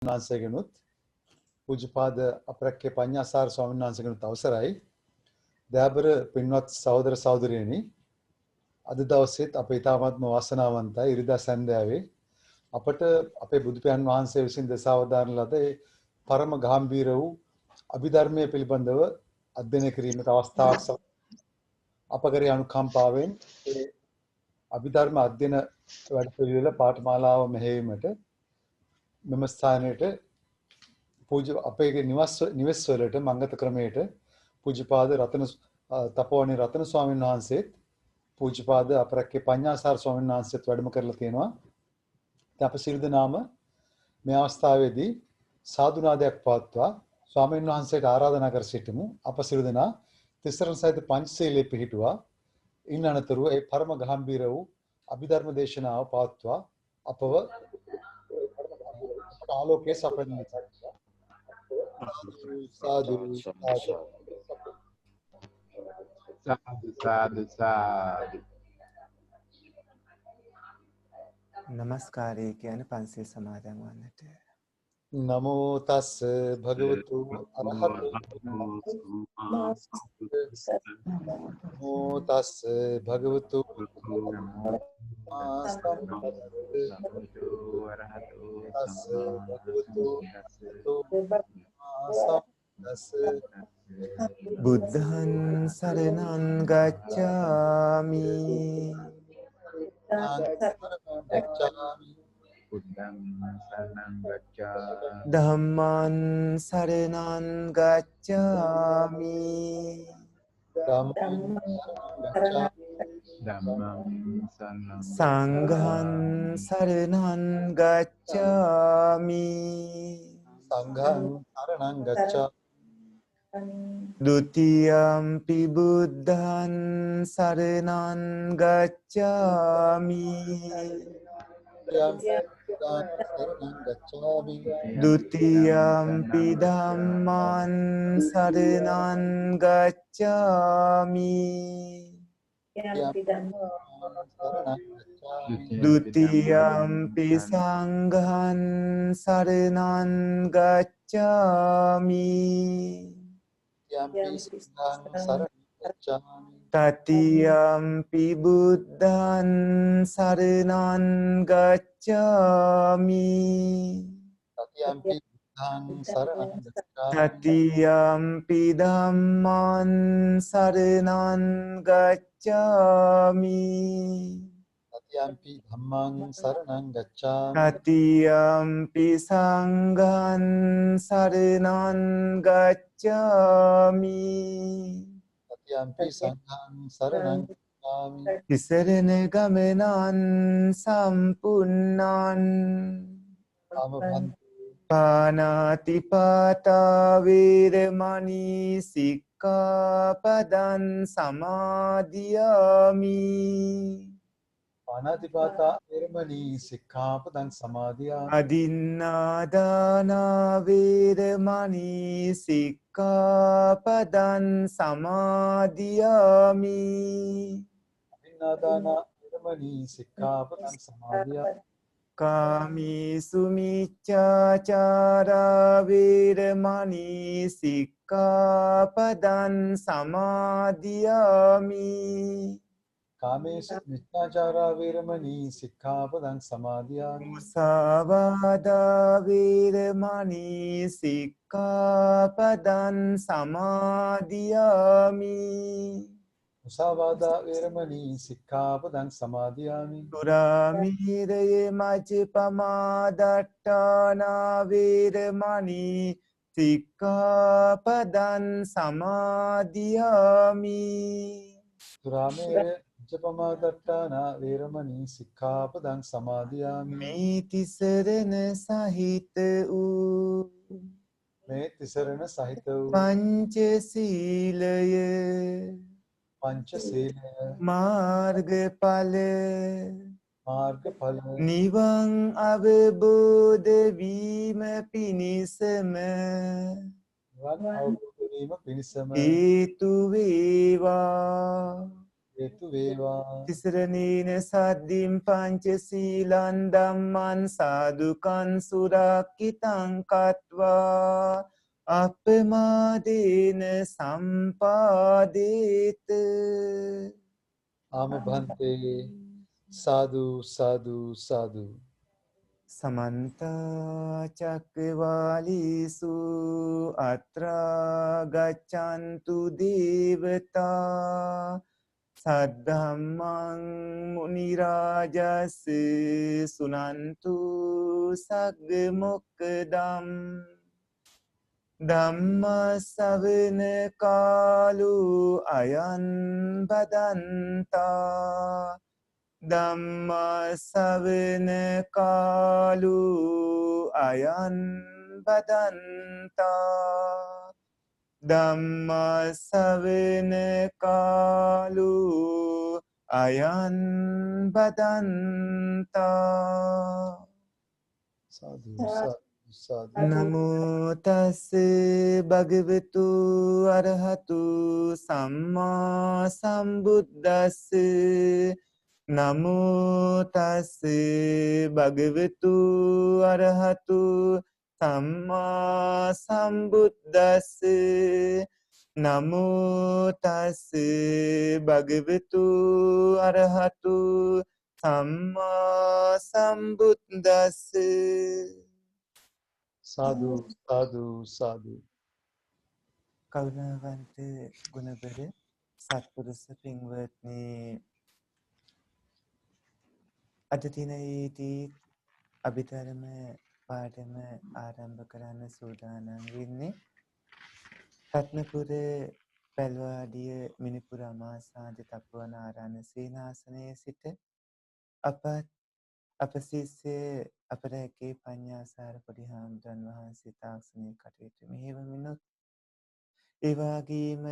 වහන්සේගෙනුත් පූජ්‍යපාද අපරක්කේ පඤ්ඤාසාර ස්වාමීන් වහන්සේගෙනුත් අවසරයි. දයාබර පින්වත් සහෝදර සහෝදරියනි, අද දවසේත් අපේ ඊ타ත්ම වාසනාවන්තයි ඉරිදා සන්ධ්‍යාවේ අපට අපේ බුදු පියාණන් වහන්සේ විසින් දසවදාරන ලද ඒ පරම ගාම්භීර වූ අභිධර්මයේ පිළිබඳව අධ්‍යයනය කිරීමට අවස්ථාවක් අප කරේ අනුකම්පාවෙන් ඒ අභිධර්ම අධ්‍යයන වැඩපිළිවෙල පාඨමාලාව මෙහෙයීමට මෙම ස්ථානයට පූජ්‍ය අපේ නිවෙස් වලට මංගත ක්‍රමයට පූජ්‍යපාද රතන තපෝවණී රතන ස්වාමීන් වහන්සේත් පූජ්‍යපාද අපරක්කේ පඤ්ඤාසාර ස්වාමීන් වහන්සේත් වැඩම කරලා තියෙනවා. ඉතින් අප සියලු දෙනාම මේ අවස්ථාවේදී සාදුනාදයක් පවත්වා ස්වාමීන් වහන්සේට ආරාධනා කර සිටිමු. අප සියලු දෙනා තිසරණ සහිත පංචශීලයේ පිහිටුවා ඉන් අනතුරුව ඒ පරම ගාම්භීර වූ අභිධර්ම දේශනාව පවත්වා අපව ආලෝකයේ සපයන්න. සාදු සාදු සාදු. නමස්කාරය කියන පන්සිල් සමාදන් වන්නට. නමෝ තස් භගවතු අරහතු නමෝ තස් භගවතු බුද්ධං සරණං ගච්ඡාමි ධම්මං සරණං ගච්ඡාමි සංඝං සරණං ගච්ඡාමි ဒုတိယံ පි බුද්ධං සරණං ගච්ඡාමි ဒုတိယံ පි ධම්මං සරණං ගච්ඡාමි ဒုတိယံ පි සංඝං සරණං ගච්ඡාමි တတိယံ පි බුද්ධං සරණං ගච්ඡාමි တတိယံ පි ධම්මං සරණං ගච්ඡාමි တတိယံ පි සංඝං සරණං ගච්ඡාමි තිසරණ ගමනං සම්පුන්නං පාණාතිපාතා වේරමණී සික්ඛාපදං සමාදියාමි. පාණාතිපාතා වේරමණී සික්ඛාපදං සමාදියාමි. අදින්නාදාන වේරමණී සික්ඛාපදං සමාදියාමි. අදින්නාදාන වේරමණී සික්ඛාපදං සමාදියාමි. කාමීසු මිච්ඡාචාරා වේරමණී සික්ඛාපදං සමාදියාමි. කාමේසු මිච්ඡාචාරා වේරමණී සික්ඛාපදං සමාදියාමි. මුසාවාදා වේරමණී සික්ඛාපදං සමාදියාමි. මුසාවාදා වේරමණී සික්ඛාපදං සමාදියාමි. සුරාමීරය මජ්ජපමාදට්ඨානා වේරමණී සික්ඛාපදං සමාදියාමි. සුරාමේර මජ්ජපමාදට්ඨානා වේරමණී සික්ඛාපදං සමාදියාමි. මේ තිසරණ සහිත වූ මේ තිසරණ සහිත වූ පංචශීලය පංචශීලය මාර්ගඵල නිවන් අවබෝධ වීම පිණිසම නිවන් අවබෝධ වීම පිණිසම හේතු වේවා හේතු වේවා. තිසරණීන සද්දිම් පංච සීලන් ධම්මං සාදුකං සුරක්ඛිතං කତ୍වා අපමාදේන සම්පාදේත. ආම භන්තේ සාදු සාදු සාදු. සමන්ත චක්කවාලීසු අත්‍රා ගච්ඡන්තු දේවතා සද්ධම්මං මුනි රාජස් සුනන්තු සග්ග මොක්ඛදම් ධම්ම ශ්‍රවණ කාලෝ අයං බදන්තා ධම්ම ශ්‍රවණ කාලෝ අයං බදන්තා ධම්ම ශ්‍රවණ කාලෝ අයං බදන්තා. සාදු සාදු සාදු. නමෝ තස් භගවතු අරහතු සම්මා සම්බුද්දස්ස. නමෝ තස් භගවතු අරහතු සම්මා සම්බුද්දස්ස. නමෝ තස් භගවතු අරහතු සම්මා සම්බුද්දස්ස. සාදු සාදු සාදු. කරුණාවන්ත ගුණබර සත්පුරුෂ පින්වත්නි, අද දිනයේදී අභිධර්ම පාඩම ආරම්භ කරන්න සූදානම් වෙන්නේ රත්නපුර පැල්වාඩිය මිනිපුර අමාසාන්ති තපුවන ආරණ්‍ය සේනාසනයේ සිට අප ශිෂ්‍ය අපරැකේ පඤ්ඤාසාර පොඩි හාමුදුරන් වහන්සේ තාක්ෂණික කටයුතු මෙහෙයවමිනුත් ඒ වගේම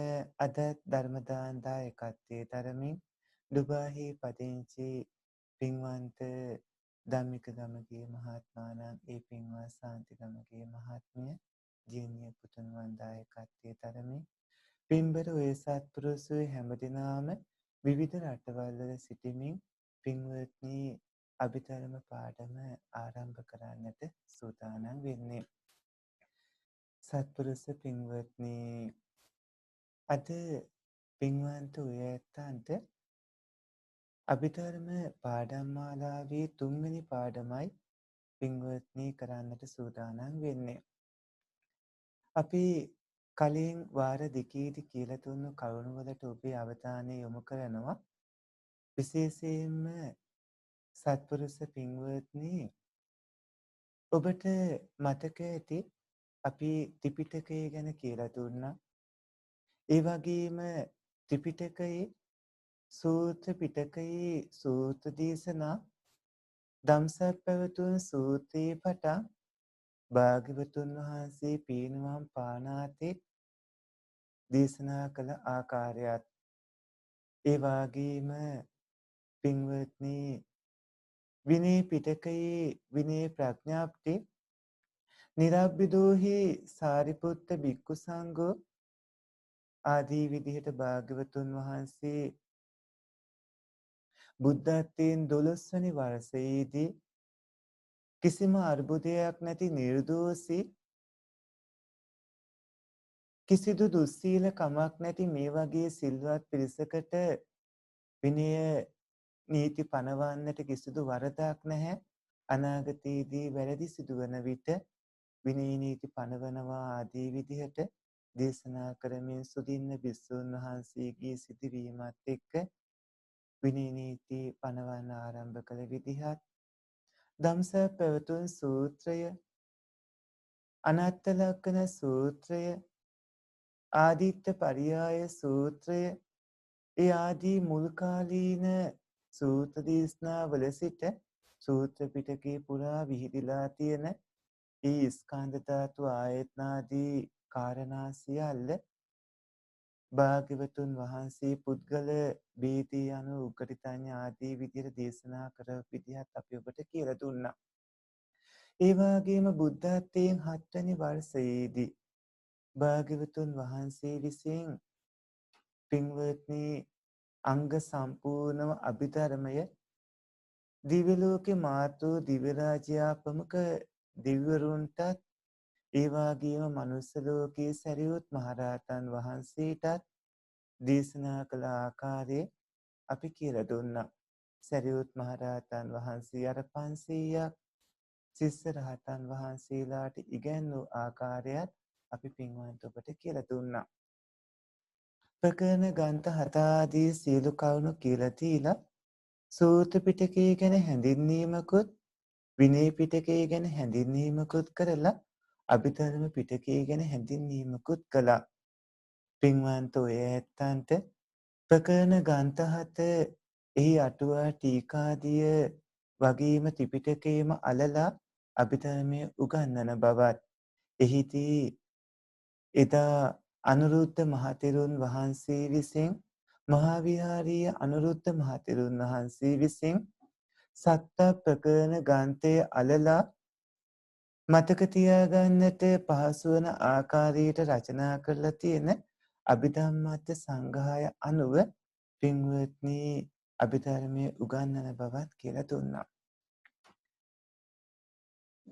අද ධර්ම දායකත්වයේ දරමින් ඩුබායි පදිංචි පින්වන්ත ධම්මික ගමගේ මහත්මාණන්, ඒ පින්වත් ශාන්ති ගමගේ මහත්මිය, ජීනිය පුතුණුවන් දායකත්වයේ දරමින් පින්බර ඔය සත්පුරුෂය හැමදෙනාම විවිධ රටවල් වල සිටිමින් පින්වත්නි අභිධර්ම පාඩම ආරම්භ කරන්නට සූදානම් වෙන්නේ. සත්පුරුෂ පින්වත්නි, අද පින්වන්ත ඔය ඇත්තන්ට අභිධර්ම පාඩම් මාලාවේ 3 වෙනි පාඩමයි පින්වත්නි කරන්නට සූදානම් වෙන්නේ. අපි කලින් වාර දෙකේදී කියලා දුන්නු කරුණු වලට ඔබේ අවධානය යොමු කරනවා. විශේෂයෙන්ම සත්පුරුෂ පින්වත්නි, ඔබට මතක ඇති අපි ත්‍රිපිටකය ගැන කියලා දුන්නා. ඒ වගේම ත්‍රිපිටකයේ සූත්‍ර පිටකයේ සූත්‍ර දේශනා ධම්සක් පැවතුම් සූත්‍රයේ පටන් භාග්‍යවතුන් වහන්සේ පීනුවම් පානාතේ දේශනා කළ ආකාරයත්, ඒ වගේම පින්වත්නි විනය පිටකයේ විනය ප්‍රඥාප්ති නිරබ්බිදෝහි සාරිපුත්ත භික්ඛු සංඝෝ ආදී විදිහට භාග්‍යවතුන් වහන්සේ බුද්ධත්වයෙන් 12 වෙනි වර්ෂයේදී කිසිම අර්බුදයක් නැති නිර්දෝෂී, කිසිදු දුස්සීල කමක් නැති මේ වගේ සිල්වත් පිරිසකට විනය නීති පනවන්නට කිසිදු වරදක් නැහැ. අනාගතයේදී වැරදි සිදුවන විට විනය නීති පනවනවා ආදී විදිහට දේශනා කරමින් සුදින්න භික්ෂුන් වහන්සේගේ සිදුවීමත් එක්ක විනය නීති පනවන්න ආරම්භ කළ විදිහත්, ධම්සක් පැවතුම් සූත්‍රය, අනත්ත ලක්ඛණ සූත්‍රය, ආදිත්ත පරියාය සූත්‍රය, ඒ ආදී මුල් කාලීන සූත්‍ර දේශනාවල සිට සූත්‍ර පිටකේ පුරා විහිදිලා තියෙන ඒ ස්කන්ධ ධාතු ආයතනාදී කාරණා සියල්ල භාග්‍යවතුන් වහන්සේ පුද්ගල බීති යනු උග්ගටිතඤ්ඤ ආදී විදිහට දේශනා කරපු විදිහත් අපි ඔබට කියලා දුන්නා. ඒ වගේම බුද්ධත්වයෙන් 7 වෙනි වර්ෂයේදී භාග්‍යවතුන් වහන්සේ විසින් පින්වත්නි අංග සම්පූර්ණව අභිධර්මය දිව්‍ය ලෝකේ මාතෘ දිව්‍ය රාජ්‍ය ප්‍රමුඛ දිව්‍යවරුන්ටත් ඒ වගේම මනුස්ස ලෝකයේ සරියුත් මහරහතන් වහන්සේටත් දේශනා කළ ආකාරයේ අපි කියලා දුන්නා. සරියුත් මහරහතන් වහන්සේ අර 500ක් ශිෂ්‍ය රහතන් වහන්සේලාට ඉගැන්වූ ආකාරයත් අපි පින්වන්ත ඔබට කියලා දුන්නා. ප්‍රකරණ ග්‍රන්ථ 7 ආදී සියලු කරුණු කියලා දීලා සූත්‍ර පිටකය ගැන හැඳින්වීමකුත් විනය පිටකය ගැන හැඳින්වීමකුත් කරලා අභිධර්ම පිටකය ගැන හැඳින්වීමකුත් කළා. පින්වන්ත ඔය ඇත්තන්ට ප්‍රකරණ ග්‍රන්ථ 7 එහි අටුවා ටීකාදිය වගේම ත්‍රිපිටකයේම අලලා අභිධර්මයේ උගන්වන බවත් එහිදී එදා අනුරුද්ධ මහතෙරුන් වහන්සේ විසින් මහා විහාරීය අනුරුද්ධ මහතෙරුන් වහන්සේ විසින් සත්ත ප්‍රකරණ ග්‍රන්ථය අලලා මතක තියාගන්නට පහසු වන ආකාරයට රචනා කරලා තියෙන අභිධම්මත්ත සංග්‍රහය අනුව පින්වත්නි අභිධර්මයේ උගන්වන බවත් කියලා දුන්නා.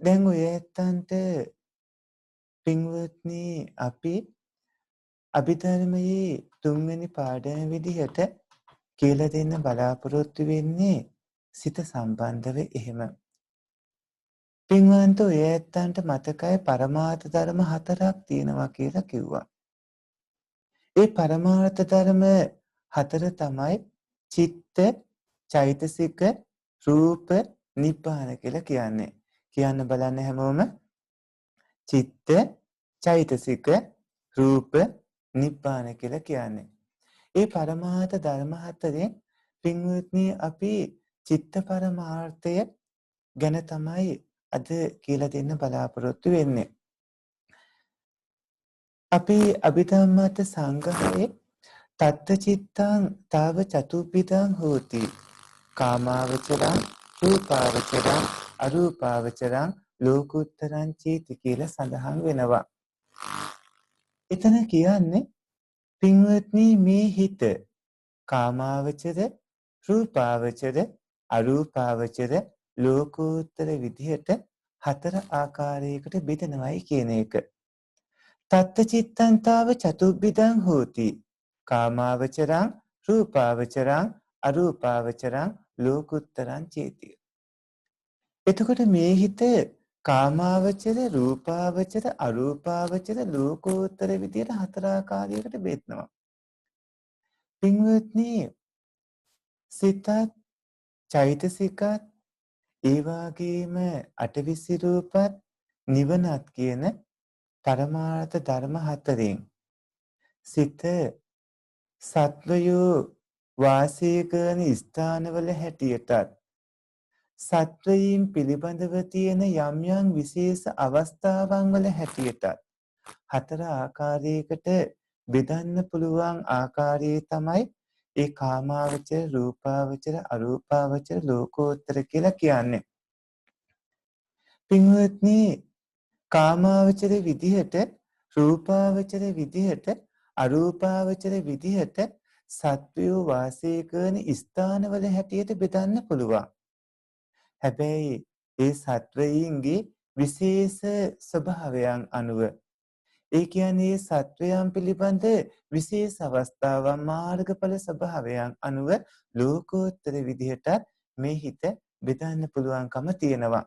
දැන් ඔය ඇත්තන්ට පින්වත්නි අපි අභිධර්මයේ තුන්වෙනි පාඩම විදිහට කියලා දෙන්න බලාපොරොත්තු වෙන්නේ සිත සම්බන්ධව එහෙම. පින්වන්ත ඔය ඇත්තන්ට මතකයි පරමාර්ථ ධර්ම 4ක් තියෙනවා කියලා කිව්වා. ඒ පරමාර්ථ ධර්ම 4 තමයි චිත්ත, චෛතසික, රූප, නිබ්බාන කියලා කියන්නේ. කියන්න බලන්න හැමෝම චිත්ත, චෛතසික, රූප, නිබ්බාන කියලා කියන්නේ. ඒ පරමාර්ථ ධර්ම 4ෙන් පින්වත්නි අපි චිත්ත පරමාර්ථය ගැන තමයි අද කියලා දෙන්න බලාපොරොත්තු වෙන්නේ. අපි අභිධම්මත සංග්‍රහයේ තත්ත චිත්තං තාව චතුප්පිතං හෝති කාමාවචරං රූපාවචරං අරූපාවචරං ලෝකුත්තරං චේති කියලා සඳහන් වෙනවා. එතන කියන්නේ පින්වත්නි මේ හිත කාමාවචර රූපාවචර අරූපාවචර ලෝකෝත්තර විදිහට 4 ආකාරයකට බෙදනවයි කියන එක. තත්ත චිත්තන්තාව චතුබ්බිදං හෝති කාමාවචරං රූපාවචරං අරූපාවචරං ලෝකුත්තරං චේති. එතකොට මේ හිත කාමාවචර රූපාවචර අරූපාවචර ලෝකෝත්තර විදිහට 4 ආකාරයකට බෙදනවා. පින්වත්නි සිතත් චෛතසිකත් ඒ වගේම අටවිසි රූපත් නිවනත් කියන පරමාර්ථ ධර්ම 4ෙන් සිත සත්වයෝ වාසය කරන ස්ථානවල හැටියටත් සත්වයින් පිළිබඳව තියෙන යම් යම් විශේෂ අවස්ථාවන් වල හැටියටත් 4 ආකාරයකට බෙදන්න පුළුවන් ආකාරයේ තමයි ඒ කාමාවචර රූපාවචර අරූපාවචර ලෝකෝත්තර කියලා කියන්නේ. පින්වත්නි කාමාවචර විදිහට රූපාවචර විදිහට අරූපාවචර විදිහට සත්වයෝ වාසය කරන ස්ථානවල හැටියට බෙදන්න පුළුවන්. හැබැයි ඒ සත්වයින්ගේ විශේෂ ස්වභාවයන් අනුව ඒ කියන්නේ සත්වයන් පිළිබඳ විශේෂ අවස්ථාවන් මාර්ගඵල ස්වභාවයන් අනුව ලෝකෝත්තර විදිහට මේ හිත බෙදන්න පුළුවන්කම තියෙනවා.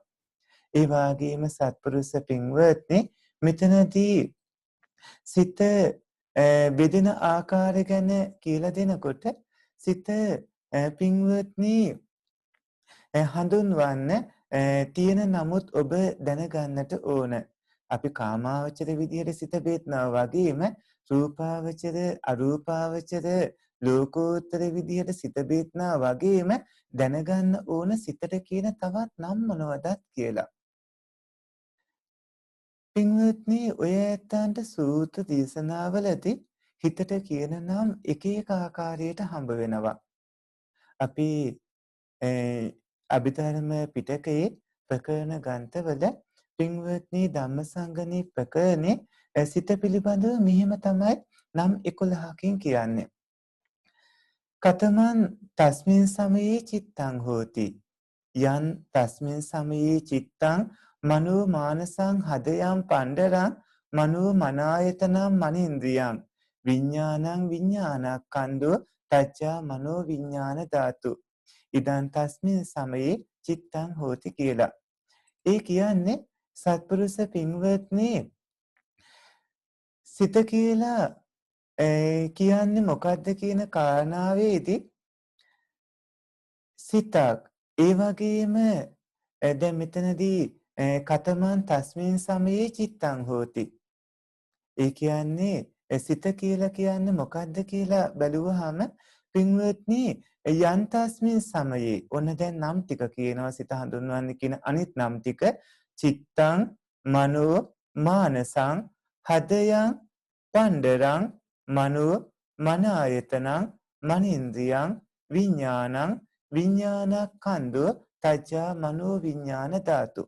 ඒ වගේම සත්පුරුෂ පින්වත්නි මෙතනදී සිත බෙදෙන ආකාරය ගැන කියලා දෙනකොට සිත පින්වත්නි හඳුන්වන්න තියෙන නමුත් ඔබ දැනගන්නට ඕන. අපි කාමාවචර විදිහට සිත බෙදනවා වගේම රූපාවචර අරූපාවචර ලෝකෝත්තර විදිහට සිත බෙදනවා වගේම දැනගන්න ඕන සිතට කියන තවත් නම් මොනවදත් කියලා. පින්වත්නි ඔය ඇත්තන්ට සූත්‍ර දේශනාවලදී හිතට කියන නම් එක එක ආකාරයට හම්බ වෙනවා. අපි අභිධර්ම පිටකයේ ප්‍රකරණ ග්‍රන්ථවල පින්වත්නි ධම්මසංගණී ප්‍රකරණේ සිත පිළිබඳව මෙහෙම තමයි නම් 11කින් කියන්නේ. කතමන් තස්මින් සමයේ චිත්තං හෝති යන් තස්මින් සමයේ චිත්තං මනෝ මානසං හදයන් පණ්ඩරං මනෝ මනායතනම් මනින්ද්‍රියං විඥානං විඥානක්ඛන්‍தோ තච්ඡා මනෝ විඥාන ධාතු ඉදන් තස්මින් සමයේ චිත්තං හෝති කියලා. ඒ කියන්නේ සත්පුරුෂ පින්වත්නි සිත කියලා කියන්නේ මොකද්ද කියන කාරණාවේදී සිතක් ඒ වගේම දැන් මෙතනදී කතමන් තස්මින් සමයේ චිත්තං හෝති. ඒ කියන්නේ සිත කියලා කියන්නේ මොකද්ද කියලා බැලුවහම පින්වත්නි යන් තස්මින් සමයේ ඔන්න දැන් නම් ටික කියනවා සිත හඳුන්වන්නේ කියන අනිත් නම් ටික චිත්තං මනෝ මානසං හදයන් පණ්ඩරං මනෝ මන ආයතනං මනින්ද්‍රියං විඥානං විඥානක්ඛන්‍தோ තච්ඡා මනෝ විඥාන ධාතු.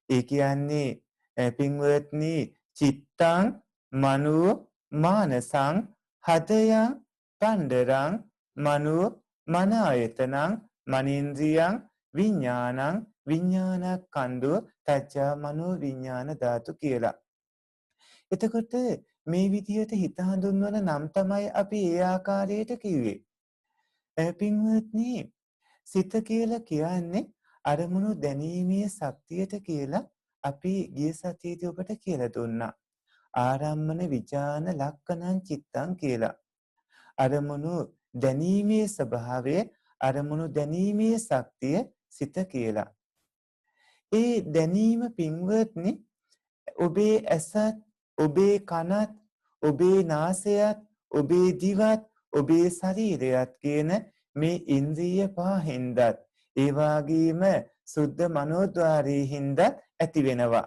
ඒ කියන්නේ පින්වත්නි චිත්තං මනෝ මානසං හදයන් පණ්ඩරං මනෝ මන ආයතනං මනින්ද්‍රියං විඥානං විඥානක්ඛන්‍தோ තච්ඡා මනෝ විඥාන ධාතු කියලා. එතකොට මේ විදිහට හිත හඳුන්වන නම් තමයි අපි ඒ ආකාරයට කිව්වේ. පින්වත්නි සිත කියලා කියන්නේ අරමුණු දැනීමේ ශක්තියට කියලා අපි ගිය සතියේදී ඔබට කියලා දුන්නා. ආරම්මන විචාන ලක්කනං චිත්තං කියලා. අරමුණු දැනීමේ ස්වභාවය අරමුණු දැනීමේ ශක්තිය සිත කියලා. ඒ දැනීම පින්වත්නි ඔබේ ඇසත් ඔබේ කනත් ඔබේ නාසයත් ඔබේ දිවත් ඔබේ ශරීරයත් කියන මේ ඉන්ද්‍රිය පහෙන්දත් ඒ වගේම සුද්ධ මනෝද්වාරයේ හින්දත් ඇති වෙනවා.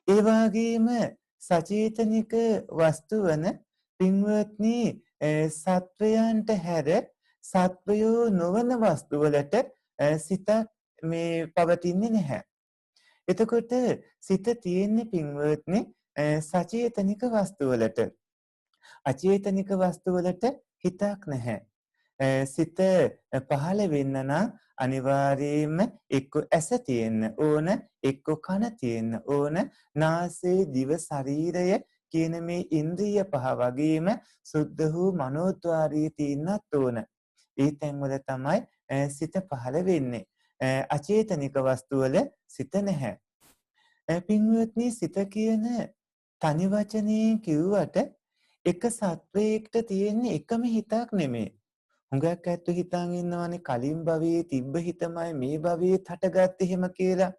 ඒ වගේම සචේතනික වස්තු වන පින්වත්නි සත්වයන්ට හැර සත්වයෝ නොවන වස්තු වලට සිත මේ පවතින්නේ නැහැ. එතකොට සිත තියෙන්නේ පින්වත්නි සචේතනික වස්තු වලට. අචේතනික වස්තු වලට හිතක් නැහැ. සිත පහළ වෙන්න නම් අනිවාර්යයෙන්ම එක්ක ඇස තියෙන්න ඕන, එක්ක කන තියෙන්න ඕන, නාසය, දිව, ශරීරය කියන මේ ඉන්ද්‍රිය පහ වගේම සුද්ධ වූ මනෝද්වාරයේ තියෙන්නත් ඕන. ඒ තැන්වල තමයි සිත පහළ වෙන්නේ. අචේතනික වස්තු වල සිත නැහැ. පින්වත්නි සිත කියන තනි වචනයෙන් කිව්වට එක සත්වයකට තියෙන එකම හිතක් නෙමෙයි. හුඟක් ඇත්ත හිතන් ඉන්නවනේ කලින් භවයේ තිබ්බ හිතමයි මේ භවයේ හටගත්තේ එහෙම කියලා.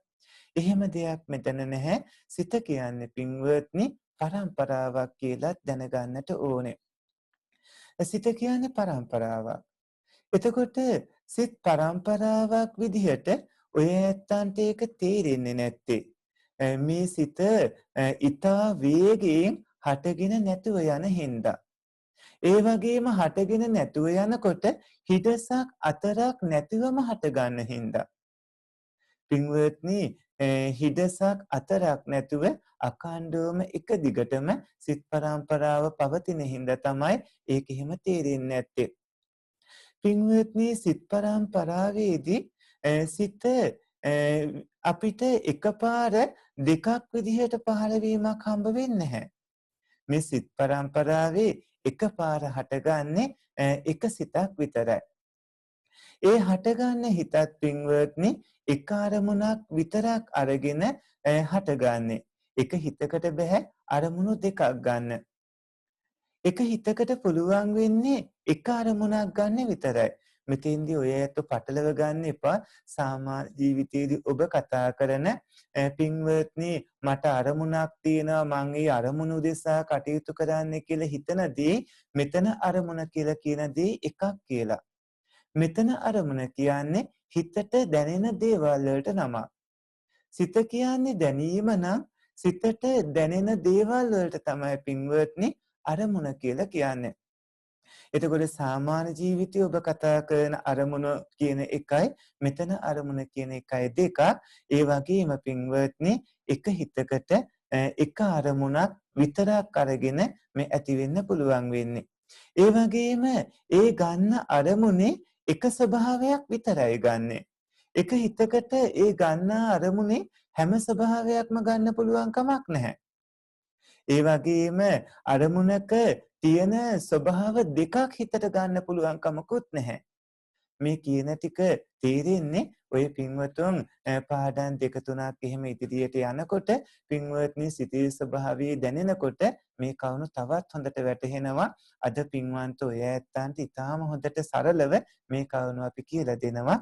එහෙම දෙයක් මෙතන නැහැ. සිත කියන්නේ පින්වත්නි පරම්පරාවක් කියලා දැනගන්නට ඕනේ. සිත කියන්නේ පරම්පරාවක්. එතකොට සිත පරම්පරාවක් විදිහට ඔය ඇත්තන්ට ඒක තේරෙන්නේ නැත්තේ. මේ සිත ඊතා වේගයෙන් හටගෙන නැතුව යන හින්දා. ඒ වගේම හටගෙන නැතුව යනකොට හිඩසක් අතරක් නැතිවම හටගන්න හින්දා. පින්වත්නි හිඩසක් අතරක් නැතුව අඛණ්ඩවම එක දිගටම සිත් පරම්පරාව පවතින හින්දා තමයි ඒක එහෙම තේරෙන්නේ නැත්තේ. පින්වත්නි සිත් පරම්පරාවේදී සිත අපිට එකපාර දෙකක් විදිහට පහළ වීමක් හම්බ වෙන්නේ නැහැ. මේ සිත් පරම්පරාවේ එකපාර හටගන්නේ එක සිතක් විතරයි. ඒ හටගන්න හිතත් පින්වත්නි එක අරමුණක් විතරක් අරගෙන හටගන්නේ. එක හිතකට බෑ අරමුණු දෙකක් ගන්න. එක හිතකට පුළුවන් වෙන්නේ එක අරමුණක් ගන්න විතරයි. මෙතෙන්දී ඔය ඇත්ත පටලව ගන්න එපා. සාමාන්‍ය ජීවිතයේදී ඔබ කතා කරන පින්වත්නි මට අරමුණක් තියෙනවා මං ඒ අරමුණු දෙසා කටයුතු කරන්න කියලා හිතනදී මෙතන අරමුණ කියලා කියන දේ එකක් කියලා. මෙතන අරමුණ කියන්නේ හිතට දැනෙන දේවල් වලට නමක්. සිත කියන්නේ දැනීම නම් සිතට දැනෙන දේවල් වලට තමයි පින්වත්නි අරමුණ කියලා කියන්නේ. එතකොට සාමාන්‍ය ජීවිතයේ ඔබ කතා කරන අරමුණ කියන එකයි මෙතන අරමුණ කියන එකයි දෙක. ඒ වගේම පින්වත්නි එක හිතකට එක අරමුණක් විතරක් අරගෙන මේ ඇති වෙන්න පුළුවන් වෙන්නේ. ඒ වගේම ඒ ගන්න අරමුණේ එක ස්වභාවයක් විතරයි ගන්නෙ. එක හිතකට ඒ ගන්න අරමුණේ හැම ස්වභාවයක්ම ගන්න පුළුවන් කමක් නැහැ. ඒ වගේම අරමුණක තියෙන ස්වභාව දෙකක් හිතට ගන්න පුළුවන් කමකුත් නැහැ. මේ කියන ටික තේරෙන්නේ ඔය පින්වතුන් පාඩම් දෙක තුනක් එහෙම ඉදිරියට යනකොට පින්වත්නි සිතේ ස්වභාවය දැනෙනකොට මේ කවුණු තවත් හොඳට වැටහෙනවා. අද පින්වන්ත ඔය ඇත්තන්ට ඉතාම හොඳට සරලව මේ කවුණු අපි කියලා දෙනවා.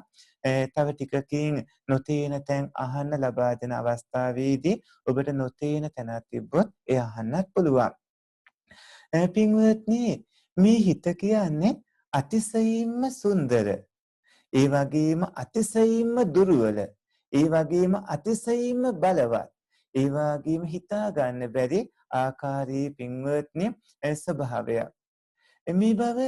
තව ටිකකින් නොතේන තැන් අහන්න ලබා දෙන අවස්ථාවේදී ඔබට නොතේන තැනක් තිබ්බොත් ඒ අහන්නත් පුළුවන්. පින්වත්නි මේ හිත කියන්නේ අතිශයින්ම සුන්දර, ඒ වගේම අතිශයින්ම දුර්වල, ඒ වගේම අතිශයින්ම බලවත්, ඒ වගේම හිතා ගන්න බැරි ආකාරයේ පින්වත්නි ස්වභාවයක්. මේ බව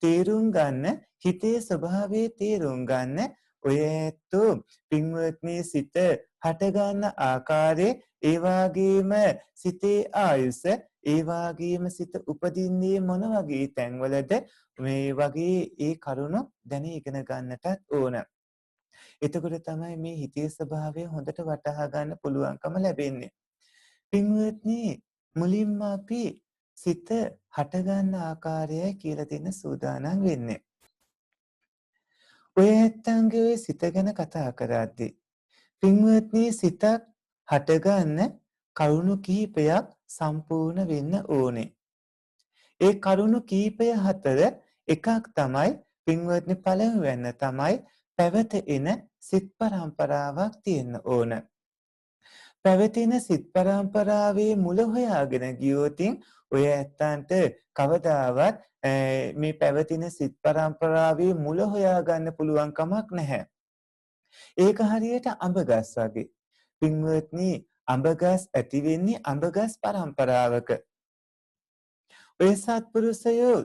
තේරුම් ගන්න, හිතේ ස්වභාවය තේරුම් ගන්න ඔය ඇත්තෝ පින්වත්නි සිත හට ගන්න ආකාරයේ, ඒ වගේම සිතේ ආයුෂ, ඒ වගේම සිත උපදින්නේ මොන වගේ තැන්වලද, මේ වගේ ඒ කරුණු දැන ඉගෙන ගන්නටත් ඕන. එතකොට තමයි මේ හිතේ ස්වභාවය හොඳට වටහා ගන්න පුළුවන්කම ලැබෙන්නේ. පින්වත්නි මුලින්ම අපි සිත හටගන්න ආකාරය කියලා දෙන්න සූදානම් වෙන්නේ. ඔය ඇත්තන්ගේ ඔය සිත ගැන කතා කරද්දී පින්වත්නි සිතක් හටගන්න කරුණු කිහිපයක් සම්පූර්ණ වෙන්න ඕනේ. ඒ කරුණු කිහිපය අතර එකක් තමයි පින්වත්නි පළවෙනිවැන්න තමයි පැවතෙන සිත් පරම්පරාවක් තියෙන්න ඕන. පැවතින සිත් පරම්පරාවේ මුල හොයාගෙන ගියොත් ඔය ඇත්තන්ට කවදාවත් මේ පැවතින සිත් පරම්පරාවේ මුල හොයාගන්න පුළුවන් කමක් නැහැ. ඒක හරියට අඹගස් වගේ. පින්වත්නි අඹගස් ඇති වෙන්නේ අඹගස් පරම්පරාවක. ඔය සත්පුරුෂයෝ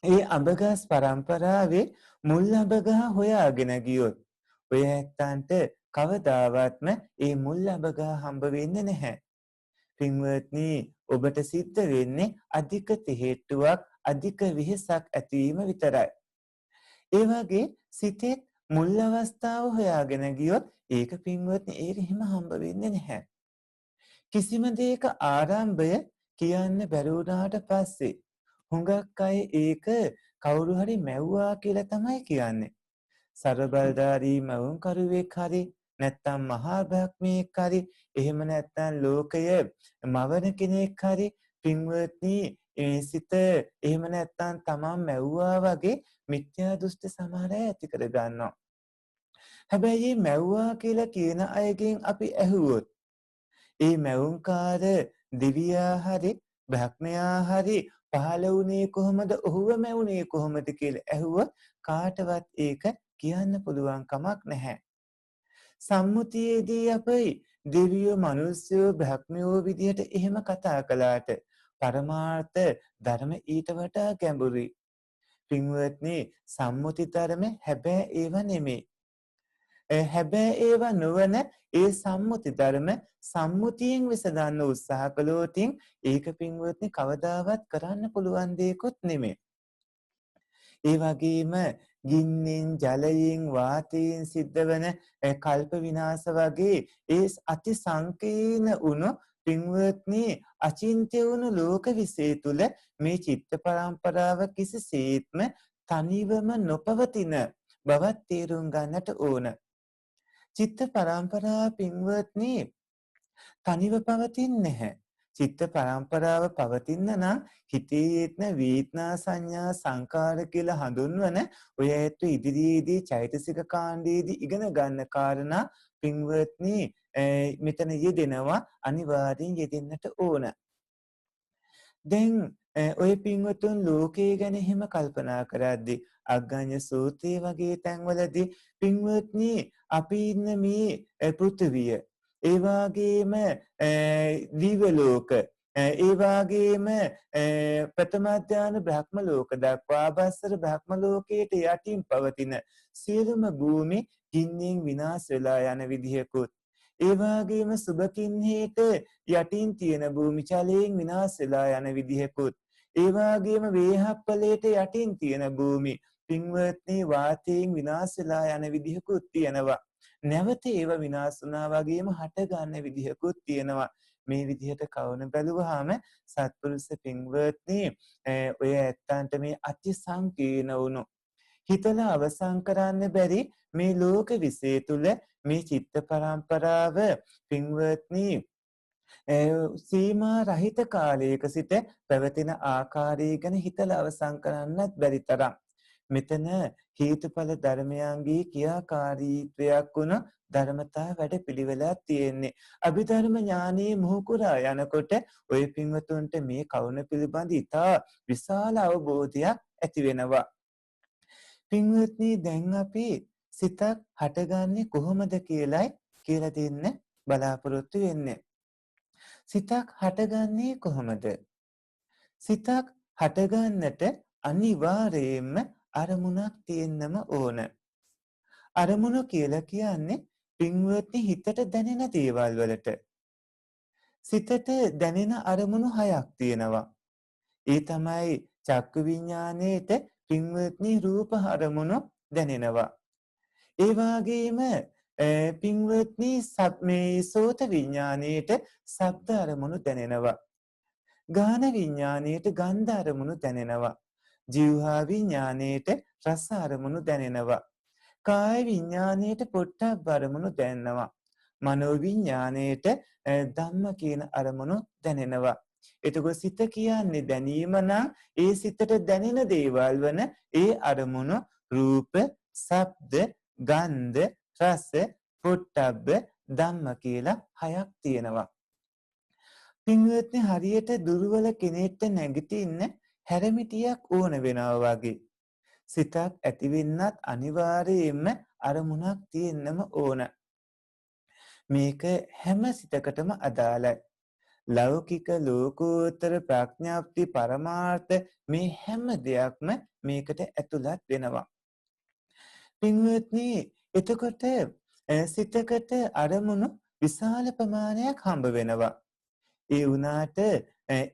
ඒ අඹගස් පරම්පරාවේ මුල් අඹගහ හොයාගෙන ගියොත් ඔය ඇත්තන්ට කවදාවත්ම ඒ මුල් අඹගහ හම්බ වෙන්නේ නැහැ. පින්වත්නි ඔබට සිද්ධ වෙන්නේ අධික තෙහෙට්ටුවක්, අධික වෙහෙසක් ඇතිවීම විතරයි. ඒ වගේ සිතේ මුල් අවස්ථාව හොයාගෙන ගියොත් ඒක පින්වත්නි ඒක හිම හම්බ වෙන්නේ නැහැ. කිසිම දෙයක ආරම්භය කියන්න බැරි වුණාට පස්සේ හුඟක් අය ඒක කවුරු හරි මැව්වා කියලා තමයි කියන්නේ. සර්වබලධාරී මවුන් කරුවෙක් හරි නැත්නම් මහා බ්‍රහ්මයෙක් හරි එහෙම නැත්නම් ලෝකය මවන කෙනෙක් හරි පින්වත්නි ඒ සිත එහෙම නැත්නම් තමන් මැව්වා වගේ මිත්‍යා දෘෂ්ටි සමහර අය ඇති කර ගන්නවා. හැබැයි මේ මැව්වා කියලා කියන අයගෙන් අපි ඇහුවොත් ඒ මැවුම්කාර දෙවියා හරි බ්‍රහ්මයා හරි පහළ වුණේ කොහොමද, ඔහුව මැවුනේ කොහොමද කියලා ඇහුවොත් කාටවත් ඒක කියන්න පුළුවන් කමක් නැහැ. සම්මුතියේදී අපි දෙවියෝ මිනිස්සුયો බ්‍රහ්මයෝ විදියට එහෙම කතා කළාට පරමාර්ථ ධර්ම ඊට වඩා ගැඹුරුයි. පින්වත්නි සම්මුති ධර්ම හැබැයි ඒව නෙමෙයි. හැබැයි ඒව නොවන ඒ සම්මුති ධර්ම සම්මුතියෙන් විසඳන්න උත්සාහ කළොත් ඒක පින්වත්නි කවදාවත් කරන්න පුළුවන් දෙයක්වත් නෙමෙයි. ඒ වගේම ගින්නෙන් ජලයෙන් වාතයෙන් සිද්ධ වෙන කල්ප විනාශ වගේ ඒ අති සංකීර්ණ වුණු පින්වත්නි අචින්ත්‍ය වුණු ලෝක විශ්ය තුල මේ චිත්ත පරම්පරාව කිසිසේත්ම තනිවම නොපවතින බවත් තේරුම් ගන්නට ඕන. චිත්ත පරම්පරාව පින්වත්නි තනිව පවතින්නේ නැහැ. චිත්ත පරම්පරාව පවතින්න නම් හිතේ යෙත්න වේදනා සංඥා සංකාර කියලා හඳුන්වන ඔය ඇත්ත ඉදිරියේදී චෛතසික කාණ්ඩයේදී ඉගෙන ගන්න කාරණා පින්වත්නි මෙතන යෙදෙනවා, අනිවාර්යෙන් යෙදෙන්නට ඕන. දැන් ඔය පින්වතුන් ලෝකයේ ගැන එහෙම කල්පනා කරද්දී අග්ගඤ්ඤ සූත්‍රයේ වගේ තැන්වලදී පින්වත්නි අපි ඉන්න මේ පෘථිවිය, ඒ වගේම දිව්‍ය ලෝක, ඒ වගේම ප්‍රථම ධ්‍යාන බ්‍රහ්ම ලෝක දක්වා ආභාසර බ්‍රහ්ම ලෝකයට යටින් පවතින සියලුම භූමි ගින්නෙන් විනාශ වෙලා යන විදිහකුත්, ඒ වගේම සුබකින්හේට යටින් තියෙන භූමි ජලයෙන් විනාශ වෙලා යන විදිහකුත්, ඒ වගේම වේහප්පලයට යටින් තියෙන භූමි පින්වත්නි වාතයෙන් විනාශ වෙලා යන විදිහකුත් තියෙනවා. නැවත ඒව විනාශ වුණා වගේම හට ගන්න විදිහකුත් තියෙනවා. මේ විදිහට කවුන බැලුවාම සත්පුරුෂ පින්වත්නි ඔය ඇත්තන්ට මේ අති සංකීර්ණ වුණු හිතලා අවසන් කරන්න බැරි මේ ලෝක විශ්ය තුල මේ චිත්ත පරම්පරාව පින්වත්නි සීමා රහිත කාලයක සිට පැවතින ආකාරය ගැන හිතලා අවසන් කරන්නත් බැරි තරම් මෙතන හේතුඵල ධර්මයන්ගේ ක්‍රියාකාරීත්වයක් වුණ ධර්මතා වැඩ පිළිවෙලක් තියෙන්නේ. අභිධර්ම ඥානයේ මුහුකුරා යනකොට ඔය පින්වතුන්ට මේ කවුන පිළිබඳ ඉතා විශාල අවබෝධයක් ඇති වෙනවා. පින්වත්නි දැන් අපි සිතක් හටගන්නේ කොහොමද කියලායි කියලා දෙන්න බලාපොරොත්තු වෙන්නේ. සිතක් හටගන්නේ කොහොමද? සිතක් හටගන්නට අනිවාර්යයෙන්ම අරමුණක් තියෙන්නම ඕන. අරමුණ කියලා කියන්නේ පින්වත්නි හිතට දැනෙන දේවල් වලට. සිතට දැනෙන අරමුණු 6ක් තියෙනවා. ඒ තමයි චක්කු විඥාණයට පින්වත්නි රූප අරමුණු දැනෙනවා. ඒ වගේම පින්වත්නි මේ සෝත විඥාණයට ශබ්ද අරමුණු දැනෙනවා. ගාන විඥාණයට ගන්ධ අරමුණු දැනෙනවා. ජීවහා විඥාණයට රස අරමුණු දැනෙනවා. කාය විඥාණයට පොට්ටබ්බ අරමුණු දැනෙනවා. මනෝ විඥාණයට ධම්ම කියන අරමුණු දැනෙනවා. එතකොට සිත කියන්නේ දැනීම නම් ඒ සිතට දැනෙන දේවල් වන ඒ අරමුණු රූප, ශබ්ද, ගන්ධ, රස, පොට්ටබ්බ, ධම්ම කියලා 6ක් තියෙනවා. පින්වත්නි හරියට දුර්වල කෙනෙක්ට නැගිටින්න හැරමිටියක් ඕන වෙනවා වගේ. සිතක් ඇති වෙන්නත් අනිවාර්යයෙන්ම අරමුණක් තියෙන්නම ඕන. මේක හැම සිතකටම අදාළයි. ලෞකික ලෝකෝත්තර ප්‍රඥාප්ති පරමාර්ථ මේ හැම දෙයක්ම මේකට ඇතුළත් වෙනවා. පින්වත්නි එතකොට සිතකට අරමුණු විශාල ප්‍රමාණයක් හම්බ වෙනවා. ඒ වුණාට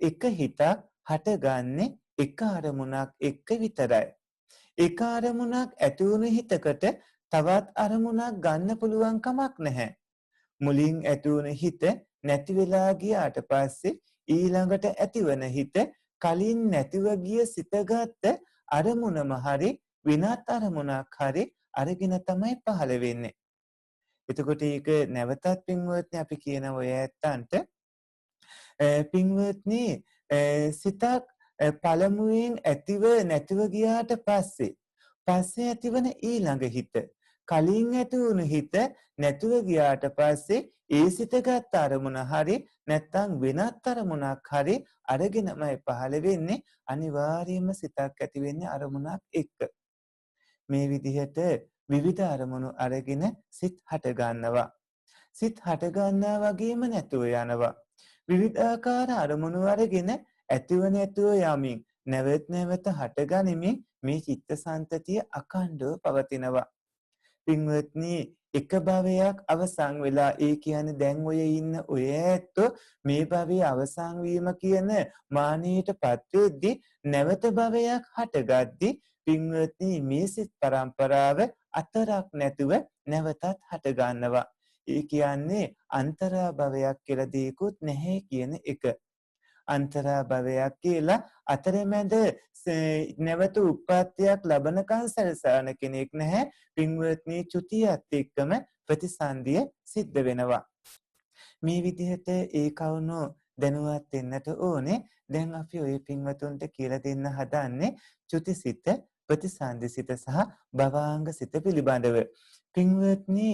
එක හිතක් හටගන්නේ එක අරමුණක් එක්ක විතරයි. එක අරමුණක් ඇති වුණු හිතකට තවත් අරමුණක් ගන්න පුළුවන් කමක් නැහැ. මුලින් ඇති වුණු හිත නැති වෙලා ගියාට පස්සේ ඊළඟට ඇතිවන හිත කලින් නැතිව ගිය සිතගත් අරමුණම හරි විනාත් අරමුණක් හරි අරගෙන තමයි පහළ වෙන්නේ. එතකොට ඒක නැවතත් පින්වත්නි අපි කියන ඔය ඇත්තන්ට පින්වත්නි සිතක් පළමුවෙන් ඇතිව නැතිව ගියාට පස්සේ ඇතිවන ඊළඟ හිත කලින් ඇති වුණු හිත නැතුව ගියාට පස්සේ ඒ සිතගත් අරමුණ හරි නැත්නම් වෙනත් අරමුණක් හරි අරගෙනමයි පහළ වෙන්නේ. අනිවාර්යයෙන්ම සිතක් ඇති වෙන්නේ අරමුණක් එක්ක. මේ විදිහට විවිධ අරමුණු අරගෙන සිත් හට ගන්නවා. සිත් හට ගන්නා වගේම නැතුව යනවා. විවිධාකාර අරමුණු අරගෙන ඇතිව නැතුව යමින් නැවත නැවත හටගනිමින් මේ චිත්තසංතතිය අඛණ්ඩව පවතිනවා. පින්වත්නි එක භවයක් අවසන් වෙලා ඒ කියන්නේ දැන් ඔය ඉන්න ඔය ඇත්තෝ මේ භවයේ අවසන් වීම කියන මානෙයටපත් වෙද්දී නැවත භවයක් හටගද්දී පින්වත්නි මේ සිත් පරම්පරාව අතරක් නැතුව නැවතත් හට ගන්නවා. ඒ කියන්නේ අන්තරා භවයක් කියලා දෙයක්වත් නැහැ කියන එක. අන්තරා භවයක් කියලා අතරමැද නැවත උප්පත්තියක් ලබනකන් සැලසන කෙනෙක් නැහැ. පින්වත්නි චුතියත් එක්කම ප්‍රතිසන්දිය සිද්ධ වෙනවා. මේ විදිහට ඒ කවුණු දැනුවත් වෙන්නට ඕනේ. දැන් අපි ওই පින්වතුන්ට කියලා දෙන්න හදන්නේ චුතිසිත, ප්‍රතිසන්දිසිත සහ භවාංගසිත පිළිබඳව. පින්වත්නි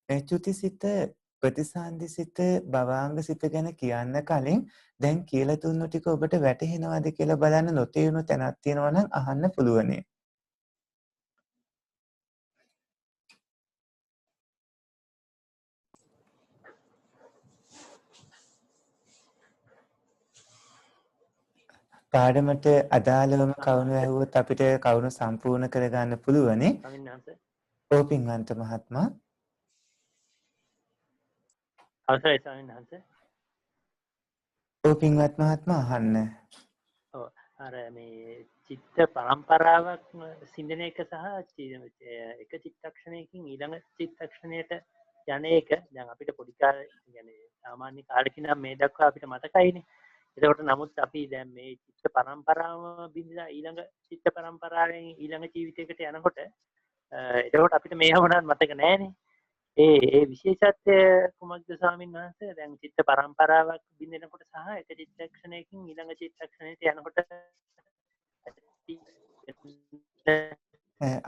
චුතිසිත, ප්‍රතිසන්දිසිත, භවාංගසිත ගැන කියන්න කලින් දැන් කියලා දුන්නු ටික ඔබට වැටහෙනවද කියලා බලන්න නොතේරුණු තැනක් තියෙනවා නම් අහන්න පුළුවනි. පාඩමට අදාළවම කවුණු ඇහුවොත් අපිට කවුණු සම්පූර්ණ කරගන්න පුළුවනි. ඔව් පින්වන්ත මහත්මයා. අවසරයි ස්වාමීන් වහන්සේ. ඔව් පින්වත් මහත්මයා අහන්න. ඔව් අර මේ චිත්ත පරම්පරාවක් සිඳන එක සහ එක චිත්තක්ෂණයකින් ඊළඟ චිත්තක්ෂණයට යන එක දැන් අපිට පොඩි කාලේ කියන්නේ සාමාන්‍ය කාලෙක නම් මේ දක්වා අපිට මතකයිනේ. එතකොට නමුත් අපි දැන් මේ චිත්ත පරම්පරාවම බිඳලා ඊළඟ චිත්ත පරම්පරාවෙන් ඊළඟ ජීවිතයකට යනකොට එතකොට අපිට මේව වුණත් මතක නෑනේ. ඒ විශේෂත්වය කුමක්ද ස්වාමීන් වහන්සේ? දැන් චිත්ත පරම්පරාවක් බිඳෙනකොට සහ එක චිත්තක්ෂණයකින් ඊළඟ චිත්තක්ෂණයට යනකොට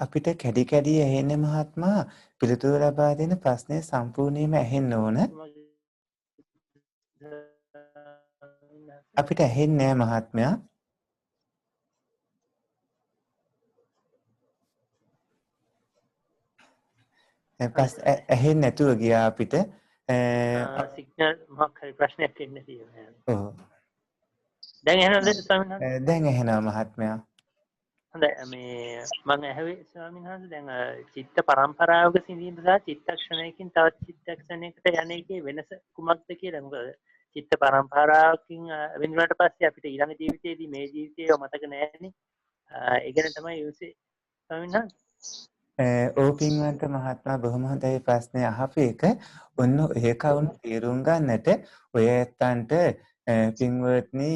අපිට කැඩි කැඩි ඇහෙන්නේ මහත්මයා. පිළිතුරු ලබා දෙන ප්‍රශ්නේ සම්පූර්ණයෙන්ම ඇහෙන්න ඕන. අපිට ඇහෙන්නේ නැහැ මහත්මයා. ඇහෙන්නේ නැතුව ගියා අපිට. සිග්නල් මොකක් හරි ප්‍රශ්නයක් එන්න තියෙනවා. ඔව්. දැන් ඇහෙනවද ස්වාමීන් වහන්සේ? දැන් ඇහෙනවා මහත්මයා. හොඳයි මේ මම ඇහුවේ ස්වාමීන් වහන්සේ දැන් චිත්ත පරම්පරාවක සිඳීම සහ චිත්තක්ෂණයකින් තවත් චිත්තක්ෂණයකට යන එකේ වෙනස කුමක්ද කියලා. මොකද චිත්ත පරම්පරාවකින් වෙනුනට පස්සේ අපිට ඊළඟ ජීවිතයේදී මේ ජීවිතේ මතක නැහැනේ. ඒ ගැන තමයි යොසේ ස්වාමීන් වහන්සේ. ඕපින්වන්ත මහත්මයා බොහොම හොඳයි ප්‍රශ්නේ අහපු එක. ඔන්න ඒ කවුණු තේරුම් ගන්නට ඔය ඇත්තන්ට පින්වත්නි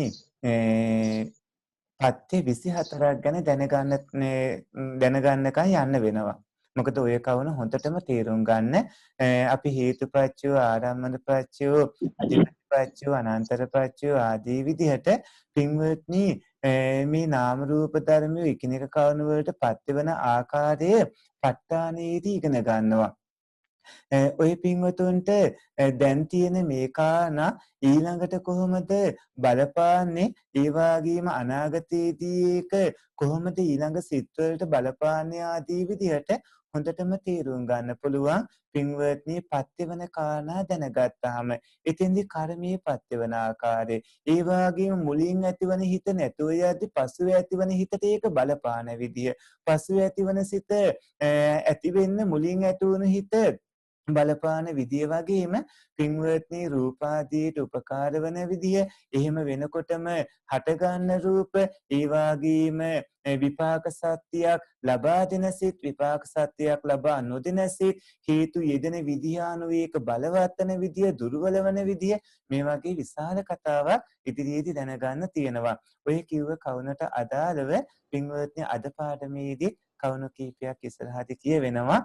පත්‍ය 24ක් ගැන දැනගන්නකන් යන්න වෙනවා. මොකද ඔය කවුණු හොඳටම තේරුම් ගන්න අපි හේතුපත්‍යෝ ආරම්මනපත්‍යෝ අධිපත්‍යෝ අනන්තරපත්‍යෝ ආදී විදිහට පින්වත්නි මේ නාම රූප ධර්මයේ එකිනෙක කවුණු වලට පත්‍ය වෙන ආකාරය ප ဋ ාණයේදී ඉගෙන ගන්නවා. ඔය පින්වතුන්ට දැන් තියෙන මේ කාරණා ඊළඟට කොහොමද බලපාන්නේ, ඒ වගේම අනාගතයේදී ඒක කොහොමද ඊළඟ සිත්වලට බලපාන්නේ ආදී විදිහට හොඳටම තේරුම් ගන්න පුළුවන්. පින්වත්නි පත්‍ය වෙන කාරණා දැනගත්තාම එතෙන්දී කර්මයේ පත්‍ය වෙන ආකාරය, ඒ වගේම මුලින් ඇතිවන හිත නැතුව යද්දි පසුව ඇතිවන හිතට ඒක බලපාන විදිය, පසුව ඇතිවන සිත ඇති වෙන්න මුලින් ඇති වුණු හිත බලපාන විදිය වගේම පින්වත්නි රූපාදීට උපකාර වන විදිය, එහෙම වෙනකොටම හටගන්න රූප, ඒ වගේම විපාක සත්‍යයක් ලබා දෙන සිත්, විපාක සත්‍යයක් ලබා නොදෙන සිත්, හේතු යෙදෙන විදිය අනුව ඒක බලවත් වෙන විදිය, දුර්වල වෙන විදිය, මේ වගේ විශාල කතාවක් ඉදිරියේදී දැනගන්න තියෙනවා. ඔය කිව්ව කවුනට අදාළව පින්වත්නි අද පාඩමේදී කවුණු කීපයක් ඉස්සරහදී කියවෙනවා.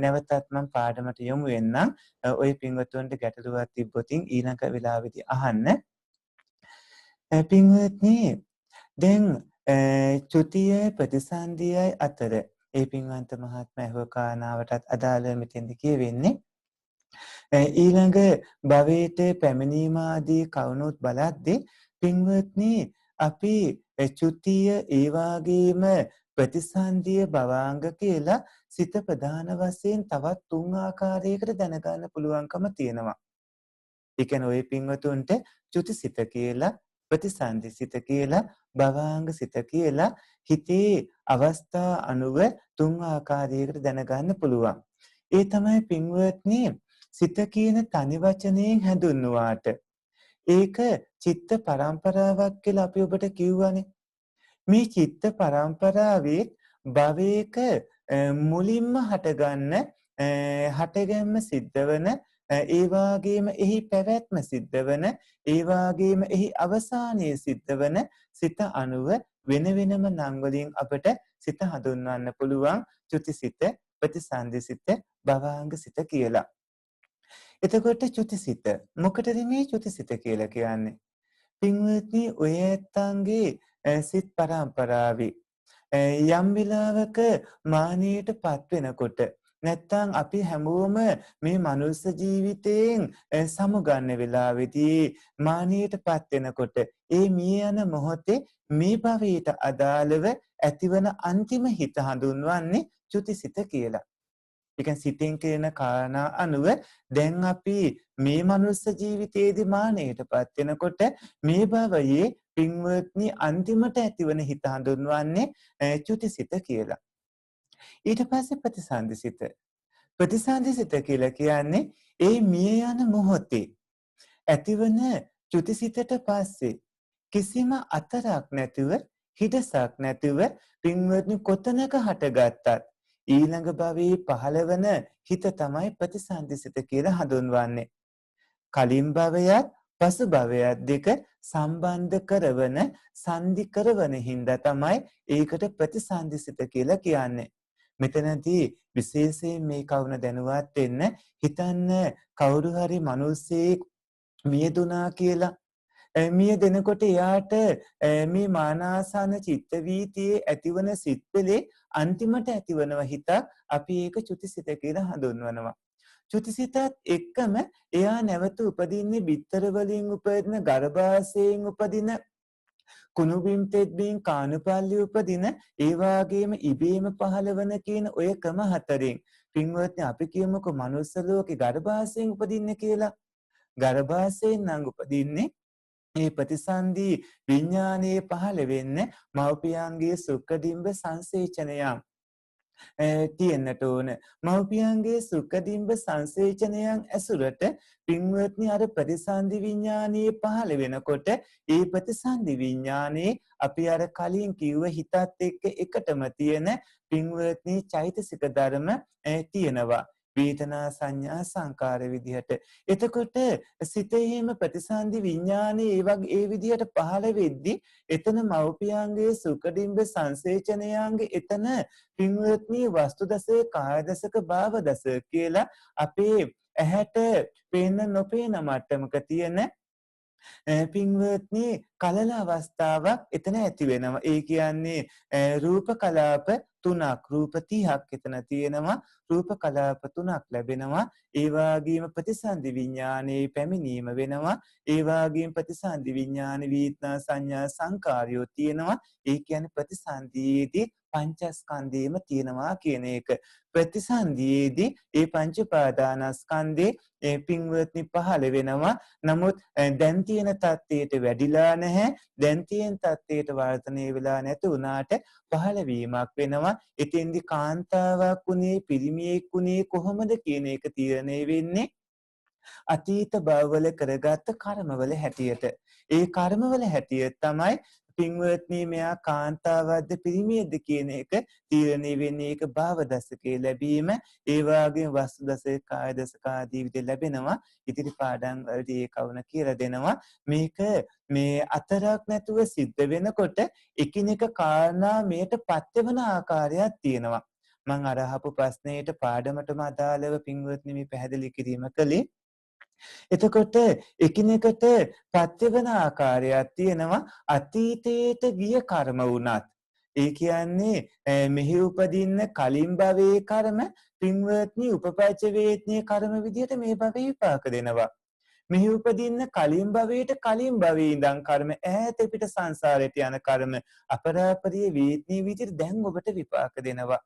නැවතත් මම පාඩමට යොමු වෙන්නම්. ඔය පින්වතුන්ට ගැටලුවක් තිබ්බොතින් ඊළඟ වෙලාවෙදී අහන්න. පින්වත්නි දැන් චුතිය ප්‍රතිසන්දියයි අතර ඒ පින්වන්ත මහත්මයා හො කාරණාවටත් අදාළව මෙතෙන්ද කියවෙන්නේ. ඊළඟ භවයට පැමිණීම ආදී කවුණුත් බලද්දී පින්වත්නි අපි චුතිය ඒ වගේම ප්‍රතිසන්දිය භවාංග කියලා සිත ප්‍රධාන වශයෙන් තවත් 3 ආකාරයකට දැනගන්න පුළුවන්කම තියෙනවා. ඒ කියන්නේ ওই පින්වතුන්ට චුතිසිත කියලා, ප්‍රතිසන්දි සිත කියලා, භවාංග සිත කියලා හිතේ අවස්ථා අනුව 3 ආකාරයකට දැනගන්න පුළුවන්. ඒ තමයි පින්වත්නි සිත කියන තනි වචනයෙන් හැඳුන්වුවාට ඒක චිත්ත පරම්පරාවක් කියලා අපි ඔබට කිව්වනේ. මේ චිත්ත පරම්පරාවේ භවයක මුලින්ම හටගැන්ම සිද්ධ වෙන, ඒ වගේම එහි පැවැත්ම සිද්ධ වෙන, ඒ වගේම එහි අවසානයේ සිද්ධ වෙන සිත අනුව වෙන වෙනම නම් වලින් අපට සිත හඳුන්වන්න පුළුවන්. චුතිසිත, ප්‍රතිසන්දිසිත, භවාංග සිත කියලා. එතකොට චුතිසිත මොකටද මේ චුතිසිත කියලා කියන්නේ? පින්වත්නි ඔය ඇත්තන්ගේ සිත් පරම්පරාවේ යම් වෙලාවක මානයට පත් වෙනකොට නැත්තම් අපි හැමෝම මේ මනුස්ස ජීවිතයෙන් සමුගන්න වෙලාවේදී මානයට පත් වෙනකොට ඒ මිය යන මොහොතේ මේ භවයට අදාළව ඇතිවන අන්තිම හිත හඳුන්වන්නේ චුතිසිත කියලා. ඒ කියන්නේ සිතෙන් කියන කාරණා අනුව දැන් අපි මේ මනුස්ස ජීවිතයේදී මානයටපත් වෙනකොට මේ භවයේ පින්වත්නි අන්තිමට ඇතිවන හිත හඳුන්වන්නේ චුතිසිත කියලා. ඊට පස්සේ ප්‍රතිසන්දිසිත. ප්‍රතිසන්දිසිත කියලා කියන්නේ ඒ මිය යන මොහොතේ ඇතිවන චුතිසිතට පස්සේ කිසිම අතරක් නැතුව හිඩසක් නැතුව පින්වත්නි කොතනක හටගත්තත් ඊළඟ භවයේ පහළවන හිත තමයි ප්‍රතිසන්දිසිත කියලා හඳුන්වන්නේ. කලින් භවයත් පසු භවයත් දෙක සම්බන්ධ කරවන සංදි කරවන හින්දා තමයි ඒකට ප්‍රතිසන්දිසිත කියලා කියන්නේ. මෙතනදී විශේෂයෙන් මේ කවුන දැනුවත් වෙන්න හිතන්න කවුරු හරි මිනිස්සෙක් මියදුනා කියලා මිය දෙනකොට එයාට මේ මානාසන චිත්ත වීතියේ ඇතිවන සිත්පලේ අන්තිමට ඇතිවනව හිතක් අපි ඒක චුතිසිත කියලා හඳුන්වනවා. චුතිසිතත් එක්කම එයා නැවත උපදින්නේ බිත්තර වලින් උපදින ගර්භාෂයෙන් උපදින කුණුබිම් තෙත්බිම් කානුපල්ලි උපදින ඒ වගේම ඉබේම පහළවන කියන ඔය ක්‍රම හතරෙන් පින්වත්නි අපි කියමුකෝ මනුස්ස ලෝකේ ගර්භාෂයෙන් උපදින්නේ කියලා. ගර්භාෂයෙන් නම් උපදින්නේ මේ ප්‍රතිසන්දි විඥානයේ පහළ වෙන්න මව්පියන්ගේ සුඛඩිම්බ සංසේචනයන් තියෙන්නට ඕන. මව්පියන්ගේ සුඛඩිම්බ සංසේචනයන් ඇසුරට පින්වත්නි අර ප්‍රතිසන්දි විඥානයේ පහළ වෙනකොට ඒ ප්‍රතිසන්දි විඥානයේ අපි අර කලින් කිව්ව හිතත් එක්ක එකටම තියෙන පින්වත්නි චෛතසික ධර්ම තියෙනවා. වේදනා සංඥා සංකාර විදිහට. එතකොට සිතේම ප්‍රතිසන්දි විඥානයේ ඒ විදිහට පහළ වෙද්දී එතන මව්පියන්ගේ සුඛඩිම්බ සංසේචනයන්ගේ එතන පින්වත්නි වස්තු දසක කාය දසක භාව දසක කියලා අපේ ඇහැට පේන නොපේන මට්ටමක තියෙන පින්වත්නි කලල අවස්ථාවක් එතන ඇති වෙනවා. ඒ කියන්නේ රූප කලාප 3ක් රූප 30ක් එතන තියෙනවා. රූප කලාප 3ක් ලැබෙනවා. ඒ වගේම ප්‍රතිසන්දි විඥානයේ පැමිණීම වෙනවා. ඒ වගේම ප්‍රතිසන්දි විඥාන වේදනා සංඥා සංකාරයෝ තියෙනවා. ඒ කියන්නේ ප්‍රතිසන්දියේදී පංචස්කන්ධයම තියෙනවා කියන එක. ප්‍රතිසන්දියේදී ඒ පංච උපාදානස්කන්ධේ පින්වත්නි පහළ වෙනවා. නමුත් දැන් තියෙන තත්ත්වයට වැඩිලා නැහැ. දැන් තියෙන තත්ත්වයට වර්ධනය වෙලා නැති වුණාට පහළ වීමක් වෙනවා. එතෙන්දි කාන්තාවක් උනේ පිරිමියෙක් උනේ කොහොමද කියන එක තීරණය වෙන්නේ අතීත භවවල කරගත්ත කර්මවල හැටියට. ඒ කර්මවල හැටියට තමයි පින්වත්නි මෙයා කාන්තාවක්ද පිරිමියෙක්ද කියන එක තීරණය වෙන්නේ. ඒක භව දශකේ ලැබීම ඒ වගේම වස්තු දශක කාය දශක ආදී විදිහට ලැබෙනවා. ඉතිරි පාඩම් වලදී ඒ කවුන කියලා දෙනවා. මේක මේ අතරක් නැතුව සිද්ධ වෙනකොට එකිනෙක කාරණා මේට පත්‍යවන ආකාරයක් තියෙනවා. මම අර අහපු ප්‍රශ්නෙට පාඩමටම අදාළව පින්වත්නි මේ පැහැදිලි කිරීම කළේ. එතකොට එකිනෙකට පත්‍යවන ආකාරයක් තියෙනවා. අතීතයට ගිය කර්ම වුණත් ඒ කියන්නේ මෙහි උපදින්න කලින් භවයේ කර්ම පින්වත්නි උපපච්ච වේත්නීය කර්ම විදිහට මේ භවයේ විපාක දෙනවා. මෙහි උපදින්න කලින් භවයට කලින් භවයේ ඉඳන් කර්ම ඈත පිට සංසාරයට යන කර්ම අපරාපරිය වේත්නීය විදිහට දැන් ඔබට විපාක දෙනවා.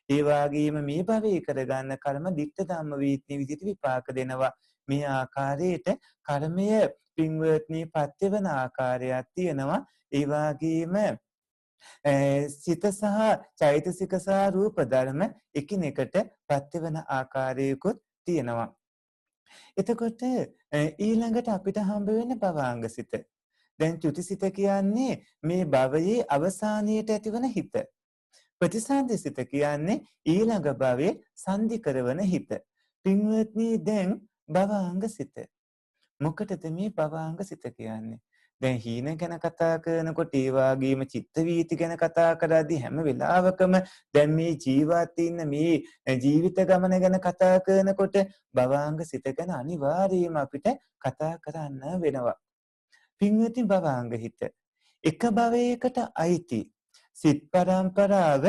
ඒ වගේම මේ භවයේ කරගන්න කර්ම ditta ධම්ම වේත්නීය විදිහට විපාක දෙනවා. මේ ආකාරයට කර්මය පින්වත්නි පත්‍යවන ආකාරයක් තියෙනවා. ඒ වගේම සිත සහ චෛතසික සහ රූප ධර්ම එකිනෙකට පත්‍යවන ආකාරයකුත් තියෙනවා. එතකොට ඊළඟට අපිට හම්බ වෙන භවාංග සිත. දැන් චුතිසිත කියන්නේ මේ භවයේ අවසානයේට ඇතිවන හිත. ප්‍රතිසන්දි සිත කියන්නේ ඊළඟ භවයේ සංදි කරවන හිත. පින්වත්නි දැන් භවාංග සිත. මොකටද මේ භවාංග සිත කියන්නේ? දැන් හීන ගැන කතා කරනකොට ඒ වගේම චිත්ත වීති ගැන කතා කරද්දී හැම වෙලාවකම දැන් මේ ජීවත් ඉන්න මේ ජීවිත ගමන ගැන කතා කරනකොට භවාංග සිත ගැන අනිවාර්යයෙන්ම අපිට කතා කරන්න වෙනවා. පින්වත්නි භවාංග හිත එක භවයකට අයිති සිත් පරම්පරාව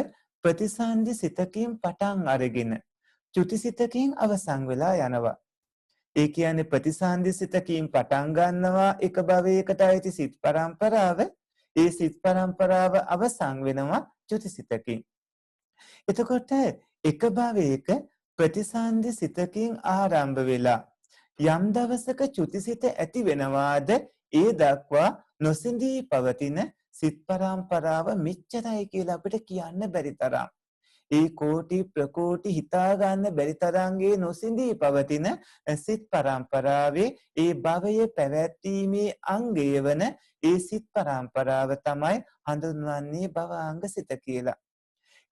ප්‍රතිසන්දි සිතකින් පටන් අරගෙන චුතිසිතකින් අවසන් වෙලා යනවා. ඒ කියන්නේ ප්‍රතිසන්දි සිතකින් පටන් ගන්නවා එක භවයකට ඇති සිත් පරම්පරාව. ඒ සිත් පරම්පරාව අවසන් වෙනවා චුතිසිතකින්. එතකොට එක භවයක ප්‍රතිසන්දි සිතකින් ආරම්භ වෙලා යම් දවසක චුතිසිත ඇති වෙනවාද ඒ දක්වා නොසිඳී පවතින සිත් පරම්පරාව මෙච්චරයි කියලා අපිට කියන්න බැරි තරම්. ඒ කෝටි ප්‍රකෝටි හිතා ගන්න බැරි තරංගේ නොසිඳී පවතින සිත් පරම්පරාවේ ඒ භවය පැවැත්වීමේ අංගය වන ඒ සිත් පරම්පරාව තමයි හඳුන්වන්නේ භවාංග සිත කියලා.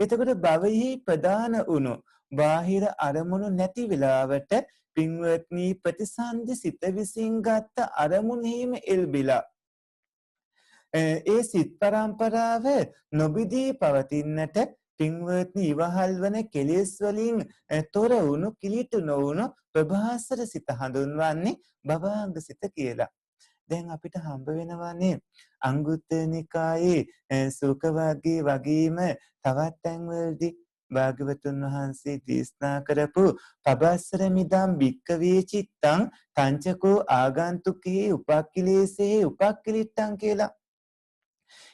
එතකොට භවයේ ප්‍රධාන වුණු බාහිර අරමුණු නැති වෙලාවට පින්වත්නි ප්‍රතිසන්දි සිත විසින් ගත්ත අරමුණෙහිම එල්බිලා ඒ සිත් පරම්පරාව නොබිදී පවතින්නට පින්වත්නි ඉවහල් වන කෙලෙස් වලින් තොර වුණු කිලිටු නොවුණු ප්‍රභාසර සිත හඳුන්වන්නේ භවාංග සිත කියලා. දැන් අපිට හම්බ වෙනවානේ අංගුත්තර නිකායේ සූක වගේම තවත් තැන්වලදී භාග්‍යවතුන් වහන්සේ දේශනා කරපු පබස්සර මිදම් භික්කවේ චිත්තං තංචකෝ ආගන්තුකේ උපක්ඛිලේසේ උපක්ඛිලිට්ඨං කියලා.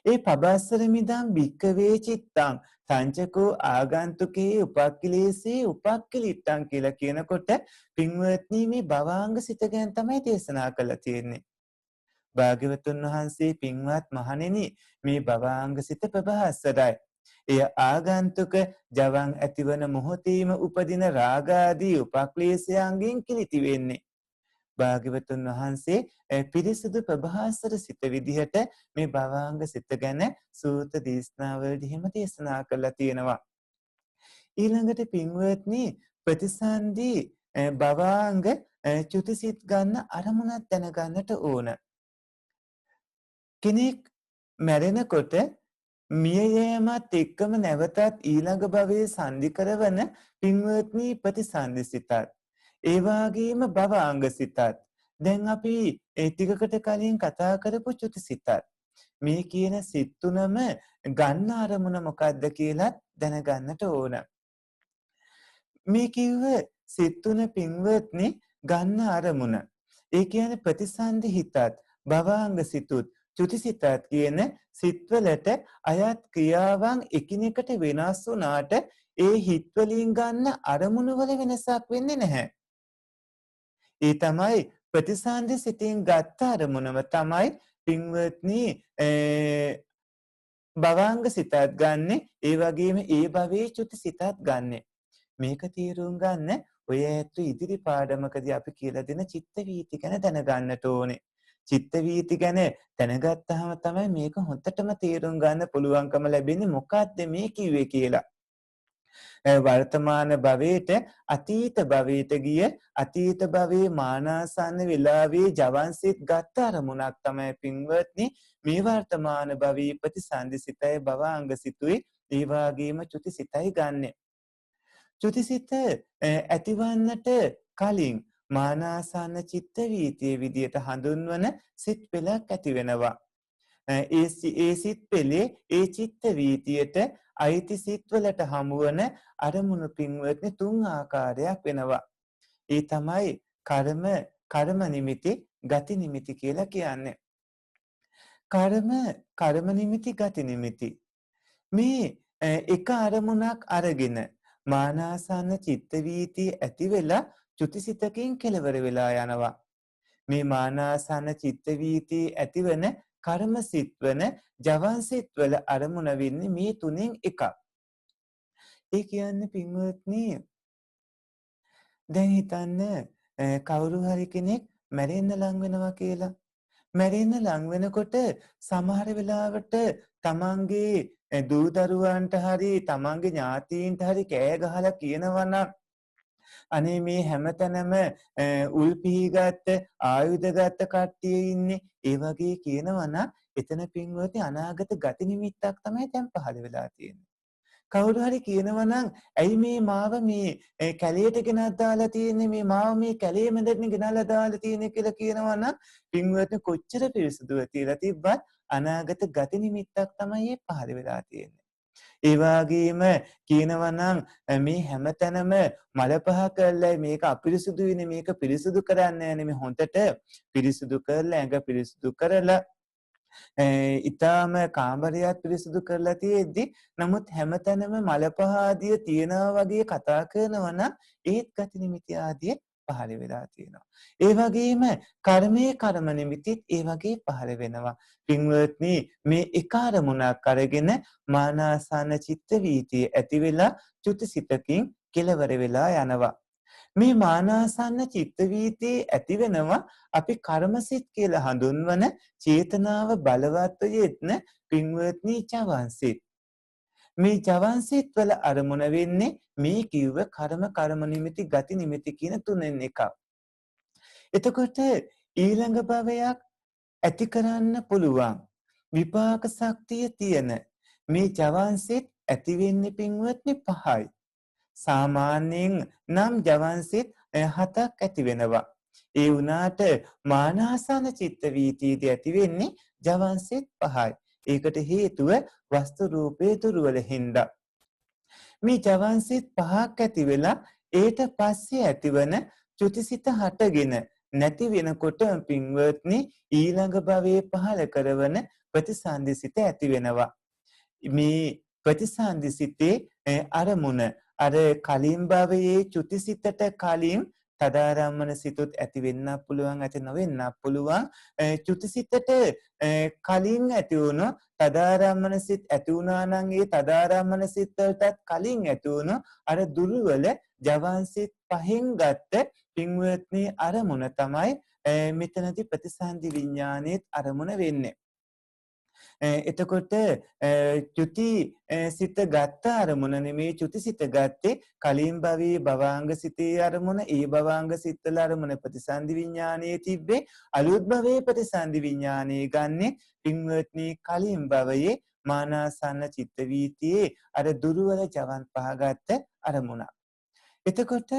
ඒ පබස්සර මිදම් භික්කවේ චිත්තං තංචකෝ ආගන්තුකේ උපක්ඛිලේසේ උපක්ඛිලිට්ඨං කියලා කියනකොට පින්වත්නි මේ භවාංග සිත ගැන තමයි දේශනා කළා තියෙන්නේ. භාග්‍යවතුන් වහන්සේ පින්වත් මහණෙනි මේ භවාංග සිත ප්‍රභාසරයි. එය ආගන්තුක ජවන් ඇතිවන මොහොතේම උපදින රාගාදී උපක්ලේශයන්ගෙන් කිලිටි වෙන්නේ. භාග්‍යවතුන් වහන්සේ පිරිසුදු ප්‍රභාසර සිත විදිහට මේ භවාංග සිත ගැන සූත දේශනාවලදී හිම දේශනා කළා තියෙනවා. ඊළඟට පින්වත්නි ප්‍රතිසන්දි භවාංග චුතිසිත ගන්න අරමුණක් දැනගන්නට ඕන. කෙනෙක් මැරෙනකොට මිය යෑමත් එක්කම නැවතත් ඊළඟ භවයේ සන්ධි කරවන පින්වත්නි ප්‍රතිසන්දි සිතත් ඒ වගේම භවාංග සිතත් දැන් අපි ටිකකට කලින් කතා කරපු චුති සිතත් මේ කියන සිත් තුනම ගන්න අරමුණ මොකක්ද කියලා දැනගන්නට ඕන. මේ කිව්ව සිත් තුන පින්වත්නි ගන්න අරමුණ. ඒ කියන්නේ ප්‍රතිසන්දි හිතත් භවාංග සිතුත් චුතිසිතත් කියන සිත්වලට අයත් ක්‍රියාවන් එකිනෙකට වෙනස් වුණාට ඒ හිත්වලින් ගන්න අරමුණු වල වෙනසක් වෙන්නේ නැහැ. ඒ තමයි ප්‍රතිසන්දි සිතින් ගත්ත අරමුණම තමයි පින්වත්නි භවාංග සිතත් ගන්නෙ. ඒ වගේම ඒ භවයේ චුතිසිතත් ගන්නෙ. මේක තේරුම් ගන්න ඔය ඇත්ත ඉදිරි පාඩමකදී අපි කියලා දෙන චිත්ත වීති ගැන දැනගන්නට ඕනේ. චිත්ත වීති ගැන දැනගත්තාම තමයි මේක හොඳටම තේරුම් ගන්න පුළුවන්කම ලැබෙන්නේ මොකක්ද මේ කිව්වේ කියලා. වර්තමාන භවයට අතීත භවයට ගිය අතීත භවයේ මානාසන්න වෙලාවේ ජවන්සිත ගත්ත අරමුණක් තමයි පින්වත්නි මේ වර්තමාන භවයේ ප්‍රතිසන්දිසිතයි භවාංග සිතුයි ඒ වගේම චුතිසිතයි ගන්නෙ. චුතිසිත ඇතිවන්නට කලින් මානාසන්න චිත්ත වීතිය විදියට හඳුන්වන සිත් පෙළක් ඇති වෙනවා. ඒ සිත් පෙළේ ඒ චිත්ත වීතියට අයිති සිත්වලට හමුවන අරමුණු පින්වත්නි 3 ආකාරයක් වෙනවා. ඒ තමයි කර්ම නිමිති, ගති නිමිති කියලා කියන්නේ. කර්ම නිමිති, ගති නිමිති. මේ එක අරමුණක් අරගෙන මානාසන්න චිත්ත වීතිය ඇති වෙලා චුතිසිතකින් කෙලවර වෙලා යනවා. මේ මානාසන්න චිත්ත වීතිය ඇතිවන කර්ම සිත්වන ජවන් සිත්වල අරමුණ වෙන්නේ මේ තුනෙන් එකක්. ඒ කියන්නේ පින්වත්නි දැන් හිතන්න කවුරු හරි කෙනෙක් මැරෙන්න ලං වෙනවා කියලා. මැරෙන්න ලං වෙනකොට සමහර වෙලාවට තමන්ගේ දූ දරුවන්ට හරි තමන්ගේ ඥාතීන්ට හරි කෑ ගහලා කියනවා නම් අනේ මේ හැමතැනම උල් පිහිගත්ත ආයුධ ගත්ත කට්ටිය ඉන්නේ ඒ වගේ කියනවා නම් එතන පින්වත්නි අනාගත ගති නිමිත්තක් තමයි දැන් පහළ වෙලා තියෙන්නේ. කවුරු හරි කියනවා නම් ඇයි මේ මාව මේ කැලේට ගෙනත් දාලා තියෙන්නේ මේ මාව මේ කැලේ මැදට ගෙනල්ලා දාලා තියෙන්නේ කියලා කියනවා නම් පින්වත්නි කොච්චර පිරිසුදුව තියලා තිබ්බත් අනාගත ගති නිමිත්තක් තමයි පහළ වෙලා තියෙන්නේ. ඒ වගේම කියනවා නම් මේ හැමතැනම මල පහ කරලා මේක අපිරිසුදු වෙන්නේ මේක පිරිසුදු කරන්නේ නැහැ මේ හොඳට පිරිසුදු කරලා ඇඟ පිරිසුදු කරලා ඊටාම කාමරයක් පිරිසුදු කරලා තියෙද්දි නමුත් හැමතැනම මල පහ ආදිය තියනවා වගේ කතා කරනවා නම් ඒත් ගති නිමිති ආදිය පහළ වෙලා තියෙනවා. ඒ වගේම කර්මයේ කර්ම නිමිතිත් ඒ වගේ පහළ වෙනවා. පින්වත්නි මේ එක අරමුණක් අරගෙන මානාසන චිත්ත වීතිය ඇති වෙලා චුතිසිතකින් කෙලවර වෙලා යනවා. මේ මානාසන්න චිත්ත වීතිය ඇති වෙනවා අපි කර්මසිත කියලා හඳුන්වන චේතනාව බලවත්ව යෙත්න පින්වත්නි ජවන්සිත. මේ ජවන්සිත වල අරමුණ වෙන්නේ මේ කිව්ව කර්ම නිමිති ගති නිමිති කියන තුනෙන් එකක්. එතකොට ඊළඟ භවයක් ඇති කරන්න පුළුවන් විපාක ශක්තිය තියෙන මේ ජවන්සිත ඇති වෙන්නේ පින්වත්නි 5යි. සාමාන්‍යයෙන් නම් ජවන්සිත 7ක් ඇති වෙනවා. ඒ වුණාට මානාසන චිත්ත වීතියදී ඇති වෙන්නේ ජවන්සිත 5යි. ඒකට හේතුව වස්තු රූපේ දුර්වල හින්දා. මේ ජවන්සිත 5ක් ඇති වෙලා ඊට පස්සේ ඇතිවන චුතිසිත හටගෙන නැති වෙනකොට පින්වත්නි ඊළඟ භවයේ පහළ කරවන ප්‍රතිසන්දිසිත ඇති වෙනවා. මේ ප්‍රතිසන්දිසිතේ අරමුණ අර කලින් භවයේ චුතිසිතට කලින් තදාරම්මන සිතුත් ඇති වෙන්න පුළුවන් ඇති නොවෙන්න පුළුවන්. චුතිසිතට කලින් ඇති වුණු තදාරම්මන සිත් ඇති වුණා නම් ඒ තදාරම්මන සිත් වලටත් කලින් ඇති වුණු අර දුර්වල ජවන්සිත 5න් ගත්ත පින්වත්නි අරමුණ තමයි මෙතනදී ප්‍රතිසන්දි විඥානයේත් අරමුණ වෙන්නේ. එතකොට චුති සිත ගත්ත අරමුණ නෙමේ චුති සිත ගත්තේ කලින් භවයේ භවාංග සිතේ අරමුණ ඒ භවාංග සිත්වල අරමුණ ප්‍රතිසන්දි විඥානයේ තිබ්බේ අලුත් භවයේ ප්‍රතිසන්දි විඥානයේ ගන්නෙ පින්වත්නි කලින් භවයේ මානාසන්න චිත්ත වීතියේ අර දුර්වල ජවන් පහගත්ත අරමුණ. එතකොට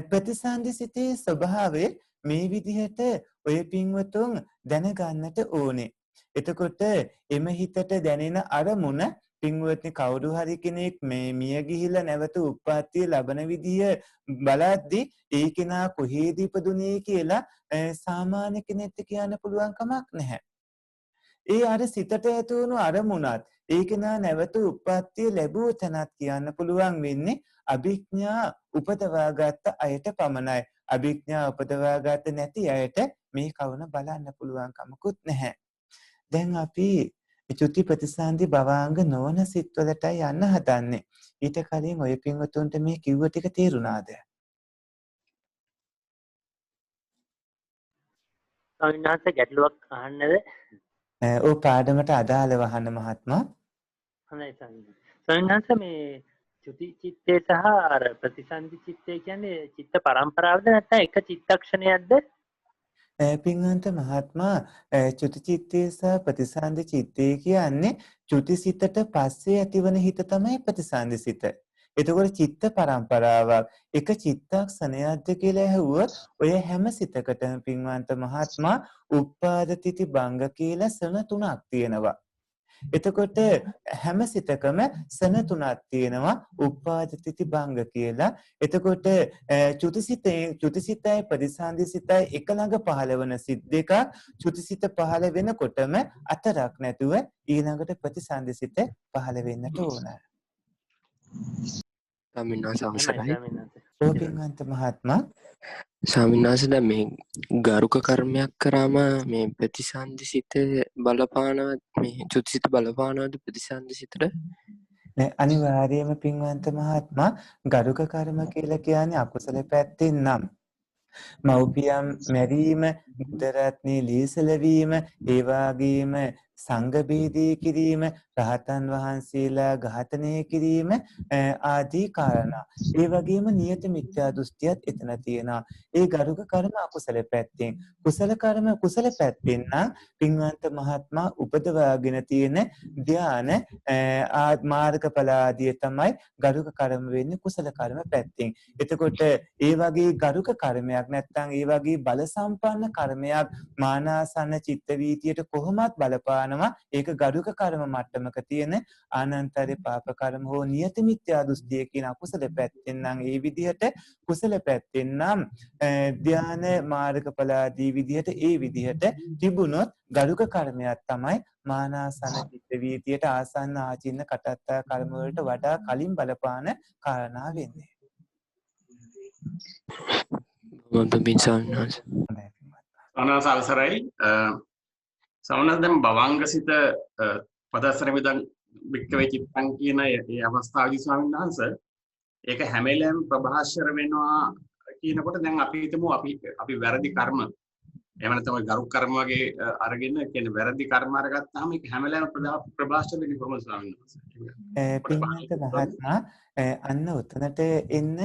ප්‍රතිසන්දි සිතේ ස්වභාවය මේ විදිහට ඔය පින්වතුන් දැනගන්නට ඕනේ. එතකොට එම හිතට දැනෙන අරමුණ පින්වත්නි කවුරු හරි කෙනෙක් මේ මිය ගිහිලා නැවත උප්පත්තිය ලබන විදිය බලද්දී ඒ කෙනා කොහේද ඉපදුනේ කියලා සාමාන්‍ය කෙනෙක්ට කියන්න පුළුවන් කමක් නැහැ. ඒ අර සිතට ඇති වුණු අරමුණත් ඒ කෙනා නැවත උප්පත්තිය ලැබුව තැනත් කියන්න පුළුවන් වෙන්නේ අභිඥා උපදවාගත්ත අයට පමණයි. අභිඥා උපදවාගත්ත නැති අයට මේ කවුන බලන්න පුළුවන් කමකුත් නැහැ. දැන් අපි චුති ප්‍රතිසන්දි භවාංග නොවන සිත්වලටයි යන්න හදන්නේ. ඊට කලින් ඔය පින්වතුන්ට මේ කිව්ව ටික තේරුණාද? ස්වාමීන් වහන්සේ ගැටලුවක් අහන්නද? ඔව් පාඩමට අදාළව අහන්න මහත්මයා. හොඳයි ස්වාමීන් වහන්සේ මේ චුති චිත්තේ සහ අර ප්‍රතිසන්දි චිත්තේ කියන්නේ චිත්ත පරම්පරාවද නැත්නම් එක චිත්තක්ෂණයක්ද? පින්වන්ත මහත්මයා චුති චිත්තේ සහ ප්‍රතිසන්දි චිත්තේ කියන්නේ චුති සිතට පස්සේ ඇතිවන හිත තමයි ප්‍රතිසන්දි සිත. එතකොට චිත්ත පරම්පරාවක් එක චිත්තක්ෂණයක්ද කියලා ඇහුවොත් ඔය හැම සිතකටම පින්වන්ත මහත්මයා උප්පාදතිති භංග කියලා සන 3ක් තියෙනවා. එතකොට හැම සිතකම සන 3ක් තියෙනවා උප්පාදතිති භංග කියලා. එතකොට චුතිසිතයි ප්‍රතිසන්දිසිතයි එක ළඟ පහළ වෙන සිත් දෙකක් චුතිසිත පහළ වෙනකොටම අතරක් නැතුව ඊළඟට ප්‍රතිසන්දිසිත පහළ වෙන්නට ඕන. ඕපින්වන්ත මහත්මයා ස්වාමින්වහන්සේ දැන් මේ ගරුක කර්මයක් කරාම මේ ප්‍රතිසන්දි සිත බලපානවද මේ චුතිසිත බලපානවද ප්‍රතිසන්දි සිතට? අනිවාර්යයෙන්ම පින්වන්ත මහත්මයා ගරුක කර්ම කියලා කියන්නේ අකුසල පැත්තෙන් නම් මව්පියන් මැරීම, බුද්ධරත්නයේ ලීසලවීම, ඒ වගේම සංඝ බේදී කිරීම, රහතන් වහන්සේලා ඝාතනය කිරීම ආදී කාරණා. ඒ වගේම නියත මිත්‍යා දෘෂ්ටියත් එතන තියෙනවා. ඒ ගරුක කර්ම අකුසල පැත්තෙන්. කුසල කර්ම කුසල පැත්තෙන් නම් පින්වන්ත මහත්මයා උපදවාගෙන තියෙන ධ්‍යාන මාර්ගඵල ආදී තමයි ගරුක කර්ම වෙන්නේ කුසල කර්ම පැත්තෙන්. එතකොට ඒ වගේ ගරුක කර්මයක් නැත්නම් ඒ වගේ බල සම්පන්න කර්මයක් මානාසන්න චිත්ත වීතියට කොහොමත් බලපානවා. ඒක ගරුක කර්ම මට්ටමක තියෙන ආනන්තරේ පාප කර්ම හෝ නියත මිත්‍යා දෘෂ්ටිය කියන අකුසල පැත්තෙන් නම් ඒ විදිහට කුසල පැත්තෙන් නම් ධ්‍යාන මාර්ගඵල ආදී විදිහට ඒ විදිහට තිබුණොත් ගරුක කර්මයක් තමයි මානාසන්න චිත්ත වීතියට ආසන්න ආචින්න කටත්තා කර්ම වලට වඩා කලින් බලපාන කාරණා වෙන්නේ. පින් ස්වාමීන් වහන්සේ. හොඳයි පින්වත්. අනස අවසරයි සමනස් දැන් භවංගසිත පදස්සර විදන් වික්කවේ චිත්තං කියන ඒ අවස්ථාවේදී ස්වාමීන් වහන්සේ ඒක හැම වෙලේම ප්‍රභාෂර වෙනවා කියනකොට දැන් අපි හිතමු අපි වැරදි කර්ම එහෙම නැත්නම් ගරු කර්ම වගේ අරගෙන කියන්නේ වැරදි කර්ම අරගත්තාම ඒක හැම වෙලේම ප්‍රභාෂර වෙන්නේ කොහොමද ස්වාමීන් වහන්සේ? පින්වන්ත මහත්මයා අන්න උතනට එන්න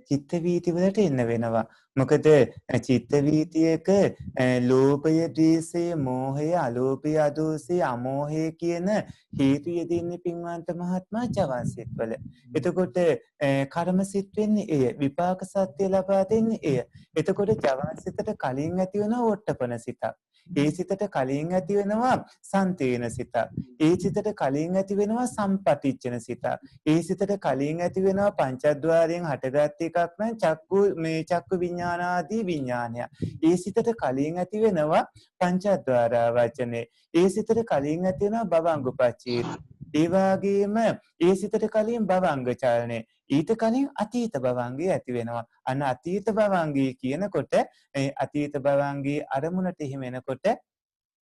චිත්ත වීති වලට එන්න වෙනවා. මොකද චිත්ත වීතියක ලෝභය, ද්වේෂය, මෝහය, අලෝභය, අදෝසය, අමෝහය කියන හේතු යෙදෙන්නේ පින්වන්ත මහත්මයා ජවන්සිත වල. එතකොට කර්ම සිත් වෙන්නේ එය. විපාක සත්‍ය ලබා දෙන්නේ එය. එතකොට ජවන්සිතට කලින් ඇති වෙන ඕට්ටපන සිතක්. ඒ සිතට කලින් ඇති වෙනවා සන්තේන සිතක්. ඒ සිතට කලින් ඇති වෙනවා සම්පටිච්ඡන සිතක්. ඒ සිතට කලින් ඇති වෙනවා පංචද්වාරයෙන් හටගත් එකක් නම් චක්කු විඥානාදී විඥානය. ඒ සිතට කලින් ඇති වෙනවා පංචද්වාර වචනේ. ඒ සිතට කලින් ඇති වෙනවා භවංගුපච්චේ. ඒ වගේම ඒ සිතට කලින් භවංග චලනය. ඊට කලින් අතීත භවංගය ඇති වෙනවා. අන්න අතීත භවංගය කියනකොට අතීත භවංගයේ අරමුණට එහෙම එනකොට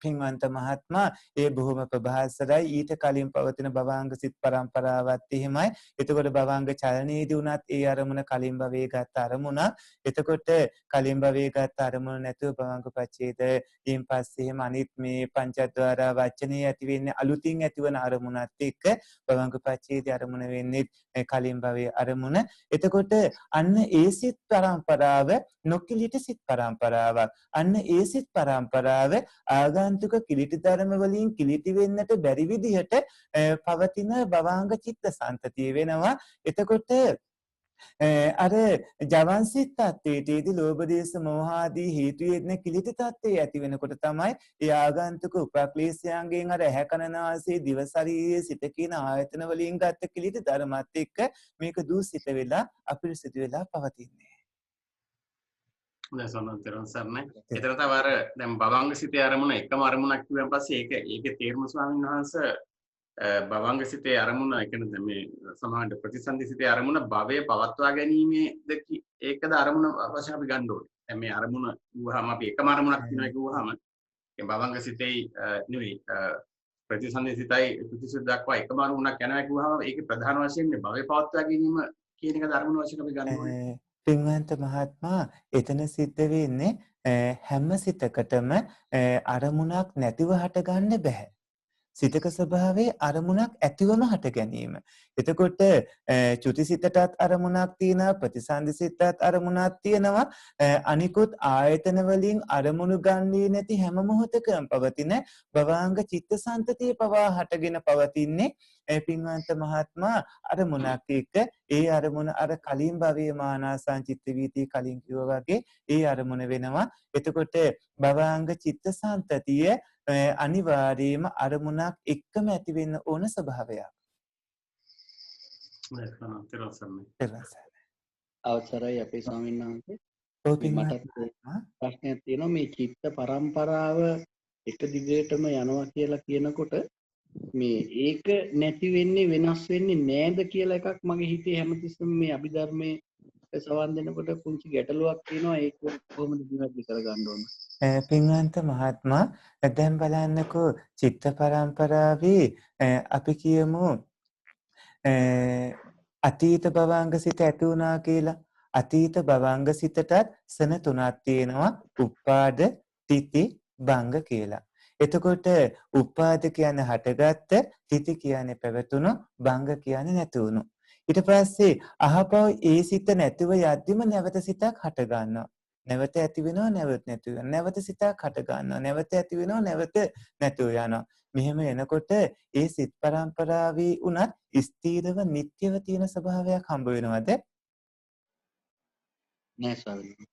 පින්වන්ත මහත්මයා ඒ බොහොම ප්‍රභාසරයි. ඊට කලින් පවතින භවංග සිත් පරම්පරාවත් එහෙමයි. එතකොට භවංග චලනයේදී උනත් ඒ අරමුණ කලින් භවයේ ගත්ත අරමුණක්. එතකොට කලින් භවයේ ගත්ත අරමුණ නැතුව භවංග පච්චේද ඊන් පස්සේ එහෙම අනිත් මේ පංචද්වාර වචනේ ඇති වෙන්නේ අලුතින් ඇතිවන අරමුණත් එක්ක භවංග පච්චේදී අරමුණ වෙන්නේ කලින් භවයේ අරමුණ. එතකොට අන්න ඒ සිත් පරම්පරාව නොකිලිට සිත් පරම්පරාවක්. අන්න ඒ සිත් පරම්පරාව ආගන්තුක කිලිටි ධර්ම වලින් කිලිටි වෙන්නට බැරි විදිහට පවතින භවාංග චිත්ත සන්තතිය වෙනවා. එතකොට අර ජවන්සිත තත්ත්වයේදී ලෝභ දේශ මෝහ ආදී හේතු යෙදෙන කිලිටි තත්ත්වය ඇති වෙනකොට තමයි ඒ ආගන්තුක උපක්ලේශයන්ගෙන් අර ඇහැ කන නාසය දිව ශරීරයේ සිත කියන ආයතන වලින් ගත්ත කිලිටි ධර්මات එක්ක මේක දූෂිත වෙලා අපිරිසිදු වෙලා පවතින්නේ. දැන් සරණයි. එතන තව අර දැන් භවංග සිතේ අරමුණ එකම අරමුණක් කිව්වන් පස්සේ ඒකේ තේරුම ස්වාමීන් වහන්සේ භවංග සිතේ අරමුණ ඒ කියන්නේ දැන් මේ සමාන ප්‍රතිසන්දි සිතේ අරමුණ භවයේ පවත්වා ගැනීමේද ඒකද අරමුණ වශයෙන් අපි ගන්න ඕනේ. දැන් මේ අරමුණ කිව්වහම අපි එකම අරමුණක් කියනවා කිව්වහම ඒ භවංග සිතේ නෙවෙයි ප්‍රතිසන්දි සිතයි ප්‍රතිසුද්ධ දක්වා එකම අරමුණක් යනවා කිව්වහම ඒකේ ප්‍රධාන වශයෙන් මේ භවයේ පවත්වා ගැනීම කියන එකද අරමුණ වශයෙන් අපි ගන්න ඕනේ. පින්වන්ත මහත්මයා එතන සිද්ධ වෙන්නේ හැම සිතකටම අරමුණක් නැතිව හට ගන්න බෑ. සිතක ස්වභාවයේ අරමුණක් ඇතිවම හට ගැනීම. එතකොට චුතිසිතටත් අරමුණක් තියෙනවා, ප්‍රතිසන්දි සිතටත් අරමුණක් තියෙනවා. අනිකුත් ආයතන වලින් අරමුණු ගන්නේ නැති හැම මොහොතකම පවතින භවාංග චිත්තසංතතිය පවා හටගෙන පවතින්නේ පින්වන්ත මහත්මයා අරමුණක් එක්ක. ඒ අරමුණ අර කලින් භවයේ මානසං චිත්ත වීති කලින් කිව්වා වගේ ඒ අරමුණ වෙනවා. එතකොට භවාංග චිත්තසංතතිය අනිවාර්යයෙන්ම අරමුණක් එක්කම ඇති වෙන්න ඕන ස්වභාවයක්. අවසරයි අපේ ස්වාමීන් වහන්සේ. මට ප්‍රශ්නයක් තියෙනවා මේ චිත්ත පරම්පරාව එක දිගටම යනවා කියලා කියනකොට මේ ඒක නැති වෙන්නේ වෙනස් වෙන්නේ නෑද කියලා එකක් මගේ හිතේ හැමතිස්සෙම මේ අභිධර්මයේ සවන් දෙනකොට පුංචි ගැටලුවක් තියෙනවා. ඒක කොහොමද දිනවත්ලි කරගන්න ඕන? පින්වන්ත මහත්මයා දැන් බලන්නකෝ චිත්ත පරම්පරාවේ අපි කියමු අතීත භවංග සිත ඇති වුණා කියලා. අතීත භවංග සිතටත් සන තුනක් තියෙනවා. උප්පාද, තිති, භංග කියලා. එතකොට උප්පාද කියන්නේ හටගත්ත, තිති කියන්නේ පැවතුණු, භංග කියන්නේ නැති වුණු. ඊට පස්සේ අහපව ඒ සිත නැතිව යද්දිම නැවත සිතක් හට ගන්නවා. නැවත ඇති වෙනවා, නැවත නැති වෙනවා. නැවත සිතක් හට ගන්නවා. නැවත ඇති වෙනවා, නැවත නැතුව යනවා. මෙහෙම එනකොට ඒ සිත් පරම්පරාවේ උනත් ස්ථීරව නිට්ටයව තියෙන ස්වභාවයක් හම්බ වෙනවද? නෑ ස්වාමීනි.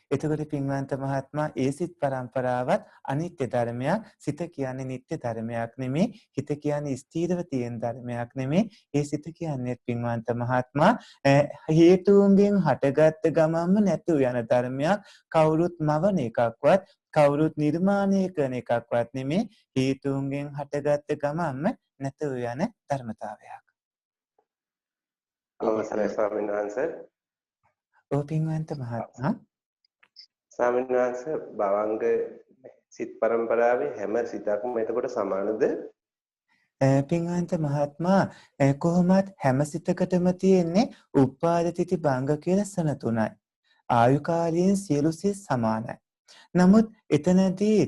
එතකොට පින්වන්ත මහත්මයා ඒ සිත් පරම්පරාවත් අනිත්‍ය ධර්මයක්. සිත කියන්නේ නිට්ටය ධර්මයක් නෙමෙයි. හිත කියන්නේ ස්ථීරව තියෙන ධර්මයක් නෙමෙයි. ඒ සිත කියන්නේ පින්වන්ත මහත්මයා හේතුන්ගෙන් හටගත්ත ගමන්ම නැතුව යන ධර්මයක්. කවුරුත් මවන එකක්වත් කවුරුත් නිර්මාණය කරන එකක්වත් නෙමෙයි. හේතුන්ගෙන් හටගත්ත ගමන්ම නැතුව යන ධර්මතාවයක්. අවසරයි ස්වාමීන් වහන්සේ. පින්වන්ත මහත්මයා ස්වාමීන් වහන්සේ භවංග සිත් පරම්පරාවේ හැම සිතක්ම එතකොට සමානද? පින්වන්ත මහත්මයා කොහොමත් හැම සිතකටම තියෙන්නේ උපාද තිති භංග කියලා සන තුනයි. ආයු කාලයෙන් සියලු සිත් සමානයි. නමුත් එතනදී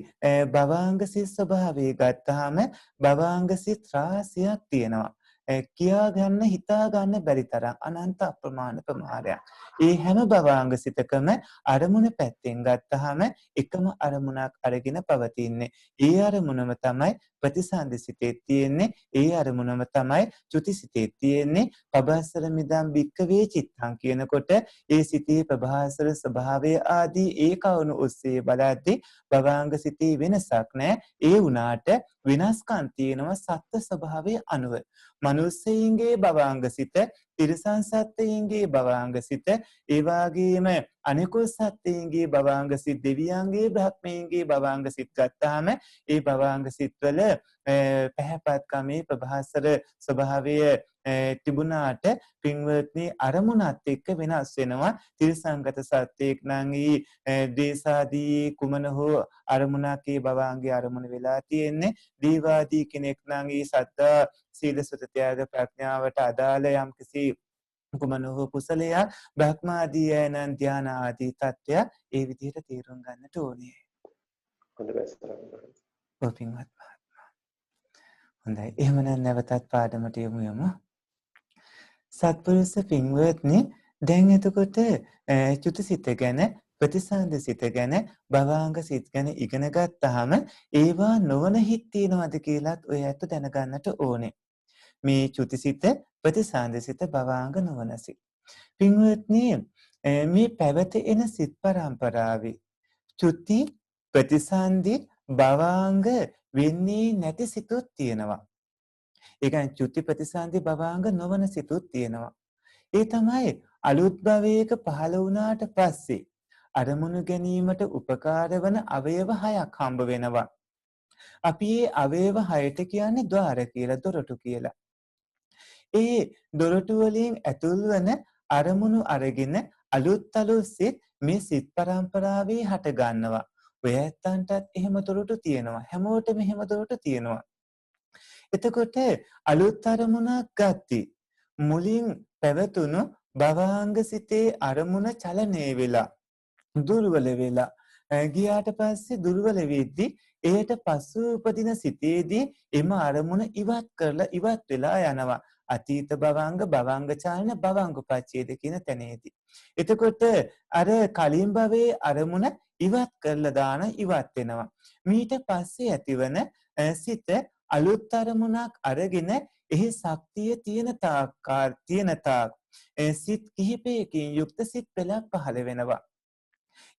භවාංග සිත් ස්වභාවය ගත්තාම භවාංග සිත් රාශියක් තියෙනවා. කියා ගන්න හිතා ගන්න බැරි තරම් අනන්ත අප්‍රමාණ ප්‍රමාණයක්. ඒ හැම භවාංග සිතකම අරමුණ පැත්තෙන් ගත්තාම එකම අරමුණක් අරගෙන පවතින්නේ. ඒ අරමුණම තමයි ප්‍රතිසන්දි සිතේ තියෙන්නේ. ඒ අරමුණම තමයි චුති සිතේ තියෙන්නේ. පබස්සර මිදම් භික්කවේ චිත්තං කියනකොට ඒ සිතේ ප්‍රභාසර ස්වභාවය ආදී ඒ කවුණු ඔස්සේ බලද්දී භවාංග සිතේ වෙනසක් නැහැ. ඒ වුණාට වෙනස්කම් තියෙනවා සත්ත්ව ස්වභාවයේ අනුව. මනුස්සයින්ගේ භවාංග සිත, තිරිසන් සත්ත්වයින්ගේ භවාංග සිත, ඒ වගේම අනිකුත් සත්ත්වයින්ගේ භවාංග සිත්, දෙවියන්ගේ බ්‍රහ්මයන්ගේ භවාංග සිත් ගත්තාම ඒ භවාංග සිත්වල පැහැපත්කමේ ප්‍රභාසර ස්වභාවය තිබුණාට පින්වත්නි අරමුණත් එක්ක වෙනස් වෙනවා. තිරිසංගත සත්‍යයක් නම් දේශාදී කුමන හෝ අරමුණක් ඒ භවාංගයේ අරමුණ වෙලා තියෙන්නේ. දීවාදී කෙනෙක් නම් ඒ සද්දා සීල සුත ත්‍යාග ප්‍රඥාවට අදාළ යම් කිසි කුමන හෝ කුසලයක්, බ්‍රහ්මාදී යන ධාන ආදී තත්ත්වය ඒ විදිහට තේරුම් ගන්නට ඕනේ. පින්වත් හොඳයි. එහෙමනම් නැවතත් පාඩමට යමු. සත්පුරුෂ පින්වත්නි, දැන් එතකොට චුතිසිත ගැන, ප්‍රතිසන්ද සිත ගැන, භවාංග සිත ගැන ඉගෙන ගත්තාම ඒවා නොවන හිත් තියනවද කියලාත් ඔය ඇත්ත දැනගන්නට ඕනේ. මේ චුතිසිත, ප්‍රතිසන්ද සිත, භවාංග නොවන සිත. පින්වත්නි, මේ පැවත එන සිත් පරම්පරාවේ චුති, ප්‍රතිසන්දි, භවාංග වෙන්නේ නැති සිතුත් තියෙනවා. ඒ කියන්නේ චුති, ප්‍රතිසන්දි, භවාංග නොවන සිතුත් තියෙනවා. ඒ තමයි අලුත් භවයක පහළ වුණාට පස්සේ අරමුණු ගැනීමට උපකාර වන අවයව 6ක් හම්බ වෙනවා. අපි මේ අවයව 6ට කියන්නේ ద్వාර කියලා, දොරටු කියලා. ඒ දොරටු වලින් ඇතුල් වන අරමුණු අරගෙන අලුත් සිත් මේ සිත් පරම්පරාවේ හට ගන්නවා. ඔය ඇත්තන්ටත් එහෙම දොරටු තියෙනවා. හැමෝටම එහෙම දොරටු තියෙනවා. එතකොට අලුත් අරමුණක් ගත්තී මුලින් පැවතුණු භවාංග සිතේ අරමුණ චලනය වෙලා දුර්වල වෙලා ගියාට පස්සේ දුර්වල වෙද්දී එයට පසු උපදින සිතේදී එම අරමුණ ඉවත් වෙලා යනවා. අතීත භවංග, භවංග චාලන, භවංග පච්ඡේද කියන තැනේදී. එතකොට අර කලින් භවයේ අරමුණ ඉවත් වෙනවා. මීට පස්සේ ඇතිවන සිත අලුත් අරමුණක් අරගෙන එහි ශක්තිය තියෙන තාක් සිත් කිහිපයකින් යුක්ත සිත් පෙළක් පහළ වෙනවා.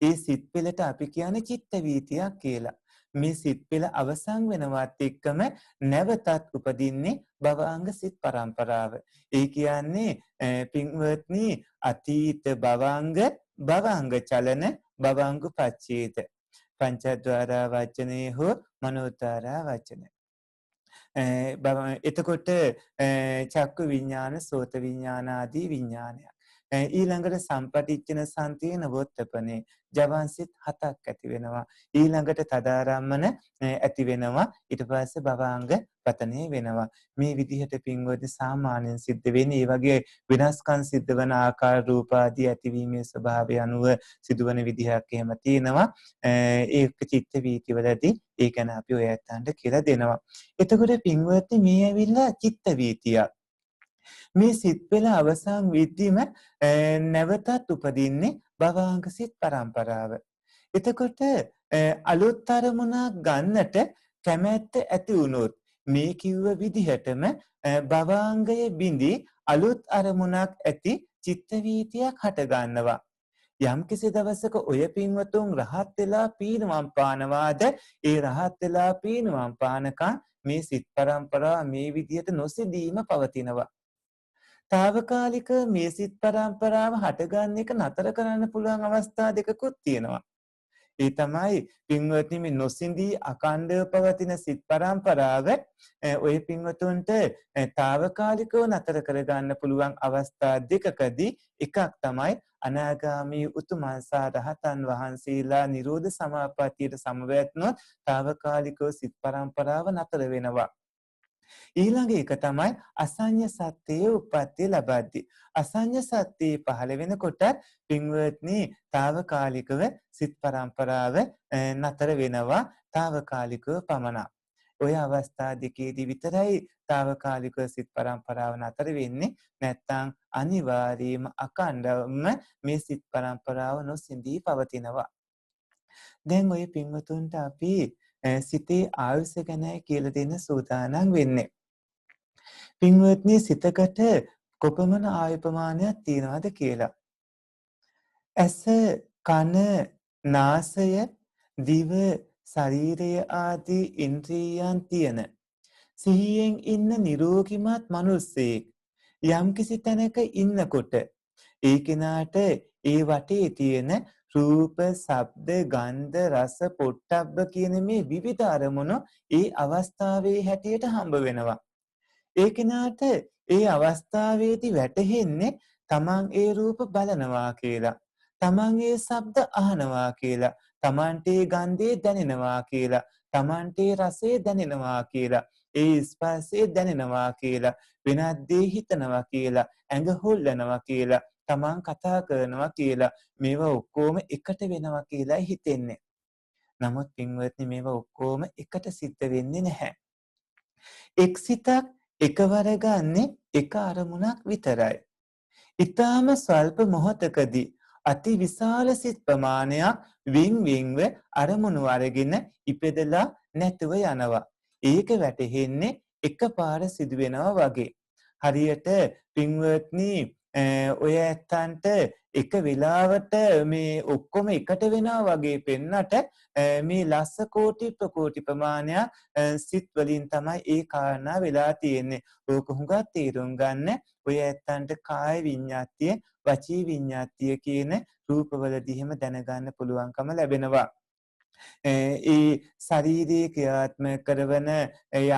ඒ සිත් පෙළට අපි කියන්නේ චිත්ත වීතියක් කියලා. මේ සිත් පෙළ අවසන් වෙනවත් එක්කම නැවතත් උපදින්නේ භවාංග සිත් පරම්පරාව. ඒ කියන්නේ පින්වත්නි අතීත භවාංග, භවාංග චලන, භවාංග පච්ඡේද. පංචද්වාර වචනේ හෝ මනෝද්වාර වචනේ. එතකොට චක්කු විඥාන, සෝත විඥාන ආදී විඥානයක්. ඊළඟට සම්පටිච්ඡන සංතේන වොත්තපනේ ජවන්සිත 7ක් ඇති වෙනවා. ඊළඟට තදාරම්මන ඇති වෙනවා. ඊට පස්සේ භවාංග පතනේ වෙනවා. මේ විදිහට පින්වත්නි සාමාන්‍යයෙන් සිද්ධ වෙන්නේ මේ වගේ විනාශකම් සිද්ධ වන ආකාර රූප ආදී ඇතිවීමේ ස්වභාවය අනුව සිදුවන විදිහක් එහෙම තියෙනවා. ඒක චිත්ත වීතිවලදී ඒ ගැන අපි ඔය ඇත්තන්ට කියලා දෙනවා. එතකොට පින්වත්නි මේ ඇවිල්ලා චිත්ත වීතියක්. මේ සිත් පෙළ අවසන් වෙද්දීම නැවතත් උපදින්නේ භවාංග සිත් පරම්පරාව. එතකොට අලුත් අරමුණක් ගන්නට කැමැත්ත ඇති වුණොත් මේ කිව්ව විදිහටම භවාංගය බිඳි අලුත් අරමුණක් ඇති චිත්ත වීතියක් හට ගන්නවා. යම් කිසි දවසක ඔය පින්වතුන් රහත් වෙලා පීනවම් පානවාද ඒ රහත් වෙලා පීනවම් පානකම් මේ සිත් පරම්පරාව මේ විදිහට නොසිදීම පවතිනවා. తాවකාලික මේ සිත් පරම්පරාව හටගන්න එක නතර කරන්න පුළුවන් අවස්ථා දෙකකුත් තියෙනවා. ඒ තමයි පින්වත්නි මේ නොසිඳී අකණ්ඩව පවතින සිත් පරම්පරාව ඔය පින්වතුන්ට తాවකාලිකව නතර කරගන්න පුළුවන් අවස්ථා දෙකකදී එකක් තමයි අනාගාමී උතුමන් සහ රහතන් වහන්සේලා නිරෝධ සමාපත්තියට සමවැත්නොත් తాවකාලිකව සිත් පරම්පරාව නතර වෙනවා. ඊළඟ එක තමයි අසඤ්ඤ සත්‍යයේ උප්පත්තිය ලබද්දී. අසඤ්ඤ සත්‍යයේ පහළ වෙනකොට පින්වත්නි తాවකාලිකව සිත් පරම්පරාව නතර වෙනවා తాවකාලිකව පමණක්. ඔය අවස්ථා දෙකේදී විතරයි తాවකාලිකව සිත් පරම්පරාව නතර වෙන්නේ. නැත්නම් අනිවාර්යයෙන්ම අකණ්ඩවම මේ සිත් පරම්පරාව නොසිඳී පවතිනවා. දැන් ඔය පින්වතුන්ට අපි සිතේ ආයුෂ ගැන කියලා දෙන්න සූදානම් වෙන්නේ. පින්වත්නි සිතකට කොපමණ ආයු ප්‍රමාණයක් තියනවද කියලා. ඇස, කන, නාසය, දිව, ශරීරය ආදී ඉන්ද්‍රියයන් තියෙන සිහියෙන් ඉන්න නිරෝගිමත් මිනිස්සෙක් යම්කිසි තැනක ඉන්නකොට ඒ කෙනාට ඒ වටේ තියෙන රූප, ශබ්ද, ගන්ධ, රස, පොට්ටබ්බ කියන මේ විවිධ අරමුණු ඒ අවස්ථාවේ හැටියට හම්බ වෙනවා. ඒ කෙනාට ඒ අවස්ථාවේදී වැටහෙන්නේ තමන් ඒ රූප බලනවා කියලා. තමන් ඒ ශබ්ද අහනවා කියලා. තමන්ට ඒ ගන්ධය දැනෙනවා කියලා. තමන්ට ඒ රසය දැනෙනවා කියලා. ඒ ස්පර්ශය දැනෙනවා කියලා. වෙනත් දේ හිතනවා කියලා. ඇඟ හොල්ලනවා කියලා. තමන් කතා කරනවා කියලා. මේවා ඔක්කොම එකට වෙනවා කියලා හිතෙන්නේ. නමුත් පින්වත්නි මේවා ඔක්කොම එකට සිද්ධ වෙන්නේ නැහැ. එක් සිතක් එකවර ගන්නෙ එක අරමුණක් විතරයි. ඊටාම ස්වල්ප මොහොතකදී අති විශාල සිත් ප්‍රමාණයක් වින්වින්ව අරමුණු අරගෙන ඉපදලා නැතුව යනවා. ඒක වැටහෙන්නේ එකපාර සිදු වෙනවා වගේ. හරියට පින්වත්නි ඔය ඇත්තන්ට එක වෙලාවට මේ ඔක්කොම එකට වෙනවා වගේ පෙන්නට මේ ලස්ස කෝටි ප්‍රකෝටි ප්‍රමාණයක් සිත් වලින් තමයි ඒ කාරණා වෙලා තියෙන්නේ. ඕක හුඟක් තේරුම් ගන්න ඔය ඇත්තන්ට කාය විඤ්ඤාතිය, වචී විඤ්ඤාතිය කියන රූපවලදී එහෙම දැනගන්න පුළුවන්කම ලැබෙනවා. ඒ ශරීරයේ ක්‍රියාත්මක කරන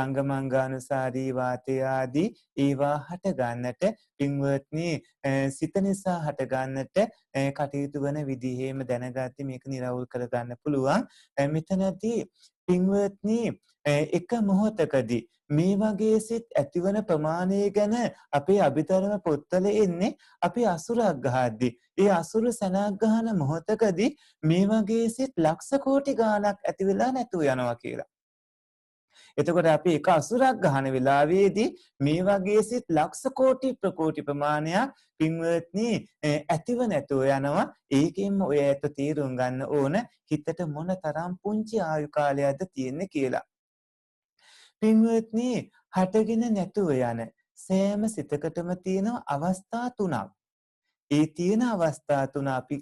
අංගමංගානුසාරී වාතය ආදී ඒවා හට ගන්නට පින්වත්නි සිත නිසා හට ගන්නට කටයුතු වන විදිහේම දැනගatti මේක නිරවුල් කර ගන්න පුළුවන්. මෙතනදී පින්වත්නි එක මොහොතකදී මේ වගේ සිත් ඇතිවන ප්‍රමාණය ගැන අපේ අභිධර්ම පොත්වල එන්නේ අපි අසුරක් ගහද්දී. ඒ අසුර සනක් ගහන මොහොතකදී මේ වගේ සිත් ලක්ෂ කෝටි ගාණක් ඇති වෙලා නැතුව යනවා කියලා. එතකොට අපි එක අසුරක් ගහන වෙලාවේදී මේ වගේ සිත් ලක්ෂ කෝටි ප්‍රකෝටි ප්‍රමාණයක් පින්වත්නි ඇතිව නැතුව යනවා. ඒකෙන්ම ඔය ඇත්ත තීරුම් ගන්න ඕන හිතට මොන තරම් පුංචි ආයු කාලයක්ද තියෙන්නේ කියලා. පින්වත්නි හටගෙන නැතුව යන සෑම සිතකටම තියෙන අවස්ථා තුනක්. ඒ තියෙන අවස්ථා තුන අපි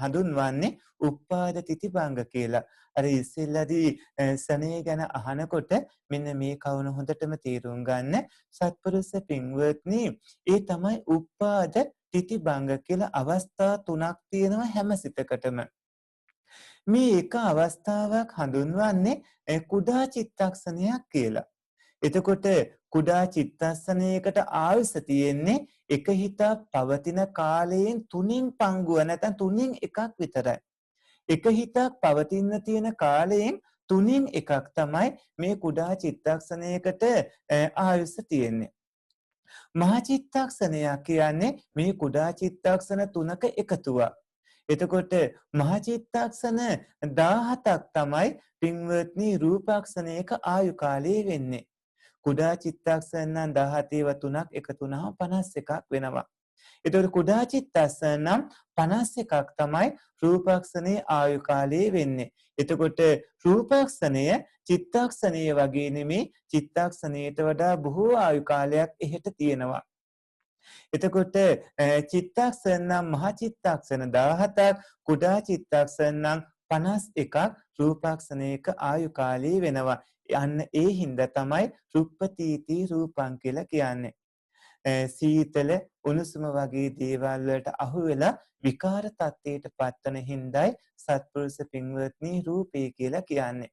හඳුන්වන්නේ උප්පාද තිතිබංග කියලා. අර ඉස්සෙල්ලාදී සනේ ගැන අහනකොට මෙන්න මේ කවුණ හොඳටම තේරුම් ගන්න. සත්පුරුෂ පින්වත්නි ඒ තමයි උප්පාද තිතිබංග කියලා අවස්ථා තුනක් තියෙනවා හැම සිතකටම. මේ එක අවස්ථාවක් හඳුන්වන්නේ කුඩා චිත්තක්ෂණයක් කියලා. එතකොට කුඩා චිත්තක්ෂණයකට ආයුෂ තියෙන්නේ එක හිතක් පවතින කාලයෙන් 3න් පංගුව නැත්නම් 3න් එකක් විතරයි. එක හිතක් පවතින තියෙන කාලයෙන් 3න් එකක් තමයි මේ කුඩා චිත්තක්ෂණයකට ආයුෂ තියෙන්නේ. මහා චිත්තක්ෂණයක් කියන්නේ මේ කුඩා චිත්තක්ෂණ 3ක එකතුවක්. එතකොට මහා චිත්තක්ෂණ 17ක් තමයි පින්වත්නි රූපාක්ෂණයක ආයු කාලය වෙන්නේ. කුඩා චිත්තක්ෂණ 17ව 3ක් එකතු වුණාම 51ක් වෙනවා. එතකොට කුඩා චිත්තක්ෂණ 51ක් තමයි රූපාක්ෂණයේ ආයු කාලය වෙන්නේ. එතකොට රූපාක්ෂණය චිත්තක්ෂණය වගේ නෙමේ චිත්තක්ෂණයට වඩා බොහෝ ආයු කාලයක් එහෙට තියෙනවා. එතකොට චිත්තක්ෂණ මහා චිත්තක්ෂණ 17ක් කුඩා චිත්තක්ෂණ 51ක් රූපාක්ෂණයක ආයු කාලය වෙනවා. අන්න ඒ හින්දා තමයි රුප්පතීති රූපං කියලා කියන්නේ. සීතල උණුසුම වගේ දේවල් වලට අහු වෙලා විකාර තත්ත්වයට පත්වන හිඳයි සත්පුරුෂ පින්වත්නි රූපේ කියලා කියන්නේ.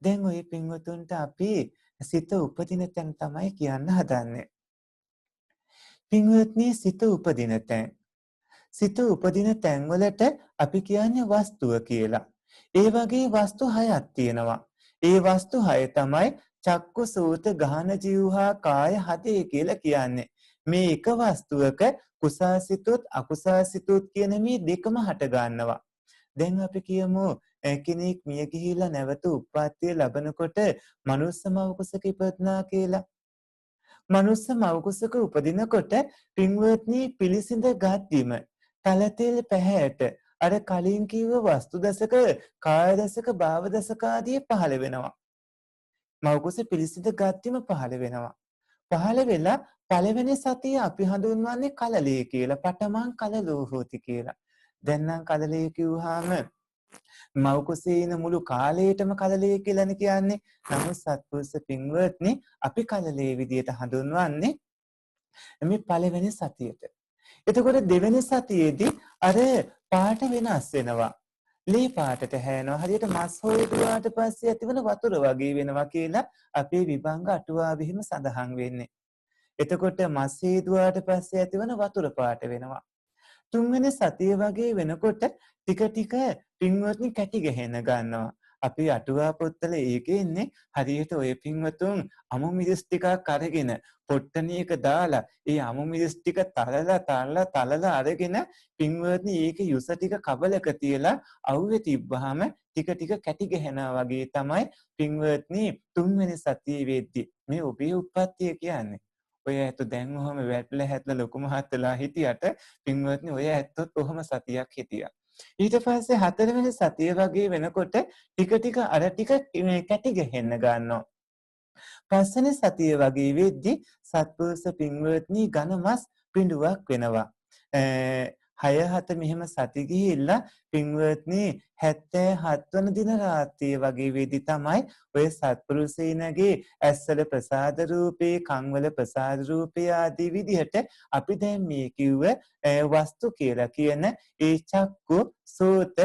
දැන් ওই පින්වතුන්ට අපි සිත උපදින තැන තමයි කියන්න හදන්නේ. පින්වත්නි සිත උපදින තැන්. සිත උපදින තැන් වලට අපි කියන්නේ වස්තුව කියලා. ඒ වගේ වස්තු 6ක් තියෙනවා. ඒ වස්තු 6 තමයි චක්කු සෝත ගාහන ජීවහා කාය හදේ කියලා කියන්නේ. මේ එක වස්තුවක කුසාසිතුත් අකුසාසිතුත් කියන මේ දෙකම හට ගන්නවා. දැන් අපි කියමු කෙනෙක් මිය ගිහිලා නැවත උප්පත්තිය ලැබනකොට මනුස්ස මවකුසක ඉපදනා කියලා. මනුස්ස මවකුසක උපදිනකොට පින්වත්නි පිළිසිඳ ගද්දිම තලතෙල් පැහැයට අර කලින් කිව්ව වස්තු දසක කාය දසක භාව දසක ආදී පහළ වෙනවා. මවකුස පිළිසිඳ ගද්දිම පහළ වෙනවා. පහළ වෙලා පළවෙනි සතිය අපි හඳුන්වන්නේ කලලේ කියලා. පඨමං කලලෝ හෝති කියලා. දැන් නම් කලලේ කිව්වහම මවකුසේ ඉන මුළු කාලයටම කලලේ කියලානේ කියන්නේ. නමුත් සත්පුරුෂ පින්වත්නි අපි කලලේ විදියට හඳුන්වන්නේ මේ පළවෙනි සතියට. එතකොට දෙවෙනි සතියේදී අර පාට වෙනස් වෙනවා. ලී පාටට හැරෙනවා. හරියට මස් හොයුවාට පස්සේ ඇතිවන වතුර වගේ වෙනවා කියලා අපේ විභංග අටුවාවෙහිම සඳහන් වෙන්නේ. එතකොට මස් හේදුවාට පස්සේ ඇතිවන වතුර පාට වෙනවා. තුන්වෙනි සතිය වගේ වෙනකොට ටික ටික පින්වත්නි කැටි ගහන ගන්නවා. අපි අටුවා පොත්වල ඒකේ ඉන්නේ හරියට ඔය පින්වතුන් අමු මිරිස් ටිකක් අරගෙන පොට්ටනියක දාලා ඒ අමු මිරිස් ටික තලලා අරගෙන පින්වත්නි ඒකේ යුස ටික කබලක තියලා අවුවේ තිබ්බහම ටික ටික කැටි ගහනවා වගේ තමයි පින්වත්නි තුන්වෙනි සතියේ වෙද්දී මේ ඔබේ උප්පත්තිය කියන්නේ. ඔය ඇත්ත දැන් ඔහම වැටලා හැట్లా ලොකු මහත්තලා හිටියට පින්වත්නි ඔය ඇත්තත් ඔහම සතියක් හිටියා. ඊට පස්සේ හතරවෙනි සතිය වගේ වෙනකොට ටික ටික අර ටික කැටි ගහන්න ගන්නවා. පස්වෙනි සතිය වගේ වෙද්දී සත්පුරුෂ පින්වත්නි ඝන මස් පිඬුවක් වෙනවා. 6-7 මෙහෙම සති ගිහිල්ලා පින්වත්නි 77 වන දින රාත්‍රියේ වගේ වෙද්දී තමයි ඔය සත්පුරුෂයිනගේ ඇස්වල ප්‍රසාද රූපේ, කන්වල ප්‍රසාද රූපේ ආදී විදිහට අපි දැන් මේ කිව්ව වස්තු කියලා කියන ඒ චක්කු, සෝත,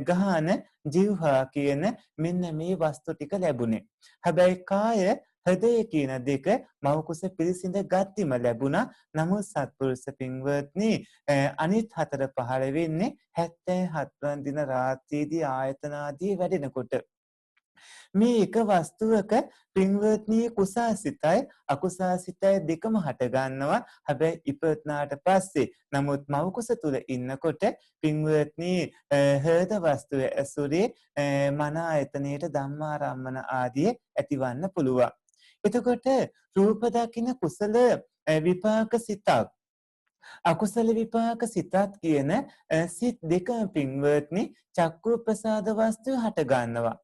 ගාහන, જીවහා කියන මෙන්න මේ වස්තු ටික ලැබුණේ. හැබැයි කාය හෘදය කියන දෙක මවකුස පිළිසිඳ ගත්තිම ලැබුණා. නමුත් සත්පුරුෂ පින්වත්නි අනිත් හතර පහළ වෙන්නේ 77 වන දින රාත්‍රියේදී ආයතනාදී වැඩෙනකොට. මේ එක වස්තුවක පින්වත්නි කුසාසිතයි අකුසාසිතයි දෙකම හට ගන්නවා. හැබැයි ඉපත්නාට පස්සේ නමුත් මවකුස තුල ඉන්නකොට පින්වත්නි හෘද වස්තුවේ ඇසුරේ මන ආයතනයේට ධම්මාරම්මන ආදී ඇතිවන්න පුළුවන්. එතකොට රූප දකින්න කුසල විපාක සිතක් අකුසල විපාක සිතත් කියන සිත් දෙක පින්වත්නි චක්කු ප්‍රසාද වස්තුව හට ගන්නවා.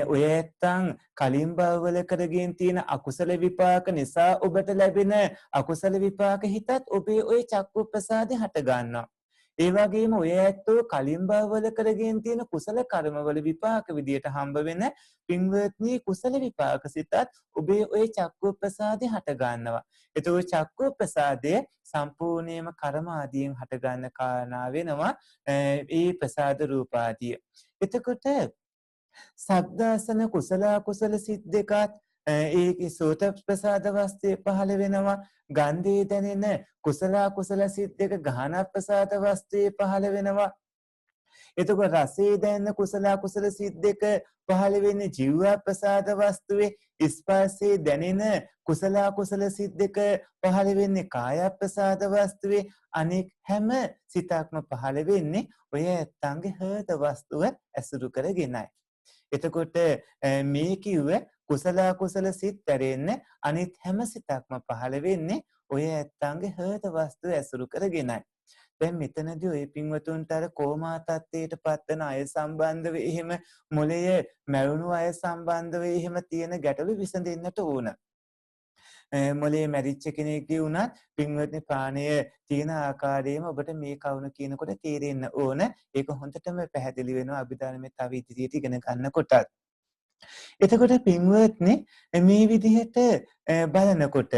ඔය ඇත්තන් කලින් භවවල කරගෙන තියෙන අකුසල විපාක නිසා ඔබට ලැබෙන අකුසල විපාක හිතත් ඔබේ ඔය චක්කු ප්‍රසාදේ හට ගන්නවා. ඒ වගේම ඔය ඇත්තෝ කලින් භවවල කරගෙන තියෙන කුසල කර්මවල විපාක විදියට හම්බ වෙන පින්වත්නි කුසල විපාක සිතත් ඔබේ ඔය චක්කු ප්‍රසාදේ හට ගන්නවා. එතකොට චක්කු ප්‍රසාදය සම්පූර්ණයෙන්ම කර්ම ආදියෙන් හට ගන්න කාරණා වෙනවා ඒ ප්‍රසාද රූප ආදිය. එතකොට සබ්දාසන කුසල අකුසල සිත් දෙකත් ඒ සෝත ප්‍රසාද වස්තුවේ පහළ වෙනවා. ගන්ධේ දැනෙන කුසල අකුසල සිත් දෙක ගාහන ප්‍රසාද වස්තුවේ පහළ වෙනවා. එතකොට රසේ දැනෙන කුසල අකුසල සිත් දෙක පහළ වෙන්නේ ජීව ප්‍රසාද වස්තුවේ. ස්පර්ශයේ දැනෙන කුසල අකුසල සිත් දෙක පහළ වෙන්නේ කාය ප්‍රසාද වස්තුවේ. අනෙක් හැම සිතක්ම පහළ වෙන්නේ ඔය ඇත්තන්ගේ හෘද වස්තුව ඇසුරු කරගෙනයි. එතකොට මේ කිව්ව කුසල අකුසල සිත් ඇරෙන්න අනිත් හැම සිතක්ම පහළ වෙන්නේ ඔය ඇත්තන්ගේ හෘද වස්තුව ඇසුරු කරගෙනයි. දැන් මෙතනදී ඔය පින්වතුන්ට අර කෝමා තත්ත්වයට පත්වන අය සම්බන්ධව එහෙම මොළය මැරුණු අය සම්බන්ධව එහෙම තියෙන ගැටලු විසඳෙන්නට ඕන. මොළේ මැරිච්ච කෙනෙක්ගේ වුණත් පින්වත්නි ප්‍රාණය තියෙන ආකාරයෙන්ම ඔබට මේ කවුණ කියනකොට තේරෙන්න ඕන. ඒක හොඳටම පැහැදිලි වෙනවා අභිධර්මයේ තව ඉදිරියට ඉගෙන ගන්නකොටත්. එතකොට පින්වත්නි මේ විදිහට බලනකොට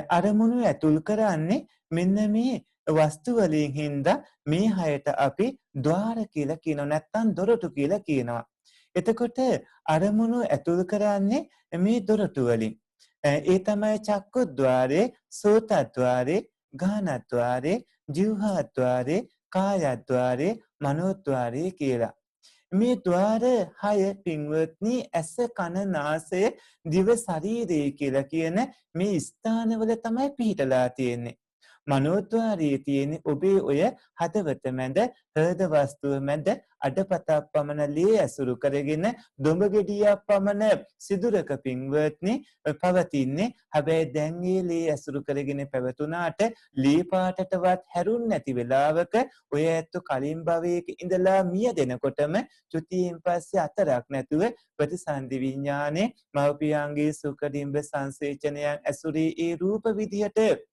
අරමුණු ඇතුල් කරන්නේ මෙන්න මේ වස්තු වලින් හින්දා මේ හයට අපි ద్వාර කියලා කියනවා නැත්නම් දොරටු කියලා කියනවා. එතකොට අරමුණු ඇතුල් කරන්නේ මේ දොරටු වලින්. ඒ තමයි චක්කුද්්වාරේ, සෝතද්්වාරේ, ගානද්්වාරේ, ජීවහද්්වාරේ, කායද්්වාරේ, මනෝද්්වාරේ කියලා. මේ ద్వාර 6 පින්වත්නි ඇස කන නාසය දිව ශරීරය කියලා කියන මේ ස්ථානවල තමයි පිහිටලා තියෙන්නේ. මනෝද්්වාරයේ තියෙන ඔබේ ඔය හදවත මැද හෘද වස්තුව මැද අඩපතක් පමණ ලේ ඇසුරු කරගෙන දොඹ ගෙඩියක් පමණ සිදුරක පින්වත්නි පවතින්නේ. හැබැයි දැන් මේ ලේ ඇසුරු කරගෙන පැවතුනාට ලේ පාටටවත් හැරුන් නැති වෙලාවක ඔය ඇත්ත කලින් භවයක ඉඳලා මිය දෙනකොටම චුතියෙන් පස්සේ අතරක් නැතුව ප්‍රතිසන්දි විඥානේ මව්පියන්ගේ සුඛඩිම්බ සංසේචනයන් ඇසුරේ ඒ රූප විදිහට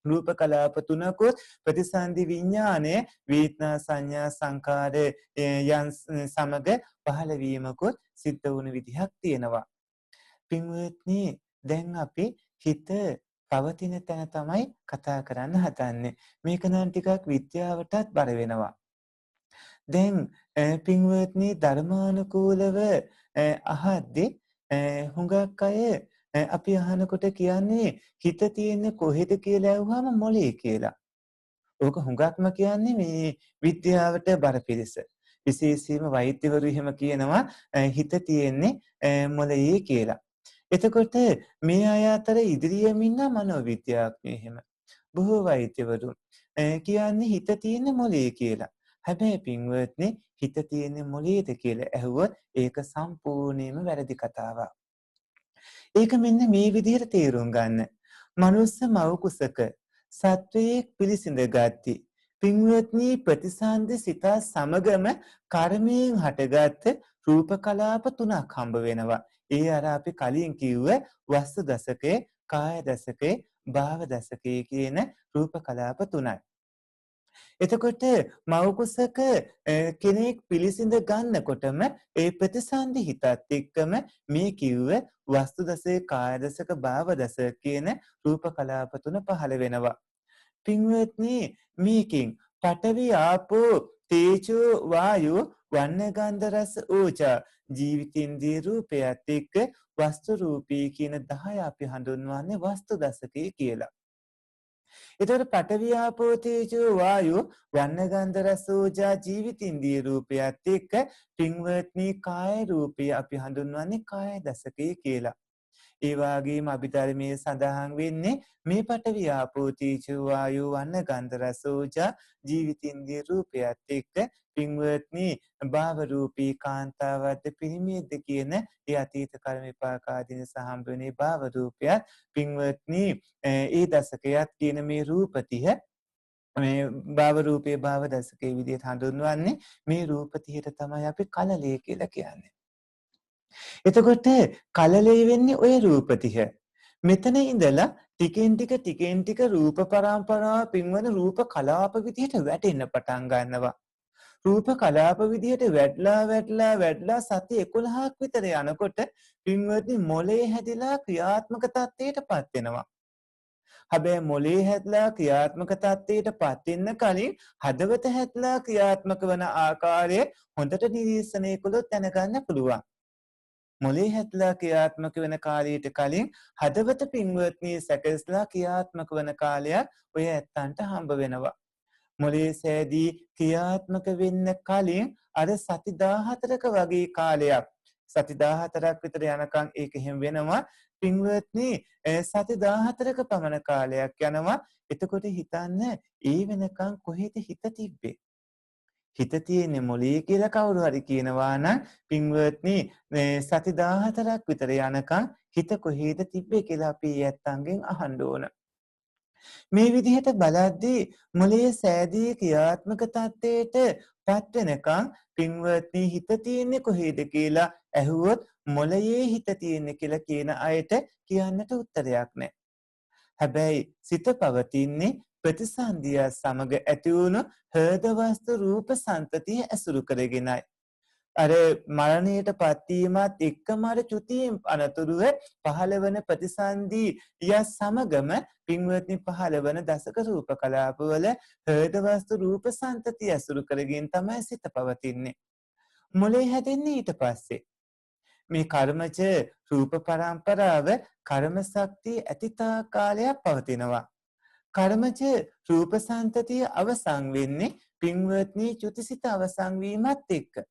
රූප කලාප තුනකුත් ප්‍රතිසන්දි විඥානය වේදනා සංඥා සංකාර යන් සමග පහළ වීමකුත් සිද්ධ වුණු විදිහක් තියෙනවා. පින්වත්නි දැන් අපි හිත පවතින තැන තමයි කතා කරන්න හදන්නේ. මේක නම් ටිකක් විද්‍යාවටත් බර වෙනවා. දැන් පින්වත්නි ධර්මානුකූලව අහද්දී හුඟක් අය අපි අහනකොට කියන්නේ හිත තියෙන්නේ කොහෙද කියලා අහුවම මොලේ කියලා. ඕක හුඟක්ම කියන්නේ මේ විද්‍යාවට බර පිළිස. විශේෂයෙන්ම වෛද්‍යවරු එහෙම කියනවා හිත තියෙන්නේ මොලේ කියලා. එතකොට මේ අය අතර ඉදිරියෙම ඉන්න මනෝවිද්‍යාඥයෝ එහෙම බොහෝ වෛද්‍යවරු කියන්නේ හිත තියෙන්නේ මොලේ කියලා. හැබැයි පින්වත්නි හිත තියෙන්නේ මොලේද කියලා ඇහුවොත් ඒක සම්පූර්ණයෙන්ම වැරදි කතාවක්. ඒක මෙන්න මේ විදිහට තේරුම් ගන්න. මනුස්ස මව් කුසක සත්වයේ පිළිසිඳ ගatti. පින්වත්නි ප්‍රතිසන්දි සිත සමගම කර්මයෙන් හටගත් රූප කලාප තුනක් හම්බ වෙනවා. ඒ අර අපි කලින් කිව්ව වස්තු දශකේ, කාය දශකේ, භාව දශකේ කියන රූප කලාප තුනයි. එතකොට මවකුසක කෙනෙක් පිළිසිඳ ගන්නකොටම ඒ ප්‍රතිසන්දි හිතත් එක්කම මේ කිව්ව වස්තු දශකේ, කාය දශක, භාව දශක කියන රූප කලාප තුන පහළ වෙනවා. පින්වත්නි මේකෙන් පඨවි ආපෝ තේජෝ වායෝ වන්න ගන්ධ රස ඕජා ජීවිතින්දී රූපයත් එක්ක වස්තු රූපී කියන 10 අපි හඳුන්වන්නේ වස්තු දශකේ කියලා. එතකොට පඨවි ආපෝ තේජෝ වායෝ වන්න ගන්ධ රස ඕජා ජීවිතින්දී රූපයත් එක්ක පින්වත්නි කාය රූපය අපි හඳුන්වන්නේ කාය දශකේ කියලා. ඒ වගේම අභිධර්මයේ සඳහන් වෙන්නේ මේ පඨවි ආපෝ තේජෝ වායෝ වන්න ගන්ධ රස ඕජා ජීවිතින්දී රූපයත් එක්ක පින්වත්නි භාව රූපී කාන්තාවද්ද පිරිමියද්ද කියන ඒ අතීත කර්ම විපාක ආදීන සහම්බුනේ භාව රූපයත් පින්වත්නි ඒ දශකයක් කියන මේ රූපතිය මේ භාව රූපේ භාව දශකයේ විදිහට හඳුන්වන්නේ මේ රූපතියට තමයි අපි කලලය කියලා කියන්නේ. එතකොට කලලේ වෙන්නේ ඔය රූපතිහ. මෙතන ඉඳලා ටිකෙන් ටික රූප පරම්පරාව පින්වන රූප කලාප විදිහට වැටෙන්න පටන් ගන්නවා. රූප කලාප විදිහට වැඩලා සති 11ක් විතර යනකොට පින්වත්නි මොලේ හැදිලා ක්‍රියාත්මක තත්ත්වයටපත් වෙනවා. හැබැයි මොලේ හැදලා ක්‍රියාත්මක තත්ත්වයටපත් වෙන්න කලින් හදවත හැදලා ක්‍රියාත්මක වන ආකාරය හොඳට නිරීක්ෂණය කළොත් දැනගන්න පුළුවන්. මොලේ හැදලා ක්‍රියාත්මක වෙන කාලයට කලින් හදවත පින්වත්නි සැකස්ලා ක්‍රියාත්මක වන කාලයක් ඔය ඇත්තන්ට හම්බ වෙනවා. මොලේ සෑදී ක්‍රියාත්මක වෙන්න කලින් අර සති 14ක වගේ කාලයක් සති 14ක් විතර යනකම් ඒක එහෙම වෙනවා. පින්වත්නි සති 14ක පමණ කාලයක් යනවා. එතකොට හිතන්න ඒ වෙනකම් කොහෙද හිත තිබ්බේ? හිත තියෙන්නේ මොලේ කියලා කවුරු හරි කියනවා නම් පින්වත්නි සති 14ක් විතර යනකම් හිත කොහෙද තිබ්බේ කියලා අපි ඇත්තන්ගෙන් අහන්න ඕන. මේ විදිහට බලද්දී මොලේ සෑදී ක්‍රියාත්මක තත්ත්වයට පත් වෙනකම් පින්වත්නි හිත තියෙන්නේ කොහෙද කියලා ඇහුවොත් මොලයේ හිත තියෙන්නේ කියලා කියන අයට කියන්නට උත්තරයක් නැහැ. හැබැයි සිත පවතින්නේ ප්‍රතිසන්දිය සමග ඇති වුණු හෘද වස්තු රූප සංතතිය ඇසුරු කරගෙනයි. අර මරණයට පත්වීමත් එක්කම අර චුතියෙන් අනතුරුව පහළ වන ප්‍රතිසන්දි ය සමගම පින්වත්නි පහළ වන දසක රූප කලාපවල හෘද වස්තු රූප සන්තතිය ඇසුරු කරගෙන තමයි සිත පවතින්නේ. මොලේ හැදෙන්නේ ඊට පස්සේ. මේ කර්මජ රූප පරම්පරාව කර්ම ශක්තිය ඇතිතා කාලයක් පවතිනවා. කර්මජ රූප සන්තතිය අවසන් වෙන්නේ පින්වත්නි චුතිසිත අවසන් වීමත් එක්ක.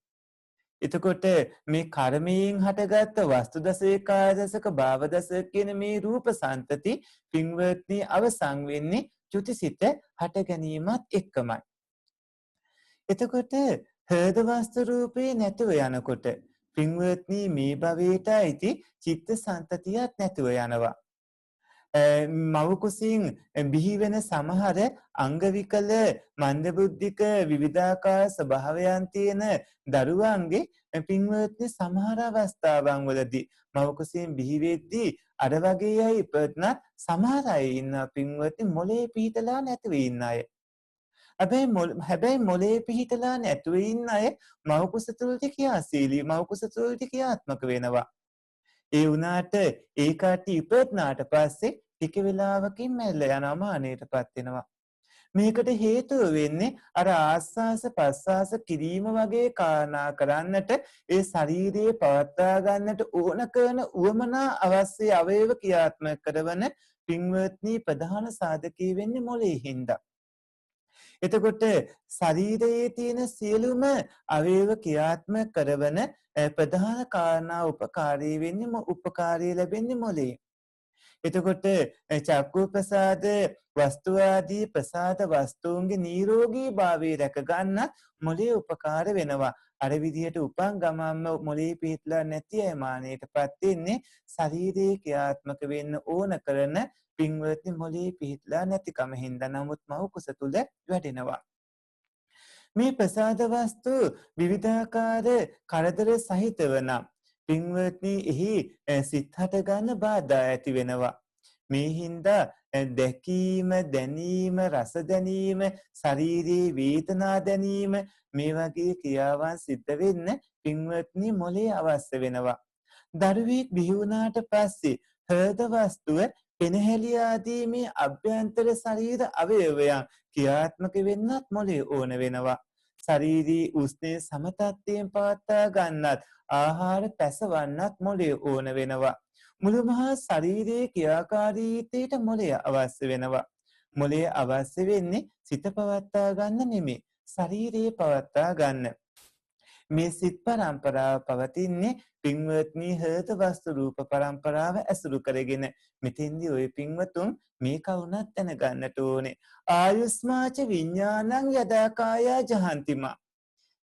එතකොට මේ කර්මයෙන් හටගත්ත වස්තු දසක කාය දසක භාව දසක කියන මේ රූප සන්තති පින්වත්නි අවසන් වෙන්නේ චුතිසිත හට ගැනීමත් එක්කමයි. එතකොට හෘද වස්තු රූපේ නැතුව යනකොට පින්වත්නි මේ භවයට අයිති චිත්ත සන්තතියක් නැතුව යනවා. මව් කුසින් බිහි වෙන සමහර අංග විකල මන්දබුද්ධික විවිධාකාර ස්වභාවයන් තියෙන දරුවන්ගේ පින්වත්නි සමහර අවස්ථාවන් වලදී මව් කුසින් බිහි වෙද්දී අර වගේ අය ඉපදනත් සමහර අය ඉන්න පින්වත්නි මොලේ පිහිටලා නැතුව ඉන්න අය. හැබැයි මොලේ පිහිටලා නැතුව ඉන්න අය මව් කුස තුළට ක්‍රියාශීලී මව් කුස තුළට ක්‍රියාත්මක වෙනවා. ඒ වුණාට ඒ කට්ටිය ඉපදනාට පස්සේ ටික වෙලාවකින් මැරෙලා යනවා මරණයටපත් වෙනවා. මේකට හේතුව වෙන්නේ අර ආස්වාස ප්‍රස්වාස කිරීම වගේ කාරණා කරන්නට ඒ ශරීරයේ පවත්වා ගන්නට ඕන කරන උවමනා අවශ්‍ය අවයව ක්‍රියාත්මක කරන පින්වත්නි ප්‍රධාන සාධකී වෙන්නේ මොලේ හින්දා. එතකොට ශරීරයේ තියෙන සියලුම අවයව ක්‍රියාත්මක කරන ප්‍රධාන කාරණා උපකාරී වෙන්නේ උපකාරී ලැබෙන්නේ මොලේ. එතකොට චක්කු ප්‍රසාද වස්තු ආදී ප්‍රසාද වස්තුන්ගේ නිරෝගී භාවය රැක ගන්න මොලේ උපකාර වෙනවා. අර විදිහට උපන් ගමන්ම මොලේ පිහිටලා නැති අය මානෙටපත් වෙන්නේ ශරීරයේ ක්‍රියාත්මක වෙන්න ඕන කරන පින්වත්නි මොලේ පිහිටලා නැතිකම හින්දා. නමුත් මව් කුස තුල වැඩෙනවා. මේ ප්‍රසාද වස්තු විවිධාකාර කරදර සහිතව නම් පින්වත්නි එහි සිත් හට ගන්න බාධා ඇති වෙනවා. මේ හින්දා දැකීම දැනීම රස දැනීම ශරීරයේ වේදනා දැනීම මේ වගේ ක්‍රියාවන් සිද්ධ වෙන්න පින්වත්නි මොලේ අවශ්‍ය වෙනවා. දරුවෙක් බිහි වුණාට පස්සේ හෘද වස්තුව පෙනහැලි ආදී මේ අභ්‍යන්තර ශරීර අවයවයන් ක්‍රියාත්මක වෙන්නත් මොලේ ඕන වෙනවා. ශරීරී උෂ්ණය සමතත්වයෙන් පවත්වා ගන්නත් ආහාර පැසවන්නත් මොලේ ඕන වෙනවා. මුළු මහා ශරීරයේ ක්‍රියාකාරීත්වයට මොලේ අවශ්‍ය වෙනවා. මොලේ අවශ්‍ය වෙන්නේ සිත පවත්වා ගන්න නෙමෙයි ශරීරයේ පවත්වා ගන්න. මේ සිත් පරම්පරාව පවතින්නේ පින්වත්නි හෘද වස්තු රූප පරම්පරාව ඇසුරු කරගෙන. මෙතෙන්දී ඔය පින්වතුන් මේ කවුනත් දැනගන්නට ඕනේ. ආයුස්මාච විඥානං යදා කායා ජහන්තිමා.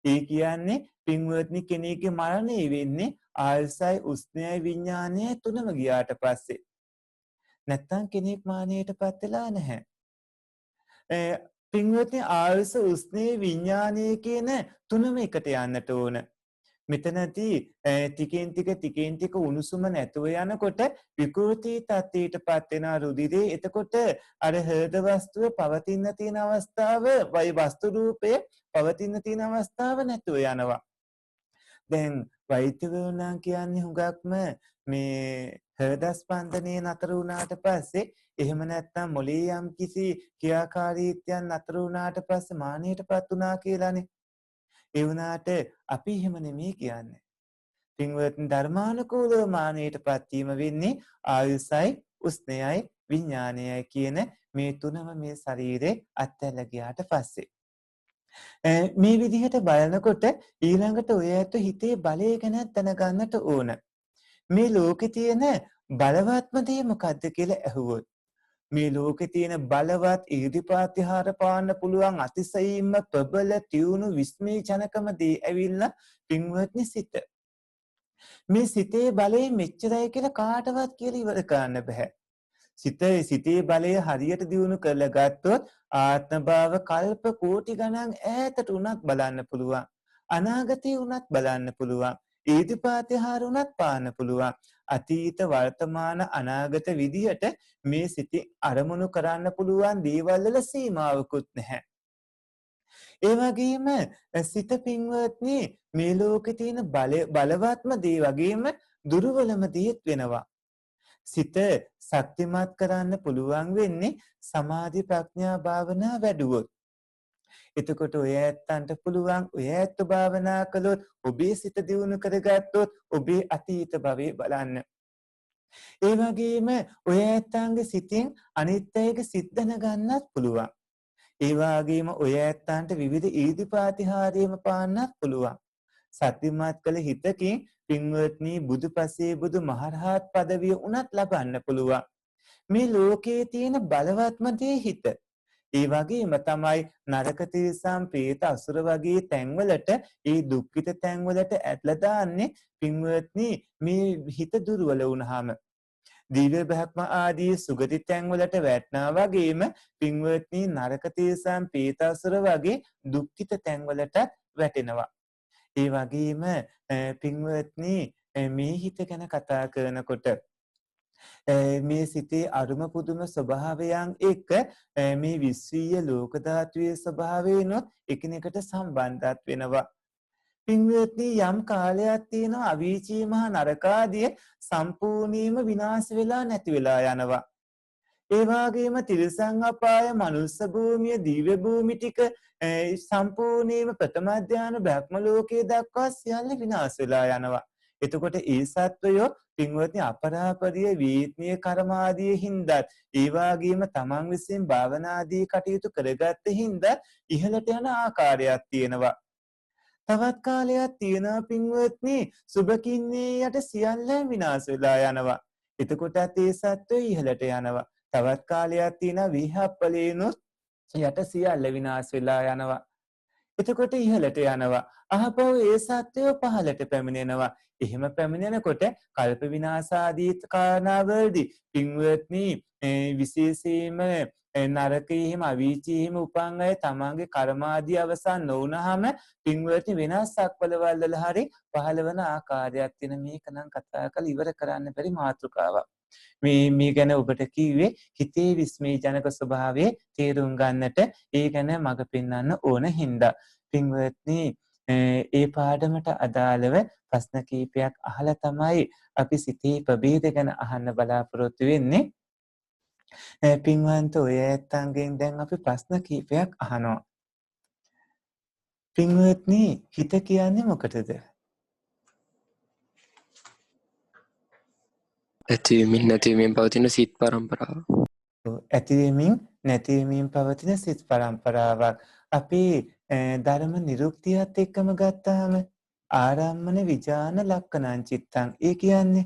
ඒ කියන්නේ පින්වත්නි කෙනෙක්ගේ මරණය වෙන්නේ ආයුසයි උස්නයයි විඥානයයි තුනම ගියාට පස්සේ. නැත්තම් කෙනෙක් මරණයටපත් වෙලා නැහැ. පින්වත්නි ආයුස උස්නේ විඥානය කියන තුනම එකට යන්නට ඕන. මෙතනදී ටිකෙන් ටික උණුසුම නැතුව යනකොට විකෘති තත්ත්වයටපත් වෙන රුධිරේ. එතකොට අර හෘද වස්තුව පවතින තියෙන අවස්ථාව වයි වස්තු රූපය පවතින තියෙන අවස්ථාව නැතුව යනවා. දැන් වෛද්‍යවරුන් කියන්නේ හුඟක්ම මේ හෘද ස්පන්දනය නතර වුණාට පස්සේ එහෙම නැත්නම් මොලේ යම් කිසි ක්‍රියාකාරීත්වයන් නතර වුණාට පස්සේ මානයටපත් වුණා කියලානේ. ඒ වුණාට අපි එහෙම නෙමෙයි කියන්නේ. පින්වත්නි ධර්මානුකූලව මානයටපත් වීම වෙන්නේ ආයුසයි උස්නයයි විඥානයයි කියන මේ තුනම මේ ශරීරේ අත්හැරලා ගියාට පස්සේ. මේ විදිහට බලනකොට ඊළඟට ඔය ඇත්ත හිතේ බලය ගැන දැනගන්නට ඕන. මේ ලෝකේ තියෙන බලවත්ම දේ මොකද්ද කියලා ඇහුවොත් මේ ලෝකේ තියෙන බලවත් ඊර්තිපාතිහාර පාන්න පුළුවන් අතිශයින්ම ප්‍රබල තියුණු විස්මයජනකම දේ ඇවිල්ලා පින්වත්නි සිත. මේ සිතේ බලය මෙච්චරයි කියලා කාටවත් කියලා ඉවර කරන්න බෑ. සිතේ බලය හරියට දියුණු කරලා ගත්තොත් ආත්ම භාව කල්ප කෝටි ගණන් ඈතට උනත් බලන්න පුළුවන්. අනාගතේ උනත් බලන්න පුළුවන්. ඊර්තිපාතිහාර උනත් පාන්න පුළුවන්. අතීත වර්තමාන අනාගත විදිහට මේ සිතේ අරමුණු කරන්න පුළුවන් දේවල් වල සීමාවකුත් නැහැ. ඒ වගේම සිත පින්වත්නි මේ ලෝකේ තියෙන බලවත්ම දේ වගේම දුර්වලම දේත් වෙනවා. සිත ශක්තිමත් කරන්න පුළුවන් වෙන්නේ සමාධි ප්‍රඥා භාවනා වැඩුවොත්. එතකොට ඔය ඇත්තන්ට පුළුවන් ඔය ඇත්ත භාවනා කළොත් ඔබේ සිත දියුණු කරගත්තොත් ඔබේ අතීත භවයේ බලන්න. ඒ වගේම ඔය ඇත්තන්ගේ සිතින් අනිත් අයගේ සිත් දැනගන්නත් පුළුවන්. ඒ වගේම ඔය ඇත්තන්ට විවිධ ඊර්ධිපාතිහාරයම පාන්නත් පුළුවන්. සත්‍යමත් කළ හිතකින් පින්වත්නි බුදුපසේ බුදු මහරහත් පදවිය උනත් ලබන්න පුළුවන්. මේ ලෝකයේ තියෙන බලවත්ම දේ හිත. ඒ වගේම තමයි නරක තිරිසන් ප්‍රේත අසුර වගේ තැන්වලට ඒ දුක්ඛිත තැන්වලට ඇట్లా දාන්නේ පින්වත්නි මේ හිත දුර්වල වුණාම. දිව්‍ය බ්‍රහ්ම ආදී සුගති තැන්වලට වැටෙනා වගේම පින්වත්නි නරක තිරිසන් ප්‍රේත අසුර වගේ දුක්ඛිත තැන්වලට වැටෙනවා. ඒ වගේම පින්වත්නි මේ හිත ගැන කතා කරනකොට මේ සිතේ අරුම පුදුම ස්වභාවයන් එක්ක මේ විශ්වීය ලෝක ධාතුවේ ස්වභාවයනොත් එකිනෙකට සම්බන්ධත් වෙනවා. පින්වත්නි යම් කාලයක් තියෙනවා අවීචී මහා නරකාදිය සම්පූර්ණයෙන්ම විනාශ වෙලා නැති වෙලා යනවා. ඒ වගේම තිරිසන් අපාය, මනුස්ස භූමිය, දිව්‍ය භූමි ටික සම්පූර්ණයෙන්ම ප්‍රථම ධ්‍යාන බ්‍රහ්ම ලෝකයේ දක්වා සියල්ල විනාශ වෙලා යනවා. එතකොට ඒ සත්වයෝ පින්වත්නි අපරාපරිය වීත්මීය කර්ම ආදී හින්දත් ඒ වගේම තමන් විසින් භාවනා ආදී කටයුතු කරගත්ත හින්දා ඉහළට යන ආකාරයක් තියෙනවා. තවත් කාලයක් තියෙනවා පින්වත්නි සුබකින්නේ යට සියල්ල විනාශ වෙලා යනවා. එතකොටත් ඒ සත්වය ඉහළට යනවා. තවත් කාලයක් තියෙනවා විහප්පලේනොත් යට සියල්ල විනාශ වෙලා යනවා. එතකොට ඉහළට යනවා. අහපව ඒ සත්වය පහළට පැමිණෙනවා. එහෙම පැමිණෙනකොට කල්ප විනාශ ආදී කාරණාවලදී පින්වත්නි විශේෂයෙන්ම නරකයේම අවීචයේම උපන් අය තමන්ගේ කර්ම ආදී අවසන් නොවුනහම පින්වත්නි වෙනස් සක්වලවල් වල හරි පහළවන ආකාරයක් තියෙන මේක නම් කතා කරලා ඉවර කරන්න බැරි මාතෘකාවක්. මේ ගැන ඔබට කිව්වේ හිතේ විස්මයජනක ස්වභාවයේ තේරුම් ගන්නට ඒ ගැන මඟ පෙන්වන්න ඕන හින්දා. පින්වත්නි ඒ පාඩමට අදාළව ප්‍රශ්න කීපයක් අහලා තමයි අපි සිතේ ප්‍රභේද ගැන අහන්න බලාපොරොත්තු වෙන්නේ. පින්වන්ත ඔය ඇත්තන්ගෙන් දැන් අපි ප්‍රශ්න කීපයක් අහනවා. පින්වත්නි හිත කියන්නේ මොකටද? ඇතිවීමෙන් නැතිවීමෙන් පවතින සිත් පරම්පරාව. ඇතිවීමෙන් නැතිවීමෙන් පවතින සිත් පරම්පරාවක්. අපි ධර්ම නිරුක්තියත් එක්කම ගත්තාම ආරම්මන විජාන ලක්කනං චිත්තං ඒ කියන්නේ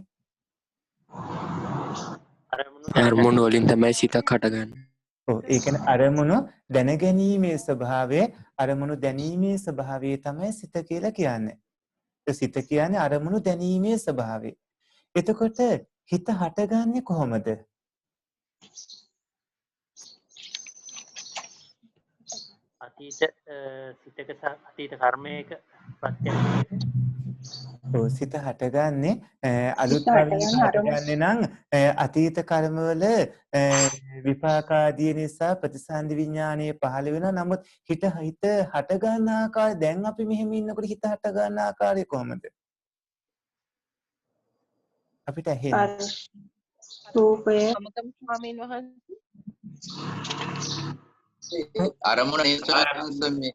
අරමුණු වලින් තමයි සිතක් හටගන්නේ. ඒ කියන්නේ අරමුණු දැනගැනීමේ ස්වභාවය, අරමුණු දැනීමේ ස්වභාවය තමයි සිත කියලා කියන්නේ. සිත කියන්නේ අරමුණු දැනීමේ ස්වභාවය. එතකොට හිත හටගන්නේ කොහොමද? අතීත සිතක අතීත කර්මයක ප්‍රත්‍යක්ෂයක සිත හටගන්නේ අලුත් හටගන්නේ නම් අතීත කර්මවල විපාකාදී නිසා ප්‍රතිසන්දි විඥානයේ පහළ වෙනවා. නමුත් හිත හට ගන්න ආකාරය දැන් අපි මෙහෙම ඉන්නකොට හිත හට ගන්න ආකාරය කොහොමද? අපිට ඇහෙන්නේ රූපය ස්වාමීන් වහන්සේ අරමුණ මේ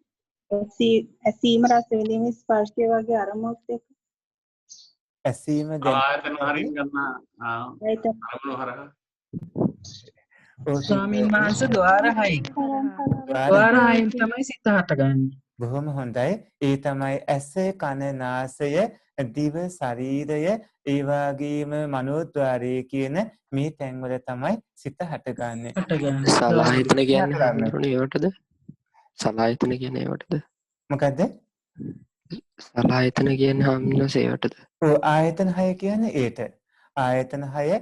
ඇසීම රස විඳීම ස්පර්ශය වගේ අරමුණුත් එක්ක ඇසීම ආයතන හරින් ගන්න අරමුණු හරහා ස්වාමීන් වහන්සේ ద్వාරයෙන් තමයි සිත හටගන්නේ. බොහොම හොඳයි. ඒ තමයි ඇස, කන, නාසය, දිව, ශරීරය, ඒ වගේම මනෝද්වාරය කියන මේ තැන්වල තමයි සිත හටගන්නේ. සලායතන කියන්නේ ඒවටද? සලායතන කියන්නේ ඒවටද? මොකද්ද? සලායතන කියන්නේ හම්නස ඒවටද? ඔව් ආයතන 6 කියන්නේ ඒට. ආයතන 6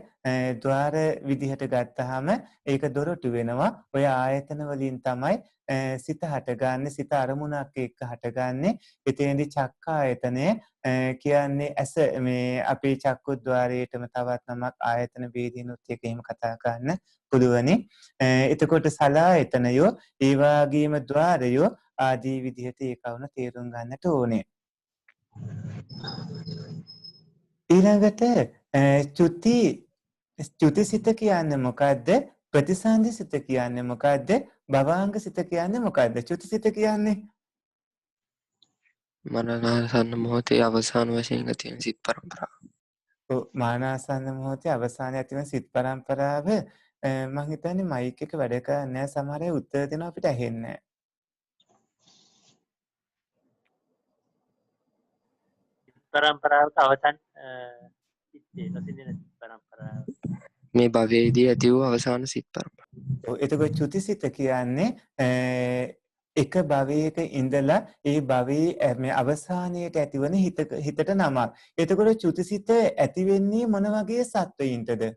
ద్వාර විදිහට ගත්තාම ඒක දොරටු වෙනවා. ඔය ආයතන වලින් තමයි සිත හටගන්නේ. සිත අරමුණක් එක්ක හටගන්නේ. එතෙන්දී චක්කායතනය කියන්නේ ඇස මේ අපේ චක්කුද්්වාරයේටම තවත් නමක් ආයතන වේදිනුත් එක එහෙම කතා කරන්න පුළුවනි. එතකොට සලායතනයෝ ඒ වගේම ద్వාරයෝ ආදී විදිහට ඒ කවුන තේරුම් ගන්නට ඕනේ. ඊළඟට චුතිසිත කියන්නේ මොකද්ද? ප්‍රතිසන්දි සිත කියන්නේ මොකද්ද? භවාංග සිත කියන්නේ මොකද්ද? චුතිසිත කියන්නේ මරණාසන්න මොහොතේ අවසාන වශයෙන් තියෙන සිත් පරම්පරාව. මරණාසන්න මොහොතේ අවසානයේ ඇතිවන සිත් පරම්පරාව. මම හිතන්නේ මයික් එක වැඩ කරන්නේ නැහැ. සමහර අය උත්තර දෙනවා අපිට ඇහෙන්නේ පරම්පරාවට අවසන් සිත්තේ නොසිඳෙන පරම්පරාව. මේ භවයේදී ඇති වූ අවසාන සිත් පරම්පරාව. එතකොට චුතිසිත කියන්නේ එක භවයක ඉඳලා ඒ භවයේ මේ අවසානයේට ඇතිවන හිතට නමක්. එතකොට චුතිසිත ඇති වෙන්නේ මොන වගේ සත්වයින්ටද?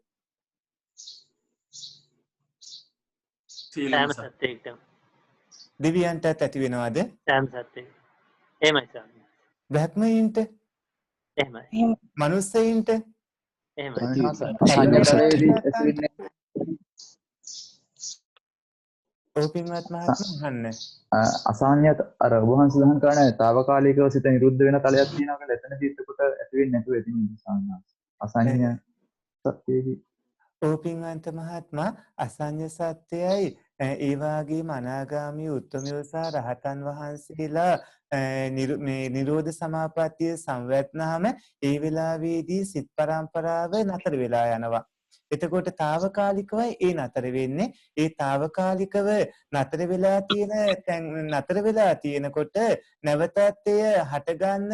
සෑම සත්වයකටම. දෙවියන්ටත් ඇති වෙනවද? සෑම සත්වයක. එහෙමයි ස්වාමී. බ්‍රහ්මයින්ට? එහෙමයි. මනුස්සයින්ට? එහෙමයි. ඕපින්වත් මහත්මයා අහන්න. අසාඤ්ඤත අර ඔබ වහන්සේ සඳහන් කරන්නේ తాවකාලිකව සිත නිරුද්ධ වෙන තලයක් තියෙනවා කියලා එතනදී එතකොට ඇති වෙන්නේ නැතුව එදින සාමාන්‍ය අසාඤ්ඤ සත්‍යයේදී ඕපින්වන්ත මහත්මයා අසාඤ්ඤ සත්‍යයයි ඒ වගේම අනාගාමී උත්තමයෝ සහ රහතන් වහන්සේලා මේ නිරෝධ සමාපත්තිය සම්වැත්නහම ඒ වෙලාවේදී සිත් පරම්පරාව නතර වෙලා යනවා. එතකොට తాවකාලිකවයි ඒ නතර වෙන්නේ. ඒ తాවකාලිකව නතර වෙලා තියෙනකොට නැවතත් එය හටගන්න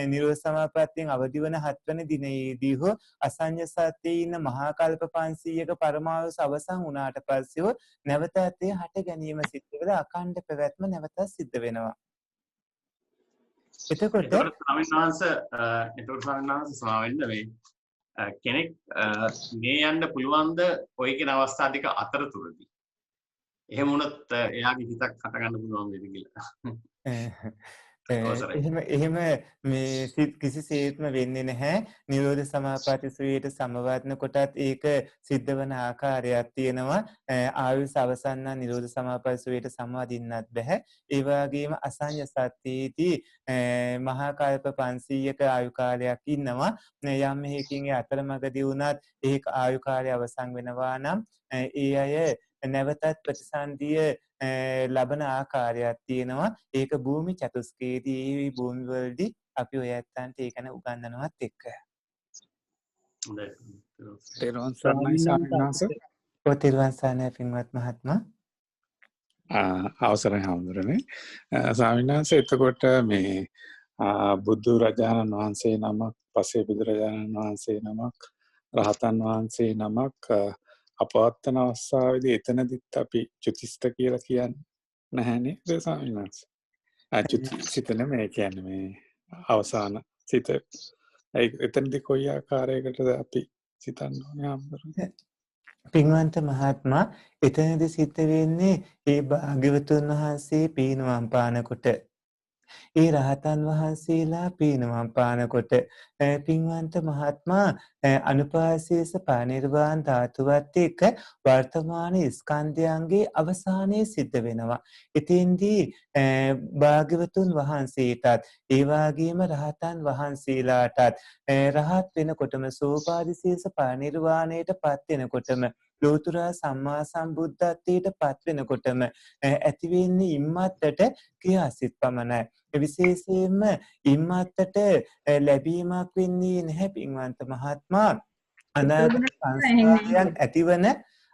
නිරෝධ සමාපත්තියෙන් අවදි වන 7 වෙනි දිනේදී හෝ අසඤ්ඤ සත්‍යයේ ඉන්න මහා කල්ප 500ක පරමාවස අවසන් වුණාට පස්සේ නැවතත් එය හට ගැනීම සිද්ධ වෙලා අඛණ්ඩ පැවැත්ම නැවතත් සිද්ධ වෙනවා. එතකොට ස්වාමීන් වහන්සේ මේ කෙනෙක් මේ යන්න පුළුවන්ද ඔය කියන අවස්ථා ටික අතරතුරදී? එහෙම වුණොත් එයාගේ හිතක් හට ගන්න පුළුවන් වේද කියලා. එහෙම මේ කිසිසේත්ම වෙන්නේ නැහැ. නිරෝධ සමාපatti සුවයට සමවත්න කොටත් ඒක සිද්ධ වන ආකාරයක් තියෙනවා. ආයුෂ අවසන් නම් නිරෝධ සමාපatti සුවයට සමවදින්නත් බෑ. ඒ වගේම අසඤ්ඤ සත්‍යයේදී මහා කල්ප 500ක ආයු කාලයක් ඉන්නවා. යම් මේකින් අතරමඟදී වුණත් ඒක ආයු කාලය අවසන් වෙනවා නම් ඒ අය නැවතත් ප්‍රතිසන්දිය ලබන ආකාරයක් තියෙනවා. ඒක භූමි චතුස්කයේදී භූමි වලදී අපි ඔය ඇත්තන්ට ඒක ගැන උගන්වනවත් එක්ක. තෙරුවන් සරණයි ස්වාමීන් වහන්සේ. තෙරුවන් සරණයි පින්වත් මහත්මයා. අවසරයි හඳුරන්නේ. ස්වාමීන් වහන්සේ එතකොට මේ බුදු රජාණන් වහන්සේ නමක්, පසේ බුදුරජාණන් වහන්සේ නමක්, රහතන් වහන්සේ නමක් අපවත්තන අවස්ථාවේදී එතනදිත් අපි චුතිස්ත කියලා කියන්නේ නැහැ නේද ස්වාමීන් වහන්සේ? චුතිසිත නෙමෙයි කියන්නේ මේ අවසාන සිත. එතනදී කොයි ආකාරයකටද අපි සිතන්න ඕනේ අම්බරනේ? පින්වන්ත මහත්මයා එතනදී සිද්ධ වෙන්නේ ඒ භාග්‍යවතුන් වහන්සේ පීනුවම් පානකොට ඒ රහතන් වහන්සේලා පීනුවම් පානකොට පින්වන්ත මහත්මයා අනුපාසීස පරිනිර්වාණ ධාතුවත් එක්ක වර්තමාන ස්කන්ධයන්ගේ අවසානයේ සිද්ධ වෙනවා. ඉතින්දී භාග්‍යවතුන් වහන්සේටත් ඒ වගේම රහතන් වහන්සේලාටත් රහත් වෙනකොටම සෝපාදිශේෂ පරිනිර්වාණයට පත් වෙනකොටම ලෝතර සම්මා සම්බුද්ධත්වයට පත් වෙනකොටම ඇති වෙන්නේ ඉම්මත්තට ක්‍රියාසිත පමණයි. විශේෂයෙන්ම ඉම්මත්තට ලැබීමක් වෙන්නේ නැහැ පින්වන්ත මහත්මයා.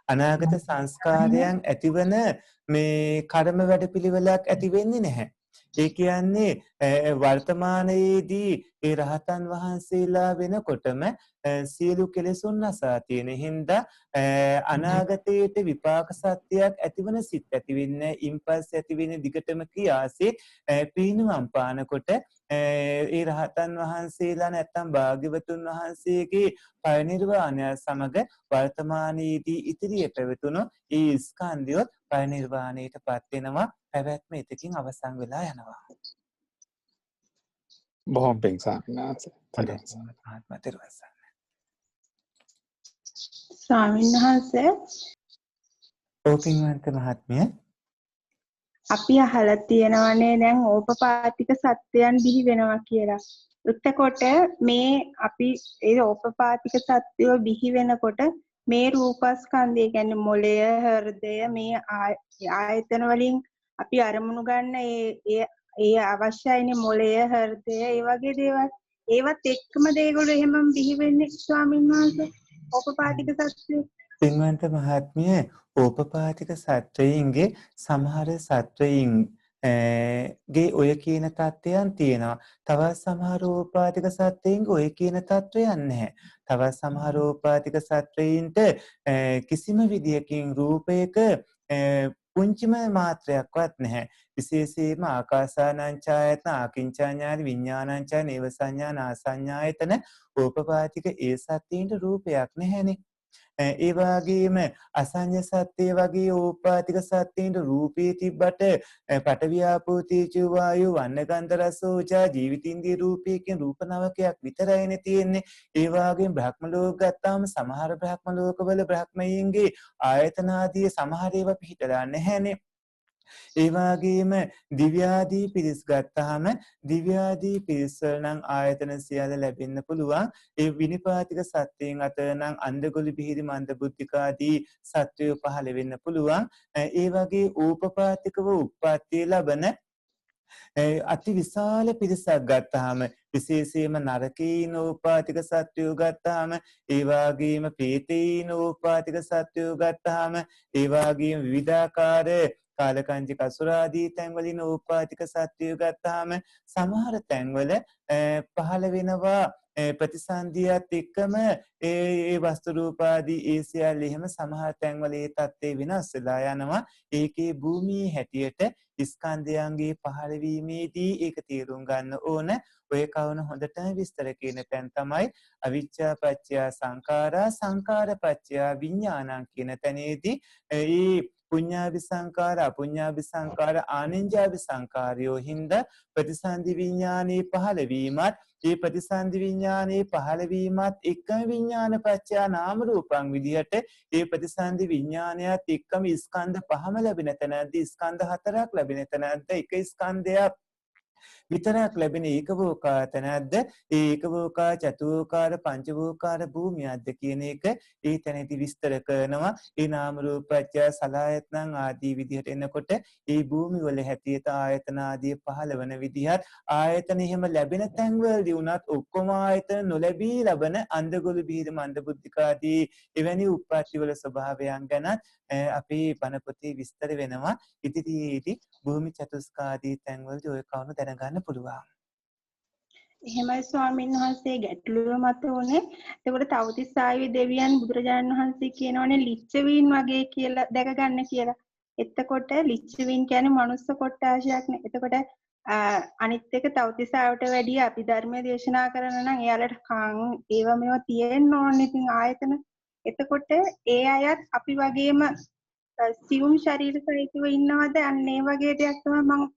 අනාගත සංස්කාරයන් ඇතිවන මේ කර්ම වැඩපිළිවෙලක් ඇති වෙන්නේ නැහැ. ඒ කියන්නේ වර්තමානයේදී ඒ රහතන් වහන්සේලා වෙනකොටම සියලු කෙලෙසුන් නැසා තියෙන හින්දා අනාගතයේට විපාක සත්‍යයක් ඇතිවන සිත් ඇති වෙන්නේ ඉම්පල්ස් ඇති වෙන දිගටම ක්‍රියාසිත පීනුවම් පානකොට ඒ රහතන් වහන්සේලා නැත්තම් භාග්‍යවතුන් වහන්සේගේ පරිනිර්වාණය සමග වර්තමානයේදී ඉතිරිය පැවතුණු ඒ ස්කන්ධයොත් පරිනිර්වාණයට පත් වෙනවා. පැවැත්ම එතකින් අවසන් වෙලා යනවා. බොහොම පිං ස්වාමීන් වහන්සේ. ඕපින්වන්ත මහත්මිය අපි අහලා තියෙනවනේ දැන් ඕපපාතික සත්‍යයන් බිහි වෙනවා කියලා. එතකොට මේ අපි ඒ ඕපපාතික සත්‍යය බිහි වෙනකොට මේ රූපස්කන්ධය කියන්නේ මොළය, හෘදය මේ ආයතන වලින් අපි අරමුණු ගන්න ඒ අවශ්‍යයිනේ මොළය, හෘදය ඒ වගේ දේවල්. ඒවත් එක්කම දේගොල්ලෝ එහෙමම බිහි වෙන්නේ ස්වාමීන් වහන්සේ. ඕපපාතික සත්‍යය. පින්වන්ත මහත්මිය ඕපපාතික සත්වයින්ගේ සමහර සත්වයින් ගේ ඔය කියන තත්ත්වයන් තියෙනවා. තවත් සමහර ඕපපාතික සත්වයින්ගේ ඔය කියන තත්ත්වයන් නැහැ. තවත් සමහර ඕපපාතික සත්වයින්ට කිසිම විදියකින් රූපයක පුංචිම මාත්‍රයක්වත් නැහැ. විශේෂයෙන්ම ආකාසානංචායතන, ආකින්චාඥාන, විඥානංචා, නේව සංඥා, නාසඤ්ඤායතන ඕපපාතික ඒ සත්‍යයින්ට රූපයක් නැහැනේ. ඒ වගේම අසඤ්ඤ සත්‍ය වගේ ඕපාතික සත්‍යයින්ට රූපේ තිබ්බට පඨවි ආපෝ තේජෝ වායෝ වන්න ගන්ධ රස ඕජා ජීවිතින්දී රූපයකින් රූප නවකයක් විතරයිනේ තියෙන්නේ. ඒ වගේම බ්‍රහ්ම ලෝක ගත්තාම සමහර බ්‍රහ්ම ලෝකවල බ්‍රහ්මයන්ගේ ආයතන ආදී සමහර ඒවා පිහිටලා නැහැනේ. ඒ වගේම දිව්‍යාදී පිරිස් ගත්තාම දිව්‍යාදී පිරිස් වල නම් ආයතන සියල්ල ලැබෙන්න පුළුවන්. ඒ විනිපාතික සත්‍යයෙන් අතර නම් අන්ධගොළු බිහිරි මන්දබුද්ධික ආදී සත්වයෝ පහළ වෙන්න පුළුවන්. ඒ වගේ ඕපපාතිකව උප්පත්තිය ලබන අති විශාල පිරිසක් ගත්තාම විශේෂයෙන්ම නරකීන ඕපාතික සත්වයෝ ගත්තාම ඒ වගේම ප්‍රේතීන ඕපාතික සත්වයෝ ගත්තාම ඒ වගේම විවිධාකාර කාලකංචි කසුරාදී තැන්වලින් ඕපාතික සත්වයෝ ගත්තාම සමහර තැන්වල පහළ වෙනවා ප්‍රතිසන්දියත් එක්කම ඒ වස්තු රූපාදී ඒ සියල්ල එහෙම සමහර තැන්වල ඒ தත්ත්වය වෙනස් වෙලා යනවා. ඒකේ භූමියේ හැටියට ස්කන්ධයන්ගේ පහළවීමේදී ඒක තේරුම් ගන්න ඕන. ඔය කවුන හොඳටම විස්තර කියන තැන් තමයි අවිච්ඡා පත්‍ය සංඛාරා සංඛාර පත්‍ය විඥානං කියන තැනේදී ඒ පුඤ්ඤාභි සංඛාර අපුඤ්ඤාභි සංඛාර ආනෙන්ජාභි සංඛාරයෝ හින්දා ප්‍රතිසන්දි විඥානයේ පහළවීමත් ඒ ප්‍රතිසන්දි විඥානයේ පහළවීමත් එකම විඥාන පත්‍ය නාම රූපං විදිහට ඒ ප්‍රතිසන්දි විඥානයත් එක්කම ස්කන්ධ පහම ලැබෙන තැනදී ස්කන්ධ හතරක් ලැබෙන තැනදී එක ස්කන්ධයක් විතරක් ලැබෙන ඒකවෝකාත නැද්ද? ඒ ඒකවෝකා චතුෝකාර පංචවෝකාර භූමියක්ද කියන එක ඒ තැනදී විස්තර කරනවා. ඒ නාම රූප පත්‍ය සලආයතන ආදී විදිහට එනකොට ඒ භූමි වල හැටියට ආයතන ආදී පහළ වෙන විදිහත් ආයතන එහෙම ලැබෙන තැන්වලදී උනත් ඔක්කොම ආයතන නොලැබී ලබන අන්ධගොළු බීර මන්දබුද්ධික ආදී එවැනි උප්පත්ති වල ස්වභාවයන් ගැන අපේ බණ පොතේ විස්තර වෙනවා. ඉදිරියේදී භූමි චතුස්කාදී තැන්වලදී ඔය කවුණු දැනගන්න පුළුවන්. එහෙමයි ස්වාමීන් වහන්සේ ගැටලුව මත උනේ. එතකොට තවතිස්සාවේ දෙවියන් බුදුරජාණන් වහන්සේ කියනෝනේ ලිච්ඡවීන් වගේ කියලා දැක ගන්න කියලා. එතකොට ලිච්ඡවීන් කියන්නේ මනුස්ස කොට්ටාශයක් නේ. එතකොට අනිත් එක තවතිස්සාවට වැඩිය අපි ධර්මයේ දේශනා කරන නම් එයාලට කන් ඒව මේවා තියෙන්න ඕනේ. ඉතින් ආයතන. එතකොට ඒ අයත් අපි වගේම සියුම් ශරීර සහිතව ඉන්නවද? අන්න ඒ වගේ දෙයක් තමයි මම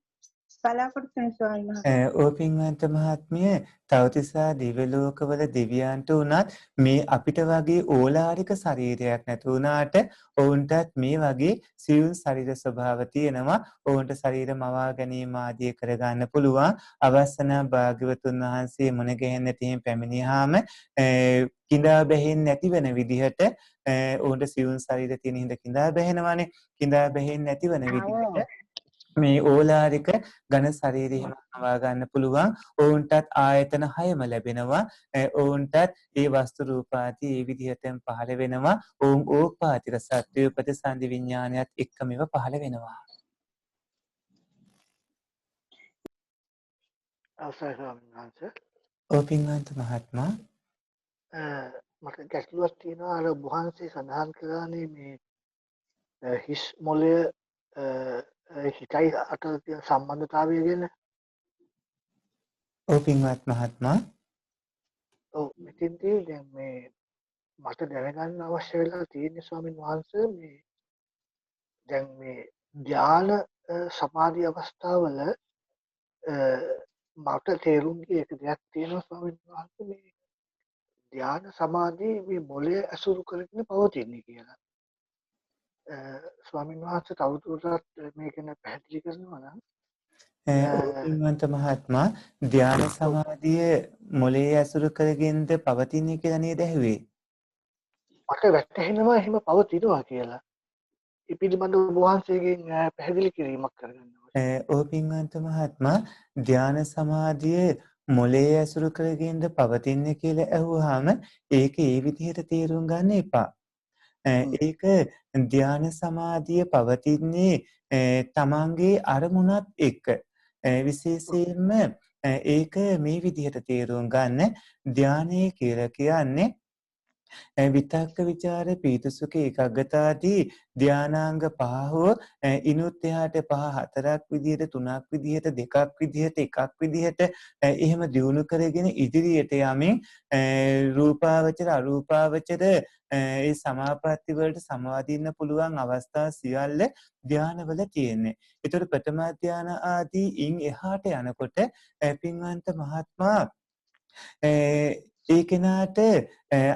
බලාපොරොත්තු වෙන ස්වාමීන් වහන්සේ. ඕපින්වන්ත මහත්මිය තවතිසා දිව්‍ය ලෝකවල දෙවියන්ට උනත් මේ අපිට වගේ ඕලාරික ශරීරයක් නැති වුණාට ඔවුන්ටත් මේ වගේ සියුම් ශරීර ස්වභාව තියෙනවා. ඔවුන්ට ශරීර මවා ගැනීම ආදී කරගන්න පුළුවන්. අවසන භාග්‍යවතුන් වහන්සේ මුණ ගැහෙන්නට එහෙම පැමිණියාම කිඳා බැහැෙන්නේ නැති වෙන විදිහට ඔවුන්ට සියුම් ශරීර තියෙන හින්දා කිඳා බැහැෙනවානේ. කිඳා බැහැෙන්නේ නැති වෙන විදිහට මේ ඕලාරික ඝන ශරීරය හමවා ගන්න පුළුවන්. ඔවුන්ටත් ආයතන 6ම ලැබෙනවා. ඔවුන්ටත් ඒ වස්තු රූපාදී ඒ විදිහටම පහළ වෙනවා. ඔවුන් ඕපාතික සත්‍ය ප්‍රතිසන්දි විඥානයත් එක්කම ඒවා පහළ වෙනවා. අවසරයි ස්වාමීන් වහන්සේ. ඕපින්වන්ත මහත්මයා මට ගැටලුවක් තියෙනවා. අර වහන්සේ සඳහන් කළානේ මේ හිස් මොළය හිතයි අතර තියෙන සම්බන්ධතාවය ගැන. ඕපින්වත් මහත්මයා ඔව් මෙතෙන්දී දැන් මේ මට දැනගන්න අවශ්‍ය වෙලා තියෙන ස්වාමීන් වහන්සේ මේ දැන් මේ ධ්‍යාන සමාධි අවස්ථාවල මට තේරුම් ගිය එක දෙයක් තියෙනවා ස්වාමීන් වහන්සේ මේ ධ්‍යාන සමාධි මේ මොළය අසුරු කරගෙන පවතින්නේ කියලා. ස්වාමීන් වහන්සේ තවදුරටත් මේක ගැන පැහැදිලි කරනවා නම් ඕපින්වන්ත මහත්මයා ධ්‍යාන සමාධිය මොලේ ඇසුරු කරගෙනද පවතින්නේ කියලා නේද ඇහුවේ? මට වැටහෙනවා එහෙම පවතිනවා කියලා. ඒ පිළිබඳව ඔබ වහන්සේගෙන් පැහැදිලි කිරීමක් කරගන්න ඕනේ. ඕපින්වන්ත මහත්මයා ධ්‍යාන සමාධිය මොලේ ඇසුරු කරගෙනද පවතින්නේ කියලා ඇහුවාම ඒක ඒ විදිහට තේරුම් ගන්න එපා. ඒක ධ්‍යාන සමාධිය පවතින්නේ තමන්ගේ අරමුණත් එක්ක. විශේෂයෙන්ම ඒක මේ විදිහට තේරුම් ගන්න ධ්‍යානය කියලා කියන්නේ විතක්ක ਵਿਚාර පීතිසුඛ ඒකාග්‍රතාදී ධානාංග පහ හෝ ඉනුත් එහාට පහ හතරක් විදිහට තුනක් විදිහට දෙකක් විදිහට එකක් විදිහට එහෙම දියුණු කරගෙන ඉදිරියට යමින් රූපාවචර අරූපාවචර ඒ සමාපatti වලට සමවදින්න පුළුවන් අවස්ථා සියල්ල ධානවල තියෙන්නේ. ඒතර ප්‍රථම ධාන ආදී ඉන් එහාට යනකොට පින්වන්ත මහත්මයා ඒ කෙනාට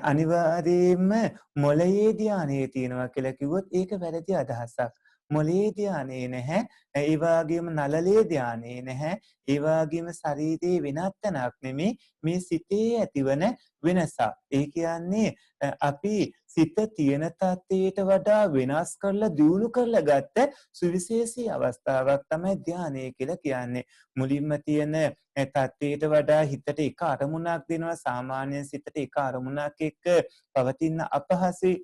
අනිවාර්යයෙන්ම මොළයේ ධානයේ තියෙනවා කියලා කිව්වොත් ඒක වැරදි අදහසක්. මොළයේ ධානයේ නැහැ. ඒ වගේම නළලේ ධානයේ නැහැ. ඒ වගේම ශරීරයේ වෙනත් තැනක් නෙමේ මේ සිතේ ඇතිවන වෙනසක්. ඒ කියන්නේ අපි සිත තියෙන තත්ත්වයට වඩා වෙනස් කරලා දියුණු කරලා ගත්ත සුවිශේෂී අවස්ථාවක් තමයි ධානය කියලා කියන්නේ. මුලින්ම තියෙන තත්ත්වයට වඩා හිතට එක අරමුණක් දෙනවා. සාමාන්‍ය සිතට එක අරමුණක් එක්ක පවතින අපහසුයි.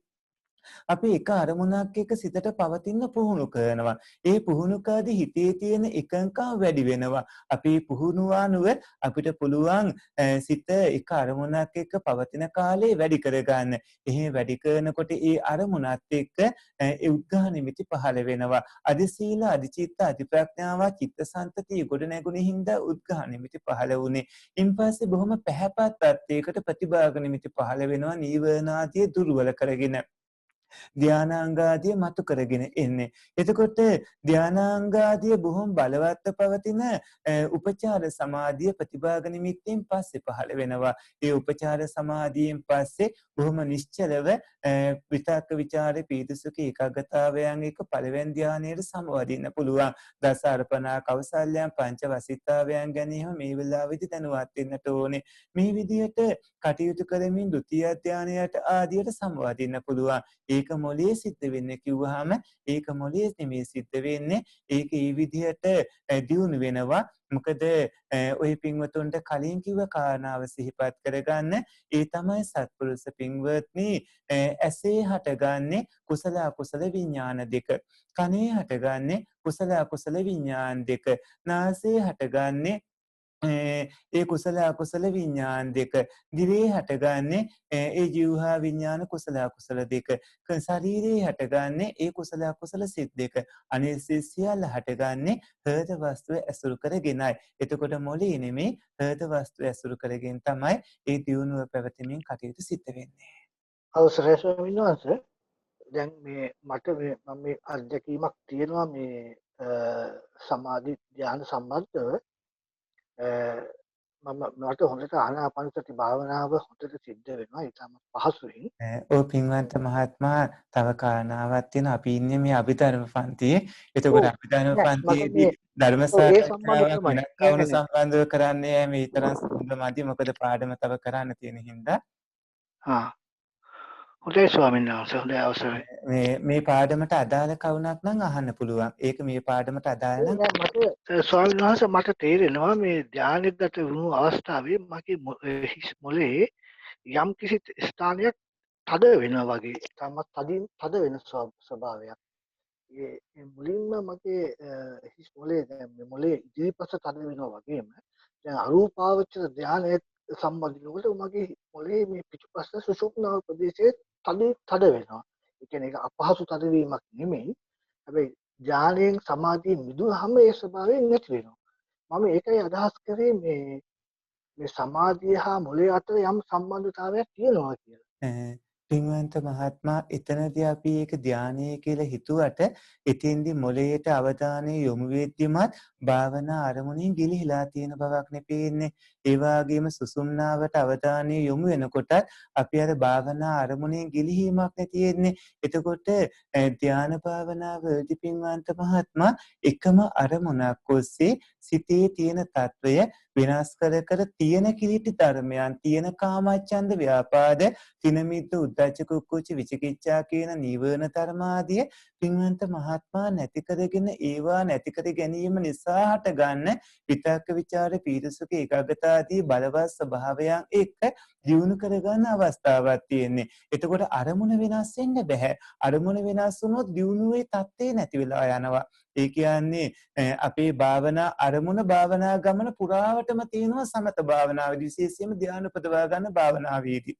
අපි එක අරමුණක් එක්ක සිතට පවතින පුහුණු කරනවා. ඒ පුහුණුකාදී හිතේ තියෙන එකඟකම් වැඩි වෙනවා. අපි පුහුණුව අනුව අපිට පුළුවන් සිත එක අරමුණක් එක්ක පවතින කාලය වැඩි කරගන්න. එහෙම වැඩි කරනකොට ඒ අරමුණත් එක්ක ඒ උද්ඝාන නිමිති පහළ වෙනවා. අදි සීල, අදි චිත්ත, අදි ප්‍රඥාව, චිත්තසංතතිය ගොඩ නැගුණේ හින්දා උද්ඝාන නිමිති පහළ වුණේ. ඉන්පස්සේ බොහොම පැහැපත් තත්යකට ප්‍රතිභාග නිමිති පහළ වෙනවා. නීවරණාදී දුර්වල කරගෙන ධානාංගාදිය මතු කරගෙන එන්නේ. එතකොට ධානාංගාදිය බොහොම බලවත්ව පවතින උපචාර සමාධිය ප්‍රතිභාග නිමිත්තෙන් පස්සේ පහළ වෙනවා. ඒ උපචාර සමාධියෙන් පස්සේ බොහොම නිශ්චලව විතක්ක ਵਿਚාර පීතිසුඛ ඒකාග්‍රතාවයන් එක පළවෙනි ධානයට සමවදින්න පුළුවන්. දස අර්පණා කෞසල්‍යයන් පංච වසිතාවයන් ගැනීම මේ වෙලාවේදී දැනුවත් වෙන්නට ඕනේ. මේ විදිහට කටයුතු කරමින් ဒုတိ ය ධානයට ආදියට සමවදින්න පුළුවන්. ඒක මොලේ සිද්ධ වෙන්නේ කිව්වහම ඒක මොලේ නෙමෙයි සිද්ධ වෙන්නේ. ඒක ඒ විදිහට දියුණු වෙනවා. මොකද ඔය පින්වතුන්ට කලින් කිව්ව කාරණාව සිහිපත් කරගන්න. ඒ තමයි සත්පුරුෂ පින්වත්නි ඇසේ හටගන්නේ කුසල අකුසල විඥාන දෙක. කනේ හටගන්නේ කුසල අකුසල විඥාන දෙක. නාසයේ හටගන්නේ ඒ කුසල අකුසල විඥාන දෙක. දිවේ හටගන්නේ ඒ ජීවහා විඥාන කුසල අකුසල දෙක. ශරීරයේ හටගන්නේ ඒ කුසල අකුසල සිත් දෙක. අනේ සියල්ල හටගන්නේ හෘද වස්තුව ඇසුරු කරගෙනයි. එතකොට මොළේ නෙමේ හෘද වස්තුව ඇසුරු කරගෙන තමයි ඒ දියුණුව පැවතීමෙන් කටයුතු සිද්ධ වෙන්නේ. අවසරයි ස්වාමීන් වහන්සේ. දැන් මට මේ අත්දැකීමක් තියෙනවා මේ සමාධි ධ්‍යාන සම්බන්ධව. මට හොඳට ආනාපානසති භාවනාව හොඳට සිද්ධ වෙනවා. ඒකම පහසුවෙන්. ඔය පින්වන්ත මහත්මයා තව කාරණාවක් තියෙනවා. අපි ඉන්නේ මේ අභිධර්ම පන්තියේ. එතකොට අභිධර්ම පන්තියේදී ධර්ම සාකච්ඡාවක් වෙනත් කවුරු සම්බන්ධව කරන්නේ මේ තරම් සම්බන්ධමදි. මොකද පාඩම තව කරන්න තියෙන හින්දා. හොඳයි ස්වාමීන් වහන්සේ. හොඳයි අවසරයි. මේ පාඩමට අදාළ කවුණක් නම් අහන්න පුළුවන්. ඒක මේ පාඩමට අදාළ නම් මට ස්වාමීන් වහන්සේ මට තේරෙනවා මේ ධානයකට වුණු අවස්ථාවේ මගේ මොලේ යම් කිසි ස්ථානයක් තද වෙනවා වගේ. තමත් තද වෙන ස්වභාවයක්. ඒ මුලින්ම මගේ හිස් මොලේ ඉදිරිපස තද වෙනවා වගේම දැන් අරූපාවචර ධානයේ සම්බන්ධනකොට මගේ මොලේ මේ පිටුපස්ස සුෂුම්නා ප්‍රදේශයේ තද වෙනවා. ඒ කියන්නේ ඒක අපහසු තදවීමක් නෙමෙයි. හැබැයි ඥානයෙන් සමාධියෙන් මිදුනහම ඒ ස්වභාවයෙන් නැති වෙනවා. මම ඒකයි අදහස් කරේ මේ සමාධිය හා මොලේ අතර යම් සම්බන්ධතාවයක් තියෙනවා කියලා. පින්වන්ත මහත්මයා එතනදී අපි ඒක ධානය කියලා හිතුවට එතෙන්දී මොළයට අවධානය යොමු වෙද්දිමත් භාවනා අරමුණින් ගිලිහිලා තියෙන බවක් නෙපෙන්නේ. ඒ වගේම සුසුම්නාවට අවධානය යොමු වෙනකොට අපි අර භාවනා අරමුණෙන් ගිලිහීමක් නැතිෙන්නේ. එතකොට ධාන භාවනාවේදී පින්වන්ත මහත්මයා එකම අරමුණක් ඔස්සේ සිතේ තියෙන తত্ত্বය විනාශ කර තියෙන කිලිටි ධර්මයන් තියෙන කාමච්ඡන්ද ව්‍යාපාද තිනමිද්ද උද්ධච්ච කුක්කුච්ච විචිකිච්ඡා කියන නීවරණ ධර්මාදිය පින්වන්ත මහත්මයා නැති කරගෙන ඒවා නැති කර ගැනීම නිසා හටගන්න විතක්ක ਵਿਚාර පීතිසුඛ ඒකාග්‍රතාදී බලවත් ස්වභාවයන් එක්ක දියුණු කරගන්න අවස්ථාවක් තියෙන්නේ. එතකොට අරමුණ වෙනස් වෙන්න බෑ. අරමුණ වෙනස් වුණොත් දියුණුවේ தත්ත්වේ නැති වෙලා යනවා. ඒ කියන්නේ අපේ භාවනා අරමුණ භාවනා ගමන පුරාවටම තියෙනවා සමත භාවනාවේදී විශේෂයෙන්ම ධ්‍යාන උපදවා ගන්න භාවනාවේදී.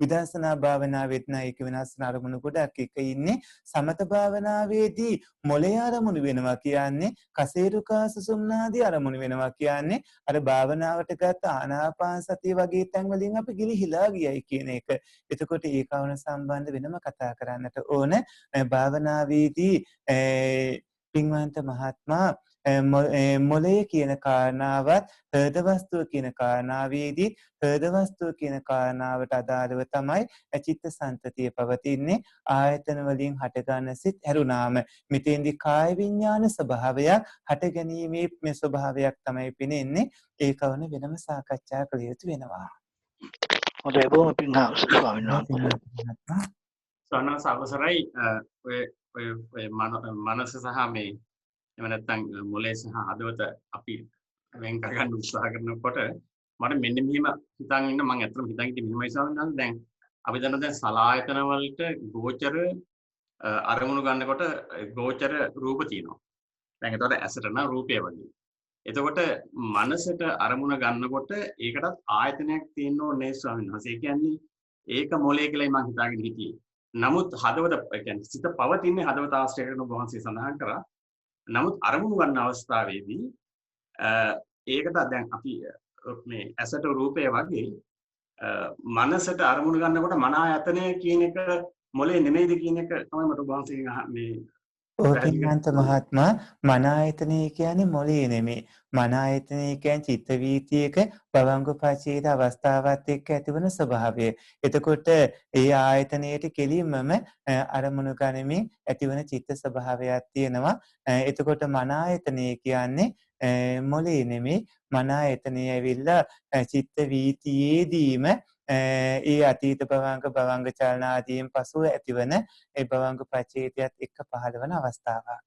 විදර්ශනා භාවනාවෙත් නයික වෙනස් අරමුණු ගොඩක් එක ඉන්නේ. සමත භාවනාවේදී මොළේ අරමුණු වෙනවා කියන්නේ කසේරුකා සුසුම්නාදී අරමුණු වෙනවා කියන්නේ අර භාවනාවට ගත්ත ආනාපාන සතිය වගේ තැන් වලින් අපි ගිලිහිලා ගියයි කියන එක. එතකොට ඒ කවණ සම්බන්ධ වෙනම කතා කරන්නට ඕන. භාවනාවේදී පින්වන්ත මහත්මයා මොළය කියන කාරණාවත් හෘද වස්තුව කියන කාරණාවේදී හෘද වස්තුව කියන කාරණාවට අදාළව තමයි චිත්ත සංතතිය පවතින්නේ. ආයතන වලින් හටගන්න සිත් හැරුණාම මෙතෙන්දී කාය විඥාන ස්වභාවයක් හට ගැනීමේ මේ ස්වභාවයක් තමයි පෙනෙන්නේ. ඒ කවන වෙනම සාකච්ඡා කළ යුතු වෙනවා. හොඳයි බොහොම පිං ස්වාමීන් වහන්සේ. සවනස අවසරයි ඔය මනස සහ මේ එහෙම නැත්නම් මොලේ සහ හදවත අපි වෙන් කරගන්න උත්සාහ කරනකොට මට මෙන්න මෙහෙම හිතන් ඉන්න මම ඇත්තටම හිතන් ඉන්නේ මෙහෙමයි ස්වාමීන් වහන්සේ දැන් අපි දැන් සලායතන වලට ගෝචර අරමුණු ගන්නකොට ගෝචර රූප තියෙනවා. දැන් ඒතකොට ඇසට නම් රූපය වගේ. එතකොට මනසට අරමුණ ගන්නකොට ඒකටත් ආයතනයක් තියෙන්න ඕනේ ස්වාමීන් වහන්සේ. ඒ කියන්නේ ඒක මොලේ කියලායි මම හිතාගෙන හිටියේ. නමුත් හදවත කියන්නේ සිත පවතින්නේ හදවත ආශ්‍රය කරන වහන්සේ සඳහන් කරා. නමුත් අරමුණු ගන්න අවස්ථාවේදී ඒකට දැන් අපි මේ ඇසට රූපය වගේ මනසට අරමුණු ගන්නකොට මන ආයතනය කියන එක මොලේ නෙමෙයිද කියන එක තමයි මට වහන්සේගෙන් මේ ඕකින්නාන්ත මහත්මයා මන ආයතනය කියන්නේ මොලේ නෙමෙයි. මන ආයතනය කියන්නේ චිත්ත වීතියක භවංගෝපචීත අවස්ථාවත් එක්ක ඇතිවන ස්වභාවය. එතකොට ඒ ආයතනයේට කෙලින්මම අරමුණු ගනිමින් ඇතිවන චිත්ත ස්වභාවයක් තියෙනවා. එතකොට මන ආයතනය කියන්නේ මොලේ නෙමෙයි. මන ආයතනය ඇවිල්ලා චිත්ත වීතියේදීම ඒ අතීත භවංග චලන ආදීන් පසුව ඇතිවන ඒ භවංග ප්‍රචේතයත් එක්ක පහළ වන අවස්ථාවක්.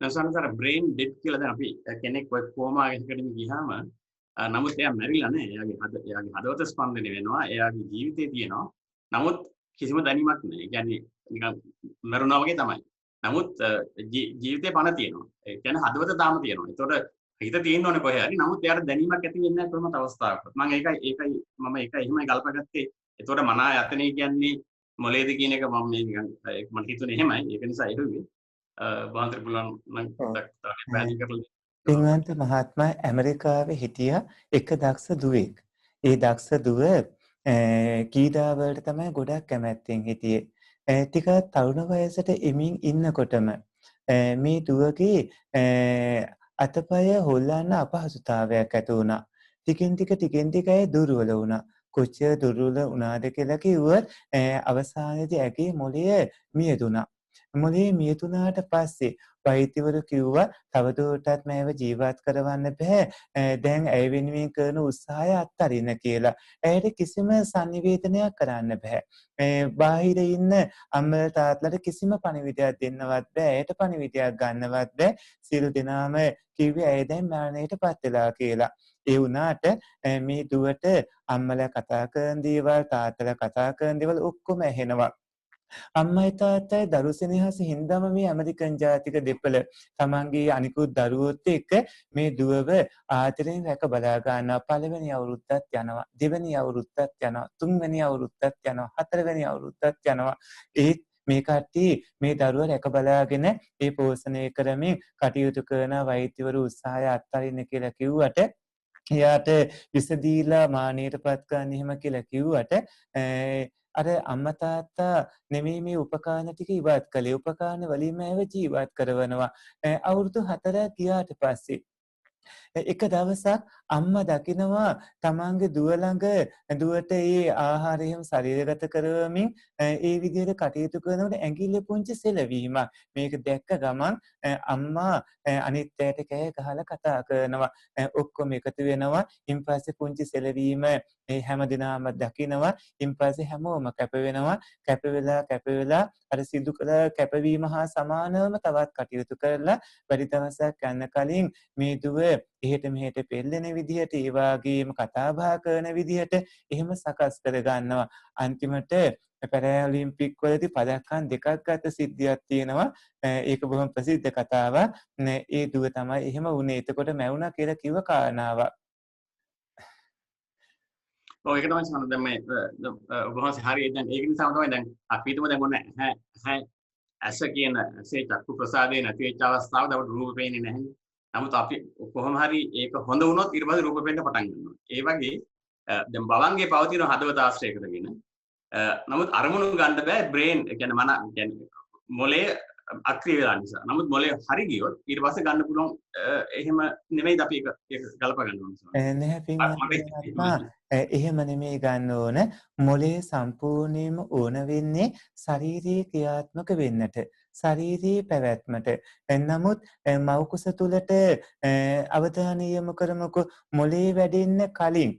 නැසන්තර බ්‍රේන් ඩෙඩ් කියලා දැන් අපි කෙනෙක් ඔය කොමා එකකට ගියාම නමුත් එයා මැරිලා නැහැ. එයාගේ හදවත ස්පන්දනය වෙනවා. එයාගේ ජීවිතේ තියෙනවා. නමුත් කිසිම දැනීමක් නැහැ. ඒ කියන්නේ නිකන් මරුණා වගේ තමයි. නමුත් ජීවිතේ පණ තියෙනවා. ඒ කියන්නේ හදවත තාම තියෙනවා. ඒතකොට හිත තියෙන්න ඕනේ කොහේ හරි. නමුත් එයාට දැනීමක් ඇති වෙන්නේ නැහැ කොහොමද අවස්ථාවක. මම ඒකයි මම එහෙමයි කල්පගත්තේ. ඒතකොට මන ආයතනය කියන්නේ මොලේද කියන එක මම මේ නිකන් මට හිතුනේ එහෙමයි. ඒක නිසා එළුවේ. වාන්තර පුලන් නම් පැහැදිලි කරලා. පින්වන්ත මහත්මයා ඇමරිකාවේ හිටිය එක දක්ෂ දුවෙක්. ඒ දක්ෂ දුව කීඩා වලට තමයි ගොඩක් කැමැත්තෙන් හිටියේ. ටික තරුණ වයසට එමින් ඉන්නකොටම මේ දුවගේ අතපය හොල්ලන්න අපහසුතාවයක් ඇති වුණා. ටිකෙන් ටික ඇය දුර්වල වුණා. කොච්චර දුර්වල වුණාද කියලා කිව්වොත් අවසානයේදී ඇගේ මොළය මියදුණා. මොළේ මියදුනාට පස්සේ වෛද්‍යවරු කිව්වා තවදුරටත් මේව ජීවත් කරවන්න බෑ. දැන් ඇය වෙනුවෙන් කරන උත්සාහය අත්හරින්න කියලා. ඇයට කිසිම sannivedanayak කරන්න බෑ. බාහිර ඉන්න අම්මලා තාත්තලාට කිසිම පණිවිඩයක් දෙන්නවත් බෑ. ඇයට පණිවිඩයක් ගන්නවත් බෑ. සියලු දෙනාම කිව්වේ ඇය දැන් මරණයටපත් වෙලා කියලා. ඒ වුණාට මේ දුවට අම්මලා කතා කරන දේවල් තාත්තලා කතා කරන දේවල් ඔක්කොම ඇහෙනවා. අම්මයි තාත්තයි දරු සෙනෙහස හින්දාම මේ ඇමරිකන් ජාතික දෙපළ තමන්ගේ අනිකුත් දරුවොත් එක්ක මේ දුවව ආදරෙන් රැක බලා ගන්නවා. පළවෙනි අවුරුද්දත් යනවා, දෙවෙනි අවුරුද්දත් යනවා, තුන්වෙනි අවුරුද්දත් යනවා, හතරවෙනි අවුරුද්දත් යනවා. ඒත් මේ කට්ටිය මේ දරුවා රැක බලාගෙන ඒ පෝෂණය කරමින් කටයුතු කරන වෛද්‍යවරු උත්සාහය අත්හරින්න කියලා කිව්වට එයාට විස දීලා මානෙටපත් ගන්න එහෙම කියලා කිව්වට අර අම්මා තාත්තා නෙමෙයි මේ උපකාරණ ටික ඉවත් කළේ. උපකාරණ වලින්ම ඒව ජීවත් කරවනවා. අවුරුදු 4ක් ගියාට පස්සේ එක දවසක් අම්මා දකිනවා තමන්ගේ දුව ළඟ දුවට ඒ ආහාරය එහෙම ශරීරගත කරවමින් ඒ විදිහට කටයුතු කරනකොට ඇඟිල්ල පුංචි සෙලවීමක්. මේක දැක්ක ගමන් අම්මා අනිත් අයට කෑ ගහලා කතා කරනවා. ඔක්කොම එකතු වෙනවා. ඉන් පස්සේ පුංචි සෙලවීම මේ හැමදිනම දකිනවා. ඉන් පස්සේ හැමෝම කැප වෙනවා. කැප වෙලා අර සිදු කළ කැපවීම හා සමානවම තවත් කටයුතු කරලා වැඩි දවසක් යන කලින් මේ දුව එහෙට මෙහෙට පෙළෙන විදිහට ඒ වගේම කතා බහ කරන විදිහට එහෙම සකස් කර ගන්නවා. අන්තිමට පැරැලිම්පික් වලදී පදක්කම් දෙකක් ගත සිද්ධියක් තියෙනවා. ඒක බොහොම ප්‍රසිද්ධ කතාවක්. ඒ දුව තමයි එහෙම වුණේ. එතකොට මැවුණා කියලා කිව්ව කාරණාවක්. ඔය ඒක තමයි සමහර දැන් මේ ඔබ වහන්සේ හරියට දැන් ඒක නිසා තමයි දැන් අපි හිතමු දැන් ඔන්න ඇස කියන ඇසේ චක්කු ප්‍රසාදේ නැති වෙච්ච අවස්ථාව දවල් රූප පේන්නේ නැහැ. නමුත් අපි කොහොම හරි ඒක හොඳ වුණොත් ඊට පස්සේ රූප පේන්න පටන් ගන්නවා. ඒ වගේ දැන් භවංගේ පවතින හදවත ආශ්‍රය කරගෙන නමුත් අරමුණු ගන්න බෑ බ්‍රේන් කියන්නේ මන කියන්නේ මොලේ අක්‍රිය වෙලා නිසා. නමුත් මොලේ හරි ගියොත් ඊට පස්සේ ගන්න පුළුවන් එහෙම නෙමෙයිද අපි ඒක ගලප ගන්න ඕනේ. නැහැ පින්වත්නි. එහෙම නෙමෙයි ගන්න ඕන. මොලේ සම්පූර්ණයෙන්ම ඕන වෙන්නේ ශාරීරික ක්‍රියාත්මක වෙන්නට. ශාරීරික පැවැත්මට. නමුත් මව් කුස තුලට අවධානය යොමු කරමුකෝ. මොලේ වැඩෙන්න කලින්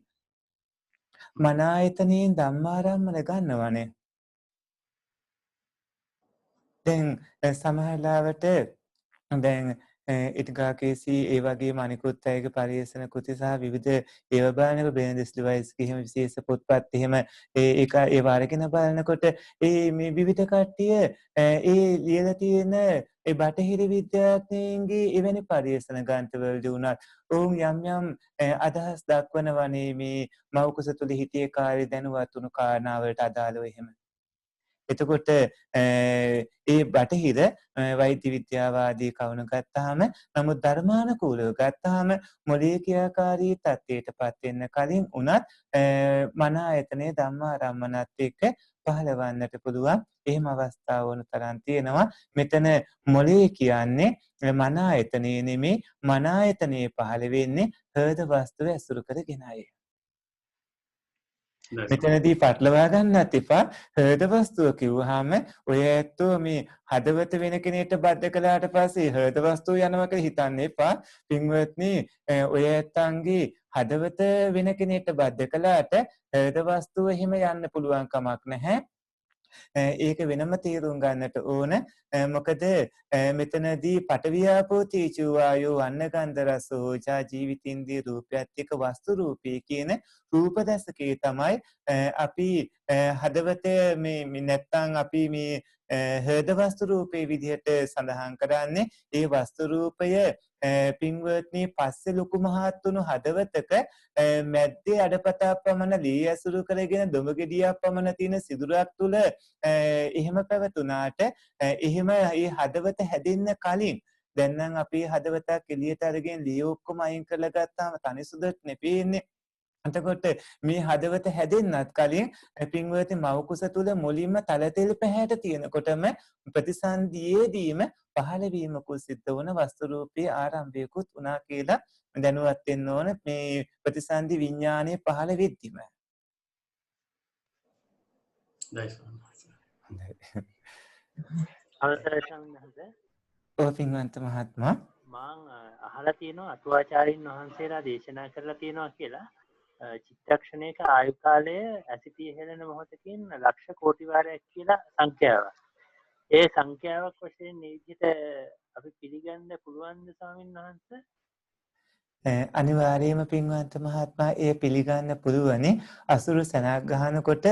මන ආයතනයෙන් ධම්මාරම්මන ගන්නවනේ. දැන් සමහරවිට දැන් ඉටගාකේසී ඒ වගේම අනිකුත් අයගේ පරිශන කෘති සහ විවිධ ඒව බලනකොට බ්‍රේන්ඩස් ඩිවයිස් කිහිම විශේෂ පොත්පත් එහෙම ඒ වාරගෙන බලනකොට මේ විවිධ කට්ටිය ඒ ලියලා තියෙන ඒ බටහිර විද්‍යාඥයින්ගේ එවැනි පරිශන ග්‍රන්ථවලදී උනත් ඔවුන් යම් යම් අදහස් දක්වනවනේ මේ මව් කුස තුල හිටියේ කාර්ය දැනුවත් වුණු කාරණාවලට අදාළව එහෙම. එතකොට ඒ බටහිර වෛද්‍ය විද්‍යාවාදී කවුණු ගත්තාම නමුත් ධර්මානුකූලව ගත්තාම මොලේ ක්‍රියාකාරී තත්ත්වයටපත් වෙන්න කලින් උනත් මන ආයතනයේ ධම්මාරම්මනත් එක්ක පහළවන්නට පුළුවන්. එහෙම අවස්ථාව වුණ තරම් තියෙනවා. මෙතන මොලේ කියන්නේ මන ආයතනයේ නෙමෙයි මන ආයතනයේ පහළ වෙන්නේ හෘද වස්තුව ඇසුරු කරගෙනයි. මෙතනදී පටලවා ගන්නත් එපා. හෘද වස්තුව කිව්වහම ඔය ඇත්තෝ මේ හදවත වෙන කෙනෙක්ට බද්ධ කළාට පස්සේ හෘද වස්තුව යනවා කියලා හිතන්න එපා. පින්වත්නි ඔය ඇත්තන්ගේ හදවත වෙන කෙනෙක්ට බද්ධ කළාට හෘද වස්තුව එහෙම යන්න පුළුවන් කමක් නැහැ. ඒක වෙනම තේරුම් ගන්නට ඕන. මොකද මෙතනදී පටවියාපෝ තේජෝ වායෝ වන්න ගන්ධ රස ඕජා ජීවිතින්දී රූපයත් එක්ක වස්තු රූපී කියන රූප දශකේ තමයි අපි හදවත මේ නැත්තම් අපි මේ හෘද වස්තු රූපේ විදිහට සඳහන් කරන්නේ. ඒ වස්තු රූපය පින්වත්නි පස්සේ ලොකු මහත් වුණු හදවතක මැද්දේ අඩපතා පමණ ලී ඇසුරු කරගෙන දොඹ ගෙඩියක් පමණ තියෙන සිදුරක් තුල එහෙම පැවතුනාට එහෙම මේ හදවත හැදෙන්න කලින් දැන් නම් අපි හදවතක් එළියට අරගෙන ලී ඔක්කොම අයින් කරලා ගත්තාම තනි සුදුත් නෙපෙන්නේ. එතකොට මේ හදවත හැදෙන්නත් කලින් පින්වත්නි මව් කුස තුල මුලින්ම තලතෙල් පැහැට තියෙනකොටම ප්‍රතිසන්දියේදීම පහළ වීමකුත් සිද්ධ වුණ වස්තු රූපී ආරම්භයකුත් උනා කියලා දැනුවත් වෙන්න ඕන මේ ප්‍රතිසන්දි විඥානයේ පහළ වෙද්දිම. ඔව් පින්වන්ත මහත්මයා මම අහලා තියෙනවා අටුවාචාරින් වහන්සේලා දේශනා කරලා තියෙනවා කියලා චිත්තක්ෂණයක ආයු කාලය ඇසිතිය හෙළන මොහොතකින් ලක්ෂ කෝටි වාරයක් කියලා සංඛ්‍යාවක්. ඒ සංඛ්‍යාවක් වශයෙන් මේ විදිහට අපි පිළිගන්න පුළුවන්ද ස්වාමීන් වහන්සේ? අනිවාර්යයෙන්ම පින්වන්ත මහත්මයා ඒ පිළිගන්න පුළුවනි. අසුරු සනක් ගහනකොට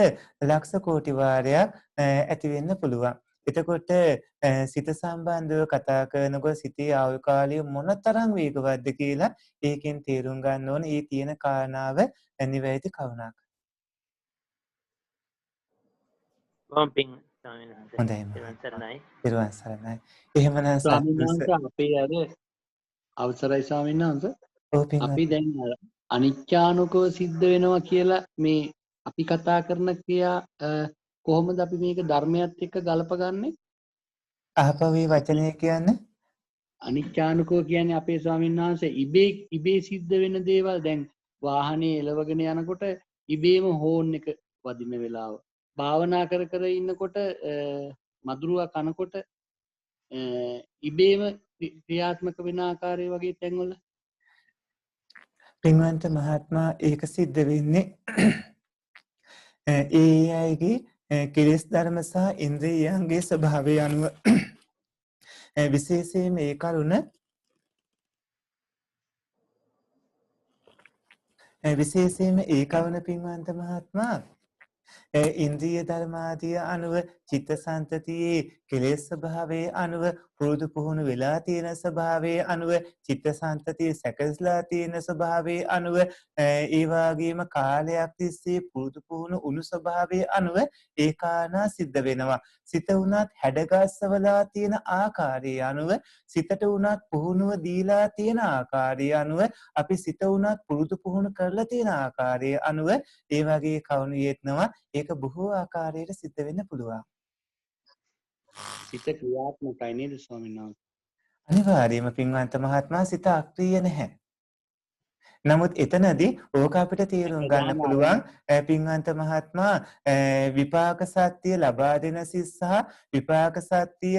ලක්ෂ කෝටි වාරයක් ඇති වෙන්න පුළුවන්. එතකොට සිත සම්බන්ධව කතා කරනකොට සිතේ ආයු කාලය මොනතරම් වේගවත්ද කියලා ඒකෙන් තේරුම් ගන්න ඕනේ. ඒ තියෙන කාරණාව නිවැරදි කවුණක්. හොඳයි. එහෙමනම් ස්වාමීන් වහන්සේ අපේ අර අවසරයි ස්වාමීන් වහන්සේ අපි දැන් අනිච්චානුකව සිද්ධ වෙනවා කියලා මේ අපි කතා කරන ක්‍රියා කොහොමද අපි මේක ධර්මයත් එක්ක ගලපගන්නේ? අහපවේ වචනය කියන්නේ අනිච්චානුකව කියන්නේ අපේ ස්වාමීන් වහන්සේ ඉබේ සිද්ධ වෙන දේවල්. දැන් වාහනේ එලවගෙන යනකොට ඉබේම හෝන් එක වදින වෙලාව. භාවනා කර කර ඉන්නකොට මදුරුවා කනකොට ඉබේම ක්‍රියාත්මක වෙන ආකාරය වගේ තැන්වල පින්වන්ත මහත්මයා ඒක සිද්ධ වෙන්නේ ඒ අයගේ කෙලෙස් ධර්ම සහ ඉන්ද්‍රියයන්ගේ ස්වභාවය අනුව විශේෂයෙන් ඒ කරුණ පින්වන්ත මහත්මයා ඉන්ද්‍රිය ධර්මාදිය අනුව චිත්තසංතතියේ කෙලෙස් ස්වභාවයේ අනුව පුරුදු පුහුණු වෙලා තියෙන ස්වභාවයේ අනුව චිත්තසංතතියේ සැකසලා තියෙන ස්වභාවයේ අනුව ඒ වගේම කාලයක් තිස්සේ පුරුදු පුහුණු උණු ස්වභාවයේ අනුව ඒ කාරණා සිද්ධ වෙනවා. සිත උනත් හැඩගස්සවලා තියෙන ආකාරයේ අනුව සිතට උනත් පුහුණුව දීලා තියෙන ආකාරයේ අනුව අපි සිත උනත් පුරුදු පුහුණු කරලා තියෙන ආකාරයේ අනුව ඒ වගේ කවුණු යෙත්නවා. ඒක බොහෝ ආකාරයට සිද්ධ වෙන්න පුළුවන්. සිත ක්‍රියාත්මකයි නේද ස්වාමීන් වහන්සේ? අනිවාර්යයෙන්ම පින්වන්ත මහත්මයා සිත අක්‍රීය නැහැ. නමුත් එතනදී ඕක අපිට තේරුම් ගන්න පුළුවන් පින්වන්ත මහත්මයා විපාක සත්‍ය ලබා දෙන සිත් සහ විපාක සත්‍ය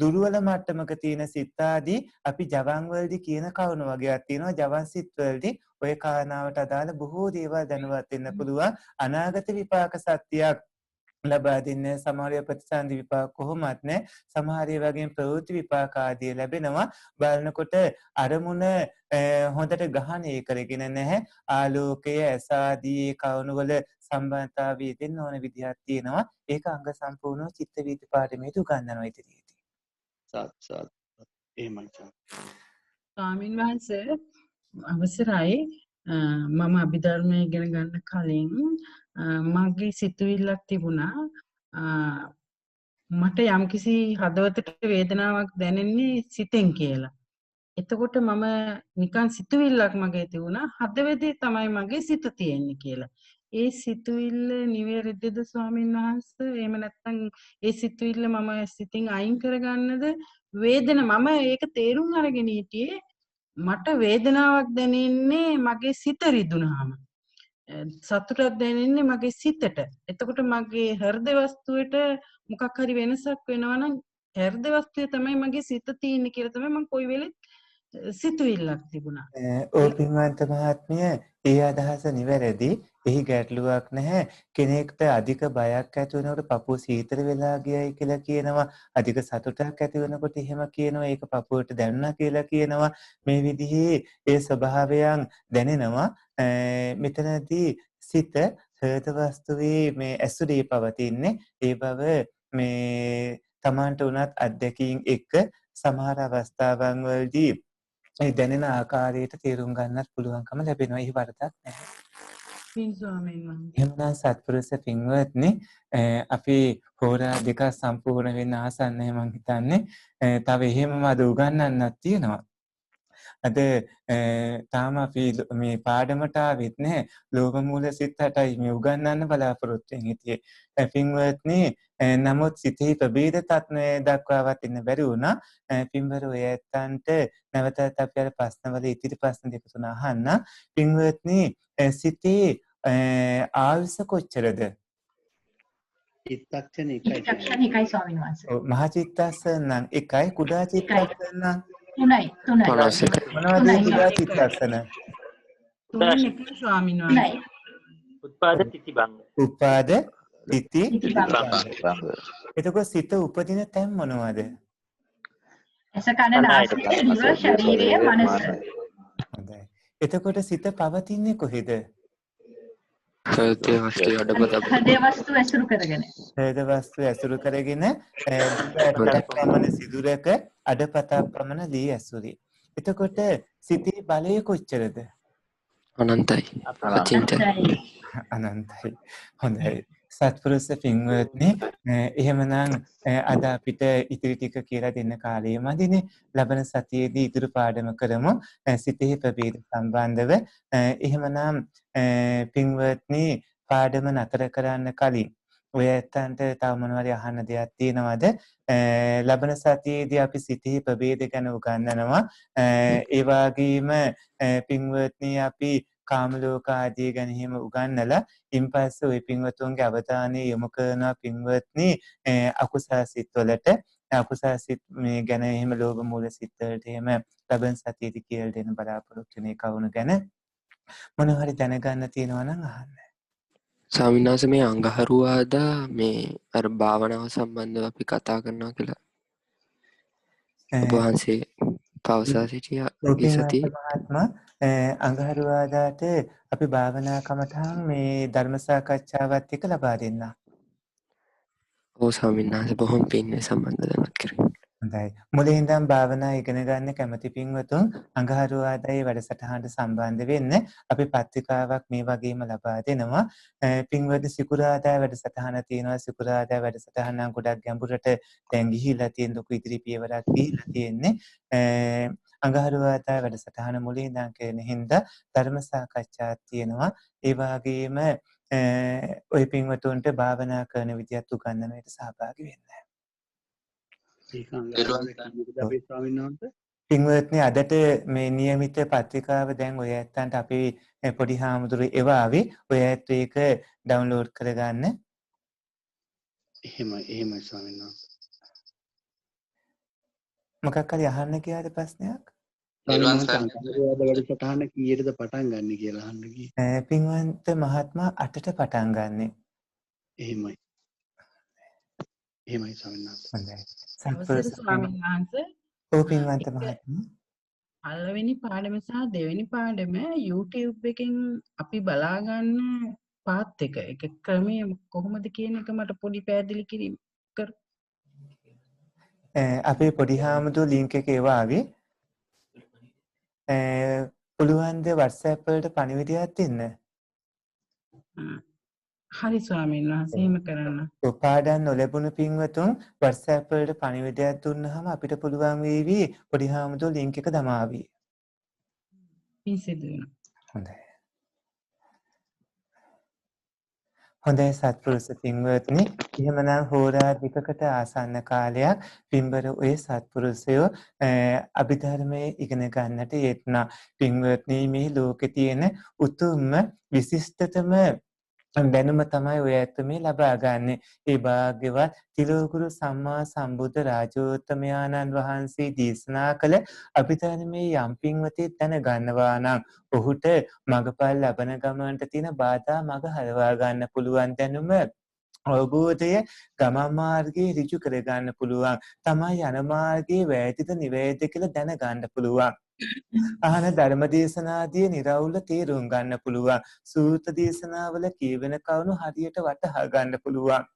දුර්වල මට්ටමක තියෙන සිත් ආදී අපි ජවන් වලදී කියන කවුණු වගේක් තියෙනවා. ජවන් සිත් වලදී ඔය කාරණාවට අදාළ බොහෝ දේවල් දැනුවත් වෙන්න පුළුවන්. අනාගත විපාක සත්‍යයක් ලබා දෙන්න සමහර ප්‍රතිසන්දි විපාක කොහොමත් නැහැ. සමහර වගේම ප්‍රවෘත්ති විපාක ආදී ලැබෙනවා. බලනකොට අරමුණ හොඳට ග්‍රහණය කරගෙන නැහැ. ආලෝකය ඇස ආදී කවුණු වල සම්බන්ධතාවය දෙන්න ඕන විදිහක් තියෙනවා. ඒක අංග සම්පූර්ණව චිත්ත වීති පාඩමේදී උගන්වනවා ඉදිරියේදී. සත් එහෙමයි. ස්වාමින් වහන්සේ අවසරයි මම අභිධර්මය ඉගෙන ගන්න කලින් මගේ සිතුවිල්ලක් තිබුණා මට යම්කිසි හදවතට වේදනාවක් දැනෙන්නේ සිතෙන් කියලා. එතකොට මම නිකන් සිතුවිල්ලක් මගේ තිබුණා හදවතේ තමයි මගේ සිත තියෙන්නේ කියලා. ඒ සිතුවිල්ල නිවැරදිද ස්වාමින් වහන්සේ? එහෙම නැත්නම් ඒ සිතුවිල්ල මම සිතින් අයින් කරගන්නද? මම ඒක තේරුම් අරගෙන හිටියේ මට වේදනාවක් දැනෙන්නේ මගේ සිත රිදුනහම. සතුටක් දැනෙන්නේ මගේ සිතට. එතකොට මගේ හෘද වස්තුවට මොකක් හරි වෙනසක් වෙනවා නම් හෘද වස්තුවේ තමයි මගේ සිත තියෙන්නේ කියලා තමයි මම කොයි වෙලෙත් සිතුවිල්ලක් තිබුණා. ඔව් පින්වන්ත මහත්මිය ඒ අදහස නිවැරදි. එහි ගැටලුවක් නැහැ. කෙනෙක්ට අධික බයක් ඇති වෙනකොට පපුව සීතල වෙලා ගියයි කියලා කියනවා. අධික සතුටක් ඇති වෙනකොට එහෙම කියනවා. ඒක පපුවට දැනුණා කියලා කියනවා. මේ විදිහේ ඒ ස්වභාවයන් දැනෙනවා. මෙතනදී සිත හෘද වස්තුවේ මේ ඇසුරේ පවතින්නේ. ඒ බව මේ තමන්ට උනත් අත්දැකීම් එක්ක සමහර අවස්ථාවන් වලදී ඒ දැනෙන ආකාරයට තේරුම් ගන්නත් පුළුවන්කම ලැබෙනවා. ඒ වරදක් නැහැ. එහෙමනම් සත්පුරුෂ පින්වත්නි අපි හෝරා දෙක සම්පූර්ණ වෙන්න ආසන්නයි මං හිතන්නේ. තව එහෙමම අද උගන්වන්නක් තියෙනවා. අද තාම අපි මේ පාඩමට ආවෙත් නැහැ. ලෝභ මූල සිත් 8යි මේ උගන්වන්න බලාපොරොත්තු වෙන්නේ හිටියේ. පින්වත්නි නමුත් සිතේ ප්‍රභේද තත්ත්වය දක්වාවත් ඉන්න බැරි වුණා. පින්වර ඔය ඇත්තන්ට නැවතත් අපි අර ප්‍රශ්නවල ඉතිරි ප්‍රශ්න දෙක තුන අහන්න. පින්වත්නි සිතේ ආයුෂ කොච්චරද? චිත්තක්ෂණ එකයි ස්වාමීන් වහන්සේ. ඔව් මහ චිත්තක්ෂණ නම් එකයි කුඩා චිත්තක්ෂණ නම් 3යි. මොනවද කුඩා චිත්තක්ෂණ? 3 ස්වාමීන් වහන්සේ. උත්පාද තිතිබංග. උත්පාද තිතිබංග. එතකොට සිත උපදින තැන් මොනවද? ඇස කන නාසය දිව ශරීරය මනස. හොඳයි. එතකොට සිත පවතින්නේ කොහෙද? හෘද වස්තු ඇසුරු කරගෙන. හෘද වස්තු ඇසුරු කරගෙන ප්‍රමණ සිදුරක අඩපතක් ප්‍රමණ දී ඇසුරි. එතකොට සිතේ බලය කොච්චරද? අනන්තයි. අනන්තයි. හොඳයි. සත්පුරුෂ පින්වත්නි එහෙමනම් අද අපිට ඉතිරි ටික කියලා දෙන්න කාලය මදිනේ. ලබන සතියේදී ඉතුරු පාඩම කරමු සිතෙහි ප්‍රභේද සම්බන්ධව. එහෙමනම් පින්වත්නි පාඩම නතර කරන්න කලින් ඔය ඇත්තන්ට තව මොනවද අහන්න දෙයක් තියෙනවද? ලබන සතියේදී අපි සිතෙහි ප්‍රභේද ගැන උගන්වනවා. ඒ වගේම පින්වත්නි අපි කාම ලෝක ආදී ගැන හිම උගන්වලා ඉන්පස්සේ ওই පින්වතුන්ගේ අවධානය යොමු කරන පින්වත්නි අකුසල සිත් වලට අකුසල සිත් මේ ගැන එහෙම ලෝභ මූල සිත් වලට එහෙම ලබන සතියේදී කියලා දෙන්න බලාපොරොත්තු වෙන්නේ කවුණු ගැන මොන හරි දැනගන්න තියෙනවා නම් අහන්න. ස්වාමීන් වහන්සේ මේ අඟහරුවාදා මේ අර භාවනාව සම්බන්ධව අපි කතා කරනවා කියලා ඔබ වහන්සේ පවසා සිටියා ගිය සතියේ. මහත්මයා අඟහරුවාදාට අපි භාවනා කමටහන් මේ ධර්ම සාකච්ඡාවත් එක්ක ලබා දෙන්න. ඔව් ස්වාමීන් වහන්සේ බොහොම පින් සම්බන්ධ දැනුවත් කරගන්න. හොඳයි. මුලින් ඉඳන් භාවනා ඉගෙන ගන්න කැමති පින්වතුන් අඟහරුවාදායේ වැඩසටහනට සම්බන්ධ වෙන්න අපි පත්‍රිකාවක් මේ වගේම ලබා දෙනවා. පින්වත්නි සිකුරාදා වැඩසටහන තියෙනවා. සිකුරාදා වැඩසටහන නම් ගොඩක් ගැඹුරට දැන් ගිහිලා තියෙන ලොකු ඉදිරි පියවරක් ගිහිලා තියෙන්නේ. අඟහරුවාදා වැඩසටහන මුලින් ඉඳන් කරන හින්දා ධර්ම සාකච්ඡාවක් තියෙනවා. ඒ වගේම ඔය පින්වතුන්ට භාවනා කරන විදියත් උගන්වන්නට සහභාගී වෙන්න. පින්වත්නි අදට මේ નિયમિત පත්‍රිකාව දැන් ඔය ඇත්තන්ට අපි පොඩි හාමුදුරු එවාවි. ඔය ඇත්ත ඒක ඩවුන්ලෝඩ් කරගන්න. එහෙමයි ස්වාමීන් වහන්සේ. මොකක් හරි අහන්න කියාද ප්‍රශ්නයක්? වැඩසටහන කීයටද පටන් ගන්න කියලා අහන්න කිව්වේ. පින්වන්ත මහත්මයා 8ට පටන් ගන්නෙ. එහෙමයි ස්වාමීන් වහන්සේ. හොඳයි. අවසර ස්වාමීන් වහන්සේ. ඔව් පින්වන්ත මහත්මයා. පළවෙනි පාඩම සහ දෙවෙනි පාඩම YouTube එකෙන් අපි බලා ගන්න පාත් එක ක්‍රමය කොහොමද කියන එක මට පොඩි පැහැදිලි කිරීම කර. අපේ පොඩි හාමුදුරු ලින්ක් එක එවාවි. පුළුවන් ද WhatsApp වලට පණිවිඩයක් දෙන්න? හරි ස්වාමීන් වහන්සේ එහෙම කරන්න. පාඩම් නොලැබුණු පින්වතුන් WhatsApp වලට පණිවිඩයක් දුන්නාම අපිට පුළුවන් වේවි පොඩි හාමුදුරු ලින්ක් එක දමාවි. පිසිදු වෙනවා. හොඳයි. හොඳයි සත්පුරුෂ පින්වත්නි. එහෙමනම් හෝරා දෙකකට ආසන්න කාලයක් පින්බර ඔය සත්පුරුෂයෝ අභිධර්මයේ ඉගෙන ගන්නට යෙදුණා. පින්වත්නි මේ ලෝකේ තියෙන උතුම්ම විශිෂ්ටතම දැනුම තමයි ඔය ඇත්ත මේ ලබා ගන්න. ඒ භාග්‍යවත් තිලෝගුරු සම්මා සම්බුද්ධ රාජෝත්තමයාණන් වහන්සේ දේශනා කළ අභිධර්මයේ යම් පින්වතෙක් දැනගන්නවා නම් ඔහුට මගපල් ලබන ගමනට තියෙන බාධා මග හරවා ගන්න පුළුවන් දැනුම අවබෝධය ගමන් මාර්ගයේ ඍජු කර ගන්න පුළුවන්. තමයි යන මාර්ගයේ වැයතිද නිවැරදිද කියලා දැනගන්න පුළුවන්. අහන ධර්ම දේශනාදී නිරවුල තේරුම් ගන්න පුළුවන්. සූත්‍ර දේශනාවල කියවෙන කරුණු හරියට වටහා ගන්න පුළුවන්.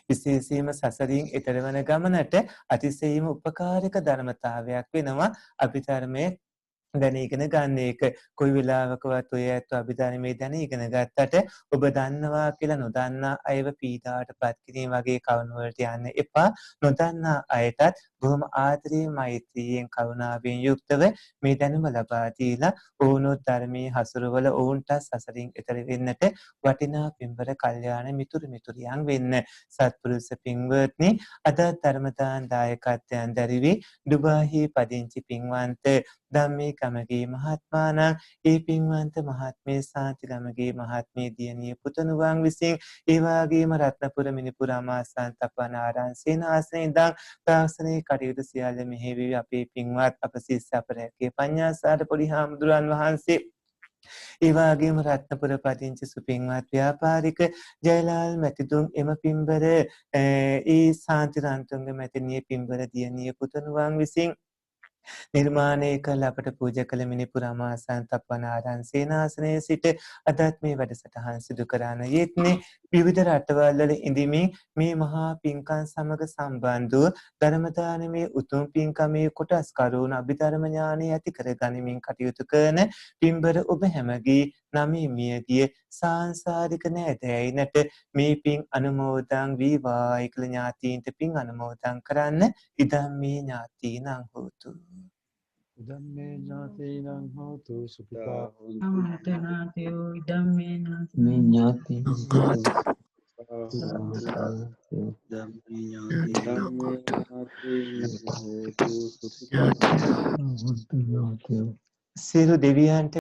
විශේෂයෙන්ම සසරින් එතර වන ගමනට අතිශයින්ම උපකාරක ධර්මතාවයක් වෙනවා අභිධර්මයේ දැන ඉගෙන ගන්න එක. කොයි වෙලාවකවත් ඔය ඇත්ත අභිධර්මයේ දැන ඉගෙන ගත්තට ඔබ දන්නවා කියලා නොදන්නා අයව පීඩාවටපත් කිරීම වගේ කරුණු වලට යන්න එපා. නොදන්නා අයටත් බොහොම ආදරයෙන් මෛත්‍රියෙන් කරුණාවෙන් යුක්තව මේ දැනුම ලබා දීලා ඔවුනොත් ධර්මයේ හසුරවල ඔවුන්ට සසරින් එතර වෙන්නට වටිනා පින්බර කල්යාණ මිතුරියන් වෙන්න. සත්පුරුෂ පින්වත්නි අද ධර්ම දාන දායකත්වයන් දරිවි ඩුබායි පදිංචි පින්වන්ත ධම්මේ ගමගේ මහත්මාණන් ඒ පින්වන්ත මහත්මේ සාන්ති ගමගේ මහත්මේ දියණිය පුතණුවන් විසින් ඒ වගේම රත්නපුර මිනිපුර අමාසන් තපනාරාන් සේනාසනේ ඉඳන් තාක්ෂණයේ කටයුතු සියල්ල මෙහෙවි අපේ පින්වත් අප ශිෂ්‍ය අපරැකේ පඤ්ඤාසාර පොඩි හාමුදුරන් වහන්සේ ඒ වගේම රත්නපුර පදිංචි සුපින්වත් ව්‍යාපාරික ජයලාල් මැතිතුන් එම පින්බර ඒ සාන්තිරන්තුන්ගේ මැතිණිය පින්බර දියණිය පුතණුවන් විසින් නිර්මාණය කළ අපට පූජා කළ මිනිපුර අමාසන් තප්පනාරාන් සේනාසනයේ සිට අදත් මේ වැඩසටහන් සිදු කරන යෙත්නේ විවිධ රටවල් වල ඉඳිමින් මේ මහා පින්කම් සමග සම්බන්ධ වූ ධර්ම දානමේ උතුම් පින්කමේ කොටස් කරුණ අභිධර්ම ඥානය ඇති කර ගනිමින් කටයුතු කරන පින්බර ඔබ හැමගේ නමි මියගිය සාංසාරික නෑදෑයිනට මේ පින් අනුමෝදන් වේවායි කියලා ඥාතීන්ට පින් අනුමෝදන් කරන්න. ඉදම්මේ ඥාතීනං හෝතු. ඉදම්මේ ඥාතීනං හෝතු සුඛිතා අමතනාතයෝ ඉදම්මේ මේ ඥාති සියලු දෙවියන්ට